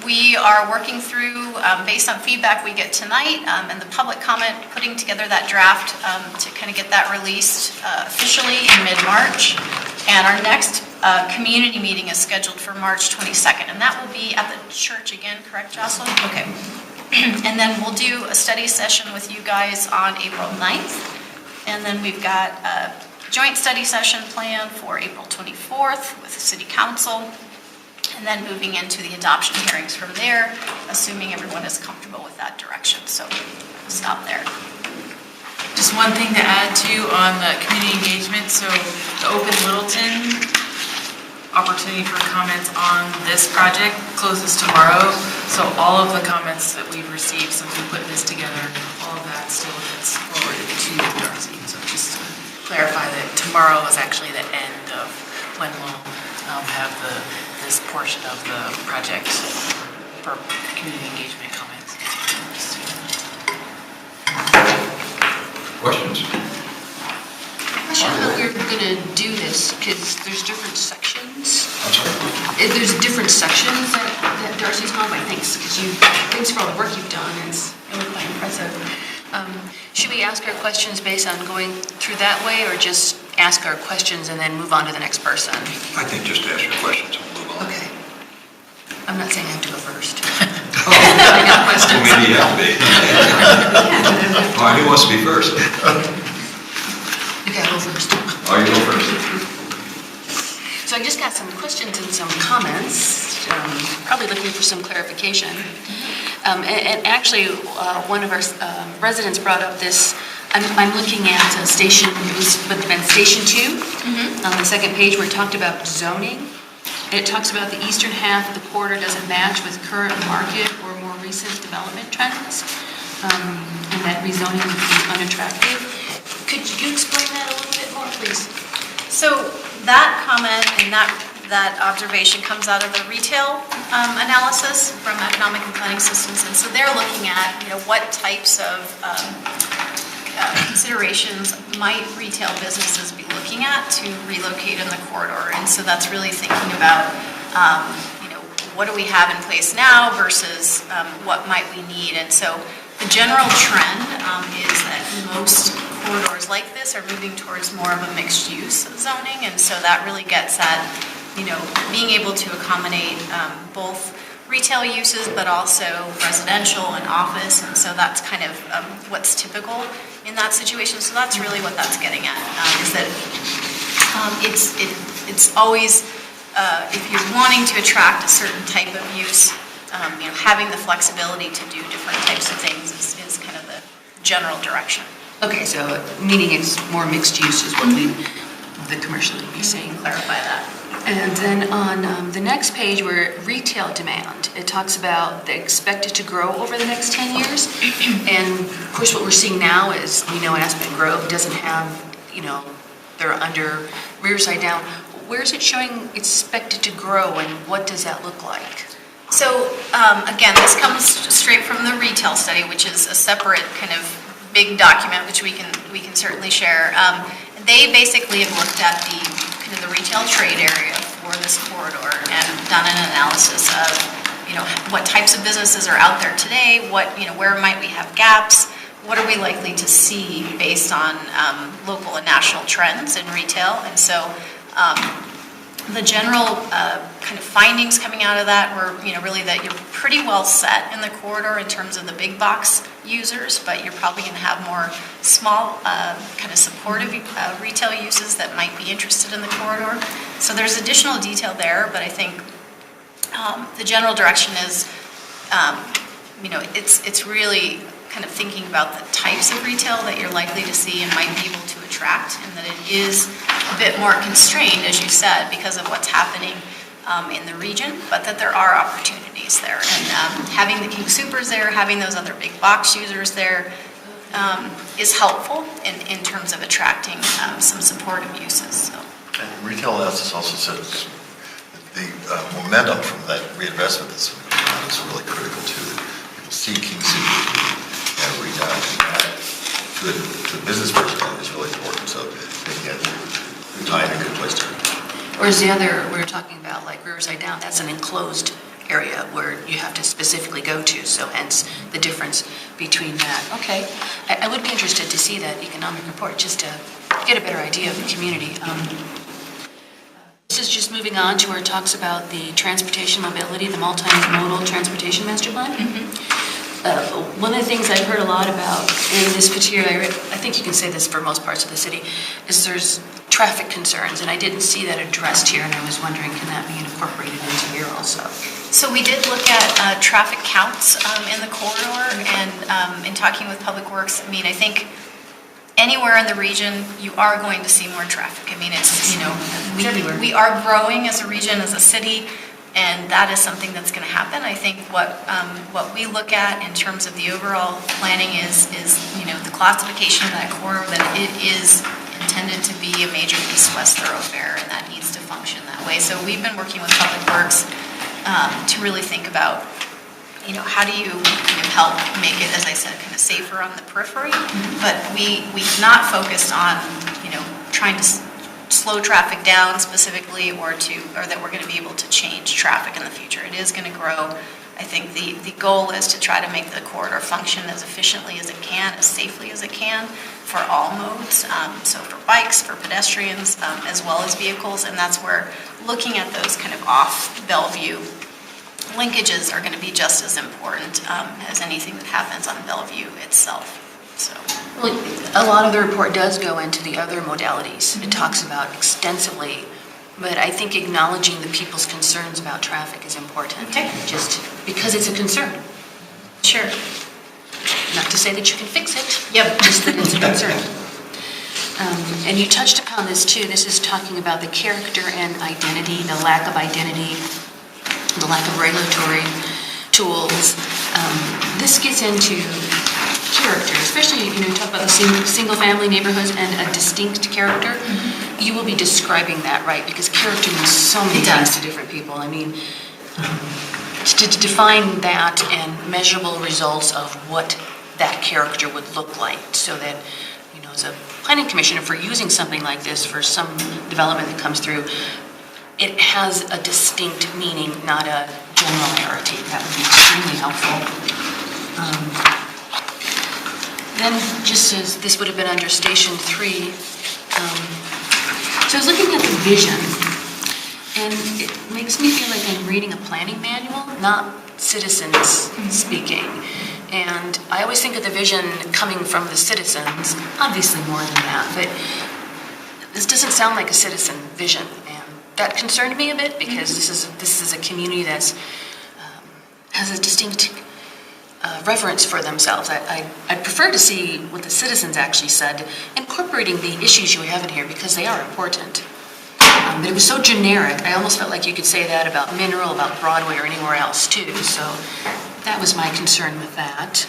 we are working through, based on feedback we get tonight and the public comment, putting together that draft to kind of get that released officially in mid-March. And our next community meeting is scheduled for March 22nd, and that will be at the church again, correct, Jocelyn? Okay. And then we'll do a study session with you guys on April 9th. And then we've got a joint study session planned for April 24th with the City Council. And then moving into the adoption hearings from there, assuming everyone is comfortable with that direction. So we'll stop there. Just one thing to add too on the community engagement. So the Open Littleton opportunity for comments on this project closes tomorrow. So all of the comments that we've received since we put this together, all of that still gets forwarded to Darcy. So just to clarify that tomorrow is actually the end of when we'll have this portion of the project for community engagement comments. Questions? Question how we're going to do this, because there's different sections. I'm sorry? There's different sections that Darcy's on by. Thanks for all the work you've done. It's really quite impressive. Should we ask our questions based on going through that way, or just ask our questions and then move on to the next person? I think just ask your questions and move on. Okay. I'm not saying I have to go first. Oh, well, maybe you have to be. All right, who wants to be first? Okay, I'll go first. Oh, you go first. So I just got some questions and some comments, probably looking for some clarification. And actually, one of our residents brought up this. I'm looking at station, it would have been Station 2, on the second page where it talked about zoning. And it talks about the eastern half of the corridor doesn't match with current market or more recent development trends, and that rezoning would be unattractive. Could you explain that a little bit more, please? So that comment and that observation comes out of the retail analysis from Economic and Planning Systems, and so they're looking at what types of considerations might retail businesses be looking at to relocate in the corridor, and so that's really thinking about what do we have in place now versus what might we need. And so the general trend is that most corridors like this are moving towards more of a mixed use zoning, and so that really gets at being able to accommodate both retail uses but also residential and office, and so that's kind of what's typical in that situation. So that's really what that's getting at, is that it's always if you're wanting to attract a certain type of use, having the flexibility to do different types of things is kind of the general direction. Okay, so meaning it's more mixed use is what the commercial would be saying. Clarify that. And then on the next page, where retail demand, it talks about they expect it to grow over the next 10 years. And of course, what we're seeing now is, we know Aspen Grove doesn't have, they're under rear side down. Where is it showing expected to grow, and what does that look like? So again, this comes straight from the retail study, which is a separate kind of big document, which we can certainly share. They basically have looked at the retail trade area for this corridor and done an analysis of, what types of businesses are out there today, where might we have gaps, what are we likely to see based on local and national trends in retail. And so the general kind of findings coming out of that were, really that you're pretty well set in the corridor in terms of the big box users, but you're probably going to have more small kind of supportive retail uses that might be interested in the corridor. So there's additional detail there, but I think the general direction is, it's really kind of thinking about the types of retail that you're likely to see and might be able to attract, and that it is a bit more constrained, as you said, because of what's happening in the region, but that there are opportunities there. And having the King Soopers there, having those other big box users there is helpful in terms of attracting some supportive uses. So. And retail analysis also says the momentum from that reinvestment that's really critical too. People see King Soopers and retail, and to the business perspective is really important. So you're tying a good place to. Whereas the other, we're talking about like Riverside Down, that's an enclosed area where you have to specifically go to, so hence the difference between that. Okay, I would be interested to see that economic report just to get a better idea of the community. This is just moving on to where it talks about the transportation mobility, the multimodal transportation master plan. One of the things I've heard a lot about in this particular area, I think you can say this for most parts of the city, is there's traffic concerns, and I didn't see that addressed here, and I was wondering, can that be incorporated into here also? So we did look at traffic counts in the corridor, and in talking with Public Works, I think anywhere in the region, you are going to see more traffic. It's, we are growing as a region, as a city, and that is something that's going to happen. I think what we look at in terms of the overall planning is the classification of that corridor, that it is intended to be a major east-west thoroughfare, and that needs to function that way. So we've been working with Public Works to really think about, how do you help make it, as I said, kind of safer on the periphery, but we've not focused on, trying to slow traffic down specifically, or that we're going to be able to change traffic in the future. It is going to grow. I think the goal is to try to make the corridor function as efficiently as it can, as safely as it can for all modes, so for bikes, for pedestrians, as well as vehicles, and that's where looking at those kind of off Bellevue linkages are going to be just as important as anything that happens on Bellevue itself. So. Well, a lot of the report does go into the other modalities. It talks about extensively, but I think acknowledging the people's concerns about traffic is important. Okay. Just because it's a concern. Sure. Not to say that you can fix it. Yep. Just that it's a concern. And you touched upon this too. This is talking about the character and identity, the lack of identity, the lack of regulatory tools. This gets into character, especially, you talk about the single-family neighborhoods and a distinct character. Mm-hmm. You will be describing that right, because character means so many things to different people. To define that and measurable results of what that character would look like, so that, as a planning commissioner, for using something like this for some development that comes through, it has a distinct meaning, not a generality. That would be extremely helpful. Then, just as this would have been under Station 3, so I was looking at the vision, and it makes me feel like I'm reading a planning manual, not citizens speaking. And I always think of the vision coming from the citizens, obviously more than that, but this doesn't sound like a citizen vision, and that concerned me a bit, because this is a community that's has a distinct reverence for themselves. I'd prefer to see what the citizens actually said, incorporating the issues you have in here, because they are important. fine, but it was so generic, I almost felt like you could say that about Mineral, about Broadway, or anywhere else too, so that was my concern with that.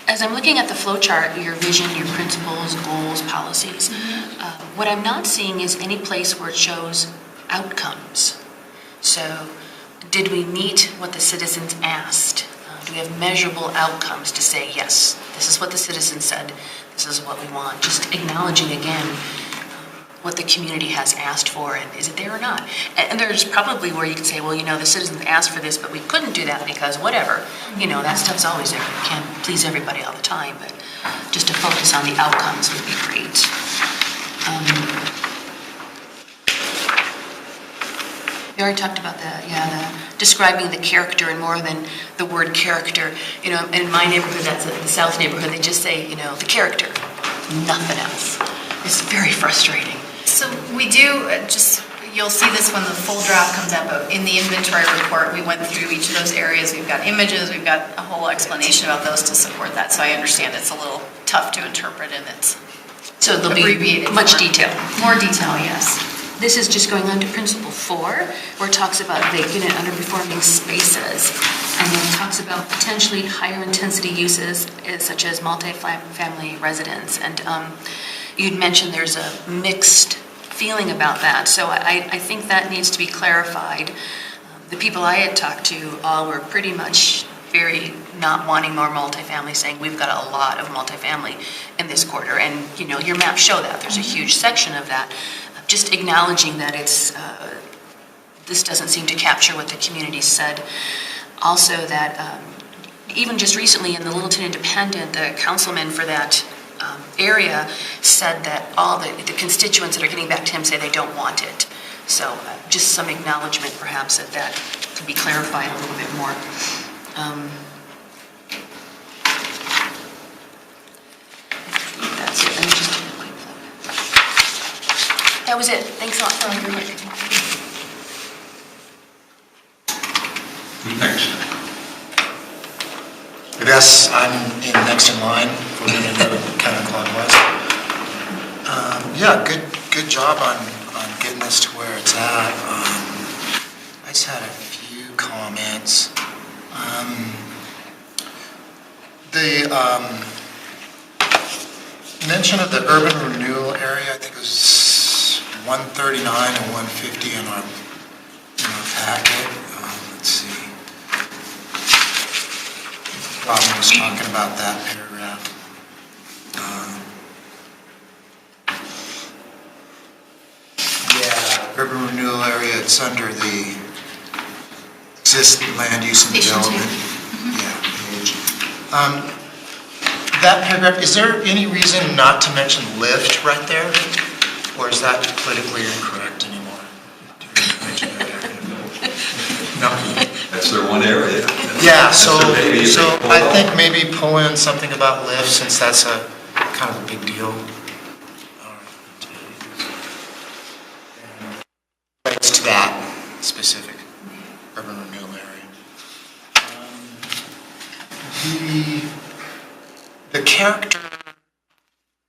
As I'm looking at the flow chart, your vision, your principles, goals, policies, what I'm not seeing is any place where it shows outcomes. So, did we meet what the citizens asked? Do we have measurable outcomes to say, yes, this is what the citizens said, this is what we want? Just acknowledging again what the community has asked for, and is it there or not? And there's probably where you can say, well, you know, the citizens asked for this, but we couldn't do that because whatever. You know, that stuff's always there. You can't please everybody all the time, but just to focus on the outcomes would be great. We already talked about the describing the character and more than the word character. You know, in my neighborhood, that's the South neighborhood, they just say, you know, the character, nothing else. It's very frustrating. So we do, you'll see this when the full draft comes out, but in the inventory report, we went through each of those areas. We've got images, we've got a whole explanation about those to support that. So I understand it's a little tough to interpret and it's So there'll be much detail. More detail, yes. This is just going on to Principle 4, where it talks about vacant and underperforming spaces, and then it talks about potentially higher intensity uses, such as multi-family residence. And you'd mentioned there's a mixed feeling about that, so I think that needs to be clarified. The people I had talked to all were pretty much very not wanting more multifamily, saying we've got a lot of multifamily in this quarter, and you know your maps show that. There's a huge section of that. Just acknowledging that it's, this doesn't seem to capture what the community said. Also that even just recently in the Littleton Independent, the councilman for that area said that all the constituents that are getting back to him say they don't want it. So just some acknowledgement perhaps that could be clarified a little bit more. That's it. Let me just do a quick look. That was it. Thanks a lot. Next. I guess I'm next in line. We're going to go counterclockwise. Yeah, good job on getting us to where it's at. I just had a few comments. The mention of the urban renewal area, I think it was 139 and 150 in our packet. Let's see. Robin was talking about that paragraph. Yeah, urban renewal area, it's under the existing land use and development. Yeah, page. That paragraph, is there any reason not to mention lift right there? Or is that politically incorrect anymore? No. That's their one area. Yeah, so I think maybe pull in something about lift since that's a kind of a big deal. Relates to that specific urban renewal area. The character,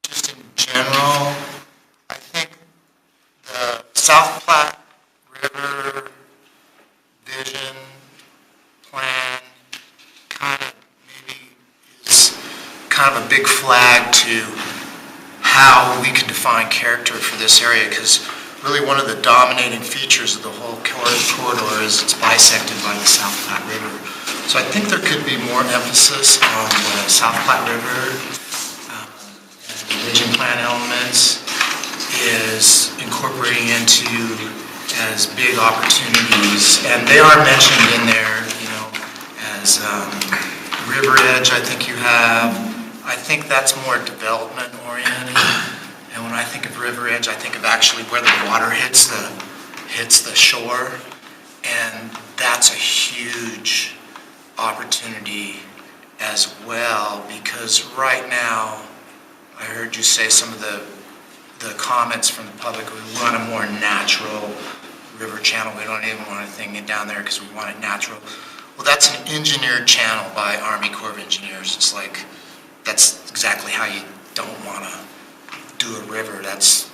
just in general, I think the South Platte River vision plan kind of maybe is kind of a big flag to how we can define character for this area, because really one of the dominating features of the whole corridor is it's bisected by the South Platte River. So I think there could be more emphasis on the South Platte River and the vision plan elements is incorporating into as big opportunities, and they are mentioned in there, you know, as River Edge. I think you have. I think that's more development oriented, and when I think of River Edge, I think of actually where the water hits the shore, and that's a huge opportunity as well, because right now, I heard you say some of the comments from the public, we want a more natural river channel. We don't even want anything down there because we want it natural. Well, that's an engineered channel by Army Corps of Engineers. It's like, that's exactly how you don't want to do a river. That's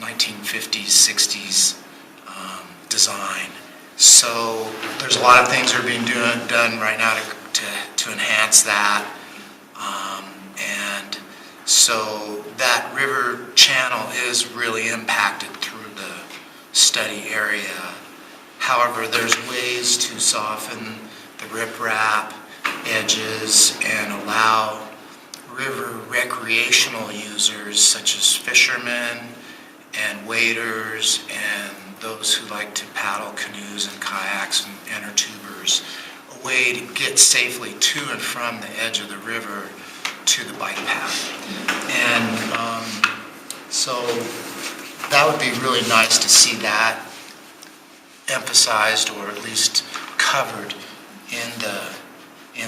1950s, 60s design. So there's a lot of things that are being done right now to enhance that. And so that river channel is really impacted through the study area. However, there's ways to soften the riprap edges and allow river recreational users such as fishermen and waders and those who like to paddle canoes and kayaks and inner tubers a way to get safely to and from the edge of the river to the bike path. And so that would be really nice to see that emphasized or at least covered in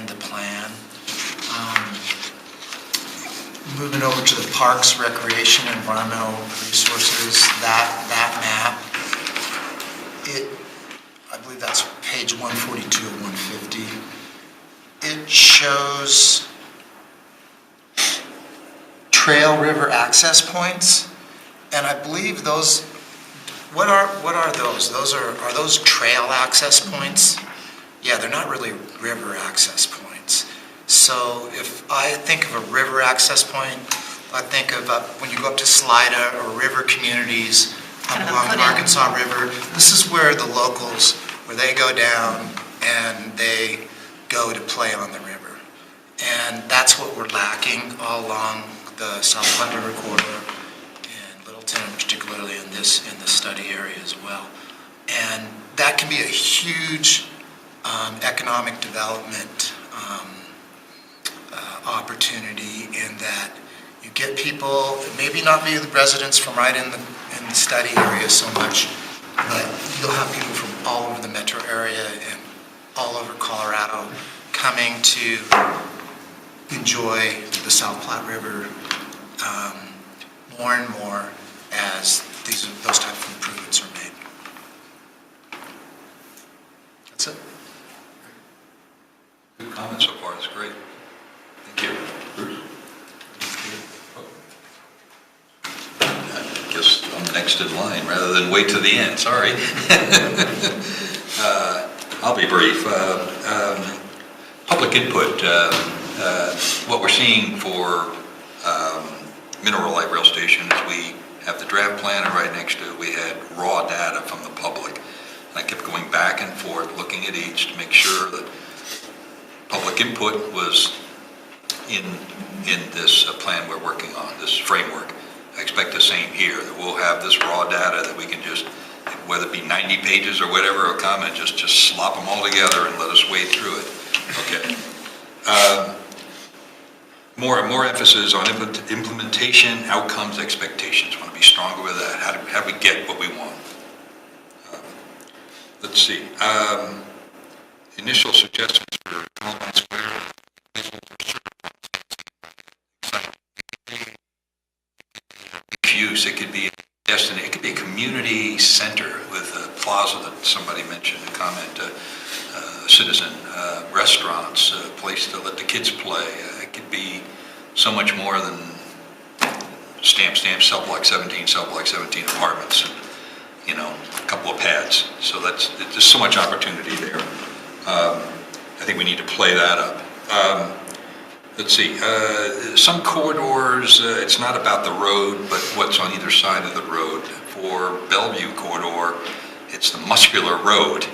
the plan. Moving over to the Parks, Recreation, Environmental Resources, that map, I believe that's page 142 of 150. It shows trail river access points, and I believe those, what are those? Are those trail access points? Yeah, they're not really river access points. So if I think of a river access point, I think of when you go up to Salida or river communities along the Arkansas River. This is where the locals, where they go down and they go to play on the river. And that's what we're lacking all along the South Platte River corridor and Littleton, particularly in the study area as well. And that can be a huge economic development opportunity in that you get people, maybe not be the residents from right in the study area so much, but you'll have people from all over the metro area and all over Colorado coming to enjoy the South Platte River more and more as those type of improvements are made. That's it. Good comment so far. That's great. Thank you. Bruce? I guess I'm next in line rather than wait to the end. Sorry. I'll be brief. Public input. What we're seeing for Mineral Light Rail Station is we have the draft plan, and right next to it we had raw data from the public. And I kept going back and forth looking at each to make sure that public input was in this plan we're working on, this framework. I expect the same here, that we'll have this raw data that we can just, whether it be 90 pages or whatever, a comment, just slop them all together and let us wade through it. Okay. More emphasis on implementation, outcomes, expectations. I want to be stronger with that. How do we get what we want? Let's see. Initial suggestions for Columbine Square. Use. It could be a destiny. It could be a community center with a plaza that somebody mentioned, a comment, citizen, restaurants, a place to let the kids play. It could be so much more than stamp, cell block 17 apartments, and, a couple of pads. So there's so much opportunity there. I think we need to play that up. Let's see, some corridors, it's not about the road, but what's on either side of the road. For Bellevue corridor, it's the muscular road,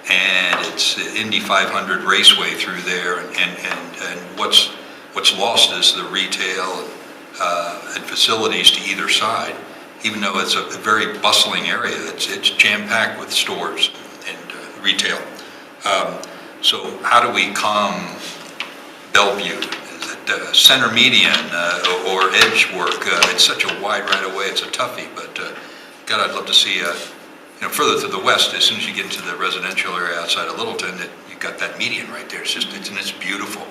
and it's Indy 500 raceway through there, and what's lost is the retail and facilities to either side. Even though it's a very bustling area, it's jam-packed with stores and retail. So how do we calm Bellevue? Is it center median or edge work? It's such a wide right of way. It's a toughie, but God, I'd love to see further to the west. As soon as you get into the residential area outside of Littleton, you've got that median right there. It's beautiful.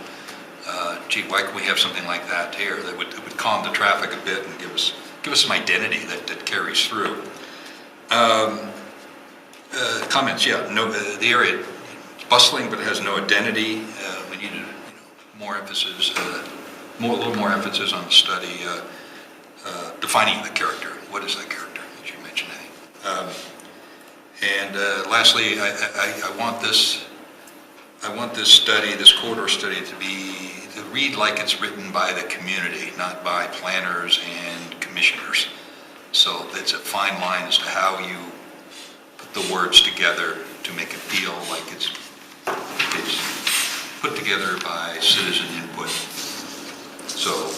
Gee, why can't we have something like that here that would calm the traffic a bit and give us some identity that carries through. Comments, yeah, the area is bustling but has no identity. We need more emphasis, a little more emphasis on the study, defining the character. what is that character that you mentioned? And lastly, I want this study, this corridor study, to read like it's written by the community, not by planners and commissioners. So it's a fine line as to how you put the words together to make it feel like it's put together by citizen input. So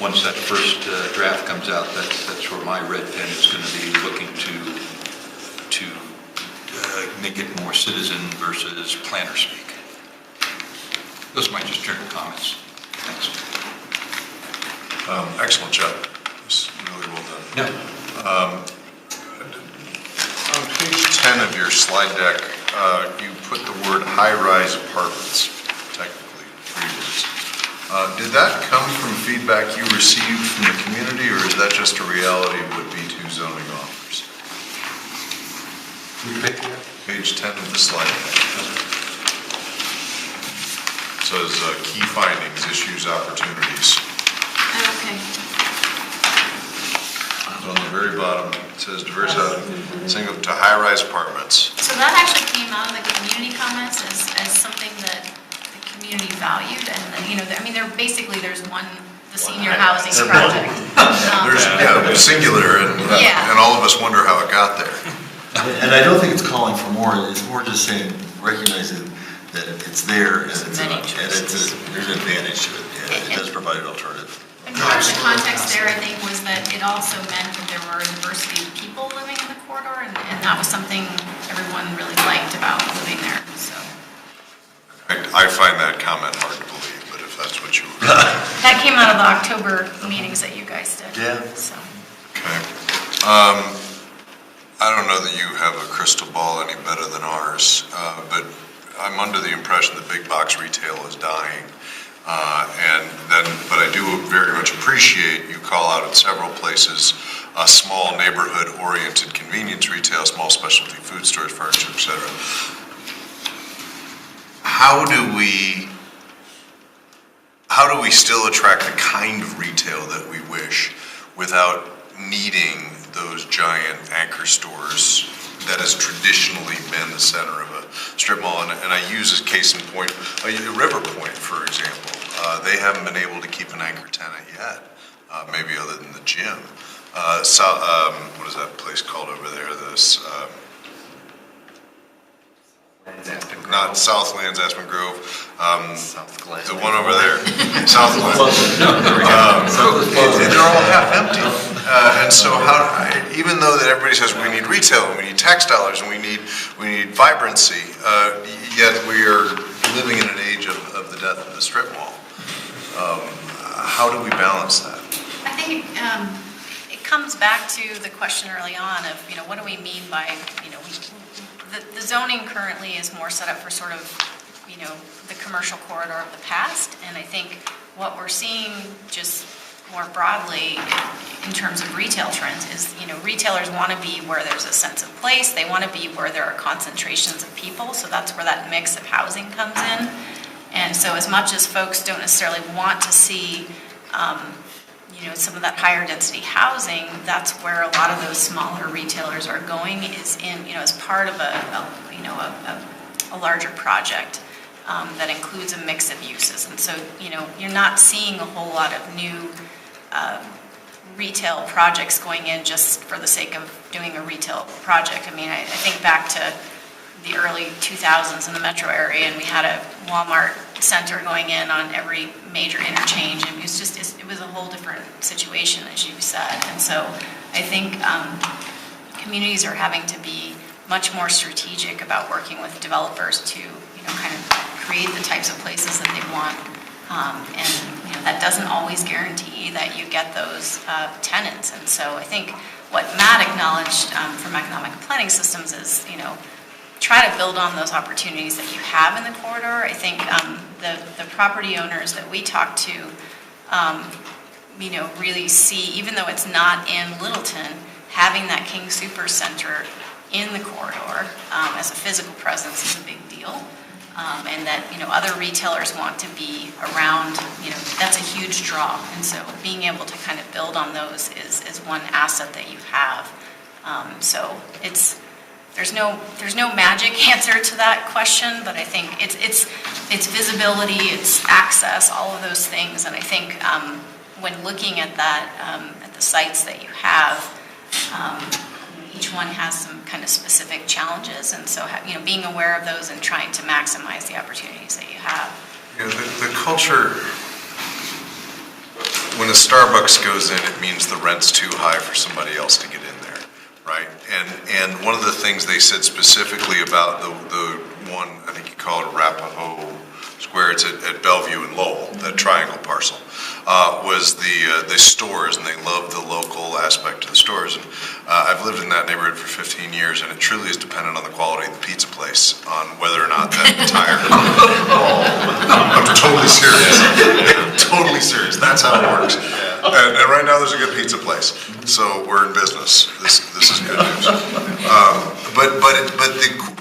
once that first draft comes out, that's where my red pen is going to be looking to make it more citizen versus planner speak. Those are my just general comments. Thanks. Excellent job. It's really well done. Yeah. On page 10 of your slide deck, you put the word high-rise apartments, technically 3 words. Did that come from feedback you received from the community, or is that just a reality of what B2 zoning offers? Page 10 of the slide deck. It says key findings, issues, opportunities. Okay. On the very bottom, it says diverse housing, single to high-rise apartments. So that actually came out of the community comments as something that the community valued, and there's one, the senior housing project. There's singular, and all of us wonder how it got there. And I don't think it's calling for more, it's more just saying, recognizing that it's there, and there's an advantage to it, and it does provide an alternative. And part of the context there, I think, was that it also meant that there were a diversity of people living in the corridor, and that was something everyone really liked about living there, so. I find that comment hard to believe, but if that's what you... That came out of the October meetings that you guys did. Yeah. So. Okay. I don't know that you have a crystal ball any better than ours, but I'm under the impression that big box retail is dying. But I do very much appreciate you call out in several places a small neighborhood-oriented convenience retail, small specialty food stores, furniture, etc. How do we still attract the kind of retail that we wish without needing those giant anchor stores that has traditionally been the center of a strip mall? And I use as case in point, River Point, for example. They haven't been able to keep an anchor tenant yet, maybe other than the gym. What is that place called over there? Not Southlands, Aspen Grove. The one over there, Southlands. They're all half empty. And so even though that everybody says we need retail, and we need textiles, and we need vibrancy, yet we are living in an age of the death of the strip mall. How do we balance that? I think it comes back to the question early on of, what do we mean by, the zoning currently is more set up for sort of, the commercial corridor of the past. And I think what we're seeing just more broadly in terms of retail trends is, retailers want to be where there's a sense of place. They want to be where there are concentrations of people. So that's where that mix of housing comes in. And so as much as folks don't necessarily want to see, some of that higher density housing, that's where a lot of those smaller retailers are going, is in, as part of a larger project that includes a mix of uses. And so, you're not seeing a whole lot of new retail projects going in just for the sake of doing a retail project. I mean, I think back to the early 2000s in the metro area, and we had a Walmart center going in on every major interchange, and it was a whole different situation, as you said. And so I think communities are having to be much more strategic about working with developers to, kind of create the types of places that they want. And that doesn't always guarantee that you get those tenants. And so I think what Matt acknowledged from economic planning systems is, try to build on those opportunities that you have in the corridor. I think the property owners that we talk to, really see, even though it's not in Littleton, having that King Super Center in the corridor as a physical presence is a big deal. And that, other retailers want to be around that's a huge draw. And so being able to kind of build on those is one asset that you have. So there's no magic answer to that question, but I think it's visibility, it's access, all of those things. And I think when looking at that, at the sites that you have, each one has some kind of specific challenges, and so being aware of those and trying to maximize the opportunities that you have. The culture, when a Starbucks goes in, it means the rent's too high for somebody else to get in there, right? And one of the things they said specifically about the one, I think you call it Arapahoe Square, it's at Bellevue and Lowell, that triangle parcel, was the stores, and they loved the local aspect of the stores. And I've lived in that neighborhood for 15 years, and it truly is dependent on the quality of the pizza place, on whether or not that entire I'm totally serious. I'm totally serious. That's how it works. And right now there's a good pizza place, so we're in business. This is good news.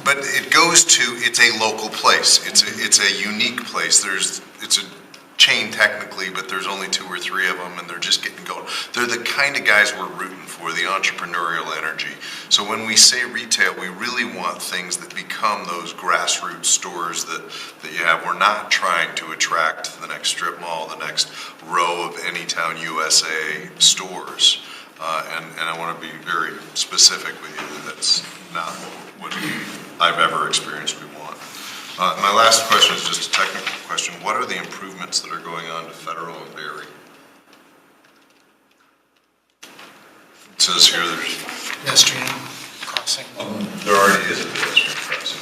But it goes to, it's a local place. It's a unique place. It's a chain technically, but there's only 2 or 3 of them, and they're just getting going. They're the kind of guys we're rooting for, the entrepreneurial energy. So when we say retail, we really want things that become those grassroots stores that you have. We're not trying to attract the next strip mall, the next row of Anytown USA stores. And I want to be very specific with you that that's not what I've ever experienced we want. My last question is just a technical question. What are the improvements that are going on to Federal and Berry? It says here there's... Pedestrian crossing. There already is a pedestrian crossing.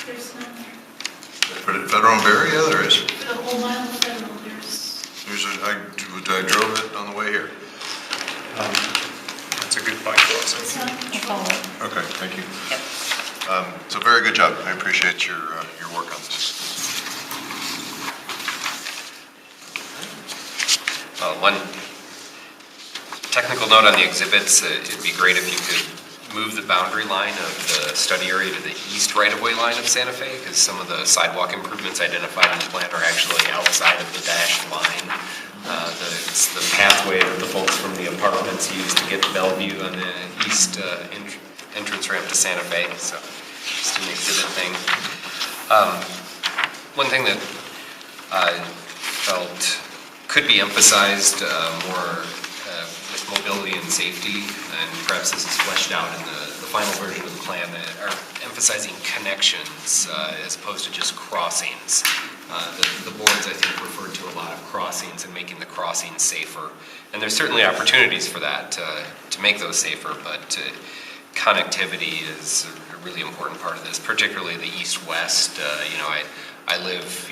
There's none there. But at Federal and Berry, yeah, there is. For the whole mile of Federal, I drove it on the way here. That's a good bike crossing. Okay, thank you. So very good job. I appreciate your work on this. One technical note on the exhibits, it'd be great if you could move the boundary line of the study area to the east right-of-way line of Santa Fe, because some of the sidewalk improvements identified in the plan are actually outside of the dashed line. It's the pathway that the folks from the apartments use to get to Bellevue on the east entrance ramp to Santa Fe, so just an exhibit thing. One thing that I felt could be emphasized more with mobility and safety, and perhaps this is fleshed out in the final version of the plan, that are emphasizing connections as opposed to just crossings. The boards, I think, referred to a lot of crossings and making the crossings safer. And there's certainly opportunities for that to make those safer, but connectivity is a really important part of this, particularly the east-west. I live,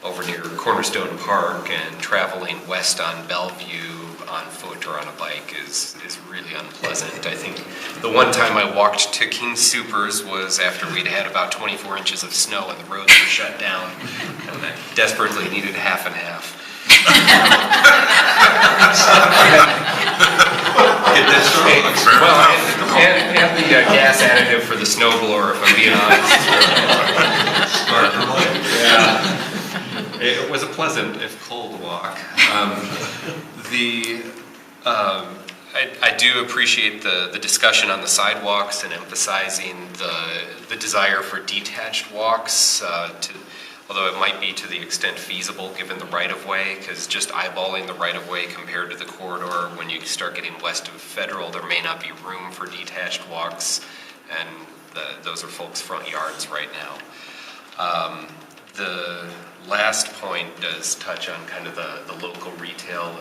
over near Cornerstone Park, and traveling west on Bellevue on foot or on a bike is really unpleasant. I think the one time I walked to King Soopers was after we'd had about 24 inches of snow and the roads were shut down, and I desperately needed half and half. And the gas additive for the snowblower, if I'm being honest. Yeah. It was a pleasant, if cold, walk. I do appreciate the discussion on the sidewalks and emphasizing the desire for detached walks, although it might be to the extent feasible given the right-of-way, because just eyeballing the right-of-way compared to the corridor, when you start getting west of Federal, there may not be room for detached walks, and those are folks' front yards right now. The last point does touch on kind of the local retail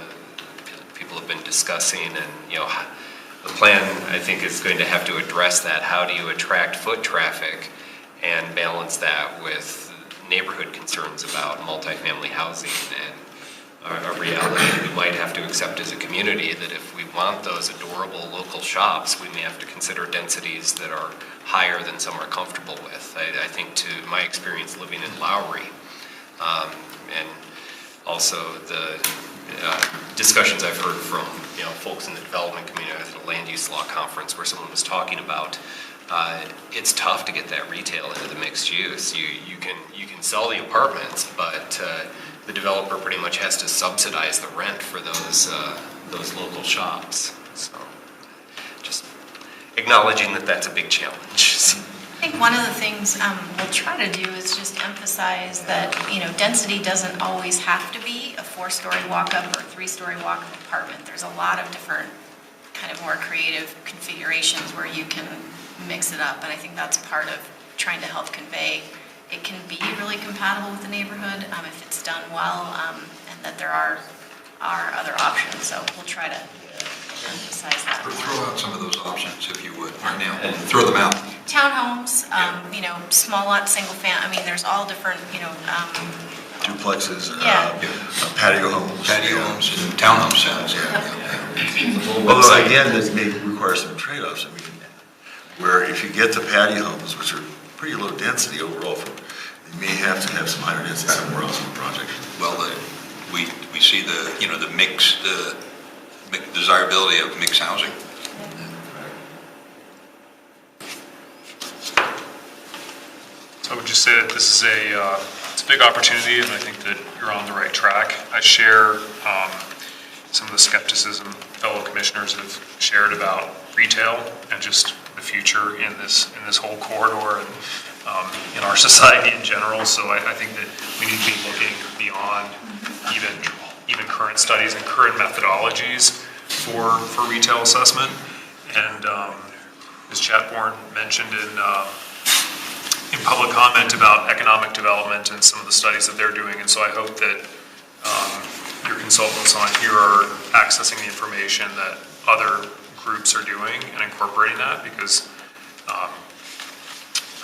people have been discussing, and the plan, I think, is going to have to address that. How do you attract foot traffic and balance that with neighborhood concerns about multifamily housing, and a reality we might have to accept as a community, that if we want those adorable local shops, we may have to consider densities that are higher than some are comfortable with. I think, to my experience living in Lowry, and also the discussions I've heard from folks in the development community at the land use law conference, where someone was talking about it's tough to get that retail into the mixed use. You can sell the apartments, but the developer pretty much has to subsidize the rent for those local shops. So just acknowledging that that's a big challenge. I think one of the things we'll try to do is just emphasize that, density doesn't always have to be a 4-story walk-up or a 3-story walk-up apartment. There's a lot of different kind of more creative configurations where you can mix it up, and I think that's part of trying to help convey it can be really compatible with the neighborhood if it's done well, and that there are other options. So we'll try to emphasize that. Throw out some of those options if you would right now. Throw them out. Townhomes, small lot, single family. There's all different, Duplexes, Yeah. patio homes. Patio homes and townhome sounds. Although again, this may require some trade-offs. Where if you get the patio homes, which are pretty low density overall, you may have to have some higher density somewhere else in the project. Well, we see the mixed desirability of mixed housing. So I would just say that this is it's a big opportunity, and I think that you're on the right track. I share some of the skepticism fellow commissioners have shared about retail and just the future in this whole corridor and in our society in general. So I think that we need to be looking beyond even current studies and current methodologies for retail assessment. And as Chadbourne mentioned in public comment about economic development and some of the studies that they're doing. And so I hope that your consultants on here are accessing the information that other groups are doing and incorporating that, because I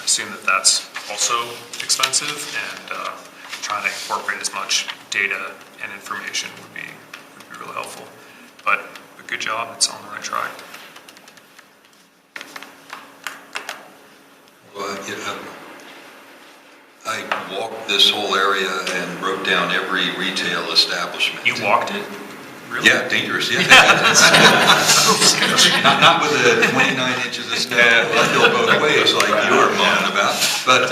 assume that that's also expensive, and trying to incorporate as much data and information would be really helpful. But good job, it's on the right track. Well, I walked this whole area and wrote down every retail establishment. You walked it? Really? Yeah, dangerous. Yeah, not with the 29 inches of snow uphill both ways like you were moaning about, but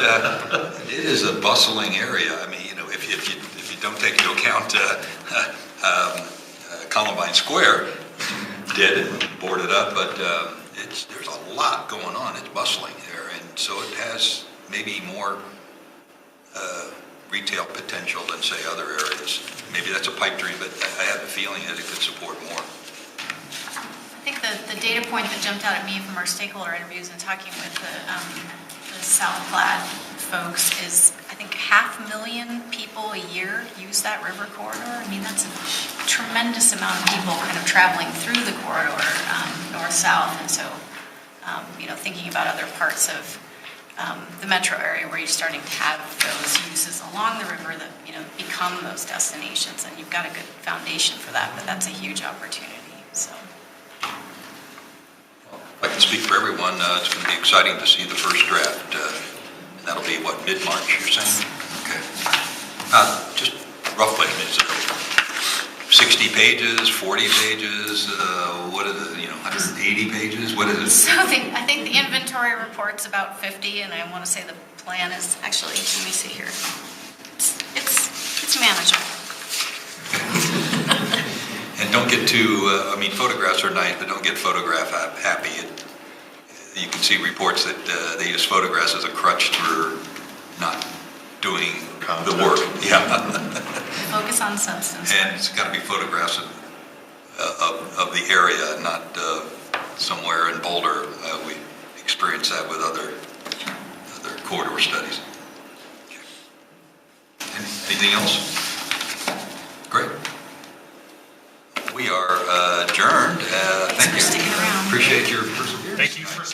it is a bustling area. I mean, if you don't take into account Columbine Square, dead and boarded up, but there's a lot going on. It's bustling there, and so it has maybe more retail potential than, say, other areas. Maybe that's a pipe dream, but I have a feeling that it could support more. I think the data point that jumped out at me from our stakeholder interviews and talking with the South Platte folks is, I think 500,000 people a year use that river corridor. I mean, that's a tremendous amount of people kind of traveling through the corridor, north-south. And so, thinking about other parts of the metro area where you're starting to have those uses along the river that, become those destinations, and you've got a good foundation for that, but that's a huge opportunity, so. I can speak for everyone. It's going to be exciting to see the first draft. And that'll be, what, mid-March, you're saying? Okay. Just roughly, is it 60 pages, 40 pages, what is it, 180 pages? What is it? So I think the inventory report's about 50, and I want to say the plan is actually, let me see here. It's manageable. And don't get too, photographs are nice, but don't get photograph happy. You can see reports that they use photographs as a crutch for not doing the work. Yeah. Focus on substance. And it's got to be photographs of the area, not somewhere in Boulder. We experienced that with other corridor studies. Anything else? Great. We are adjourned. Thank you. Thanks for sticking around. Appreciate your perseverance. Thank you for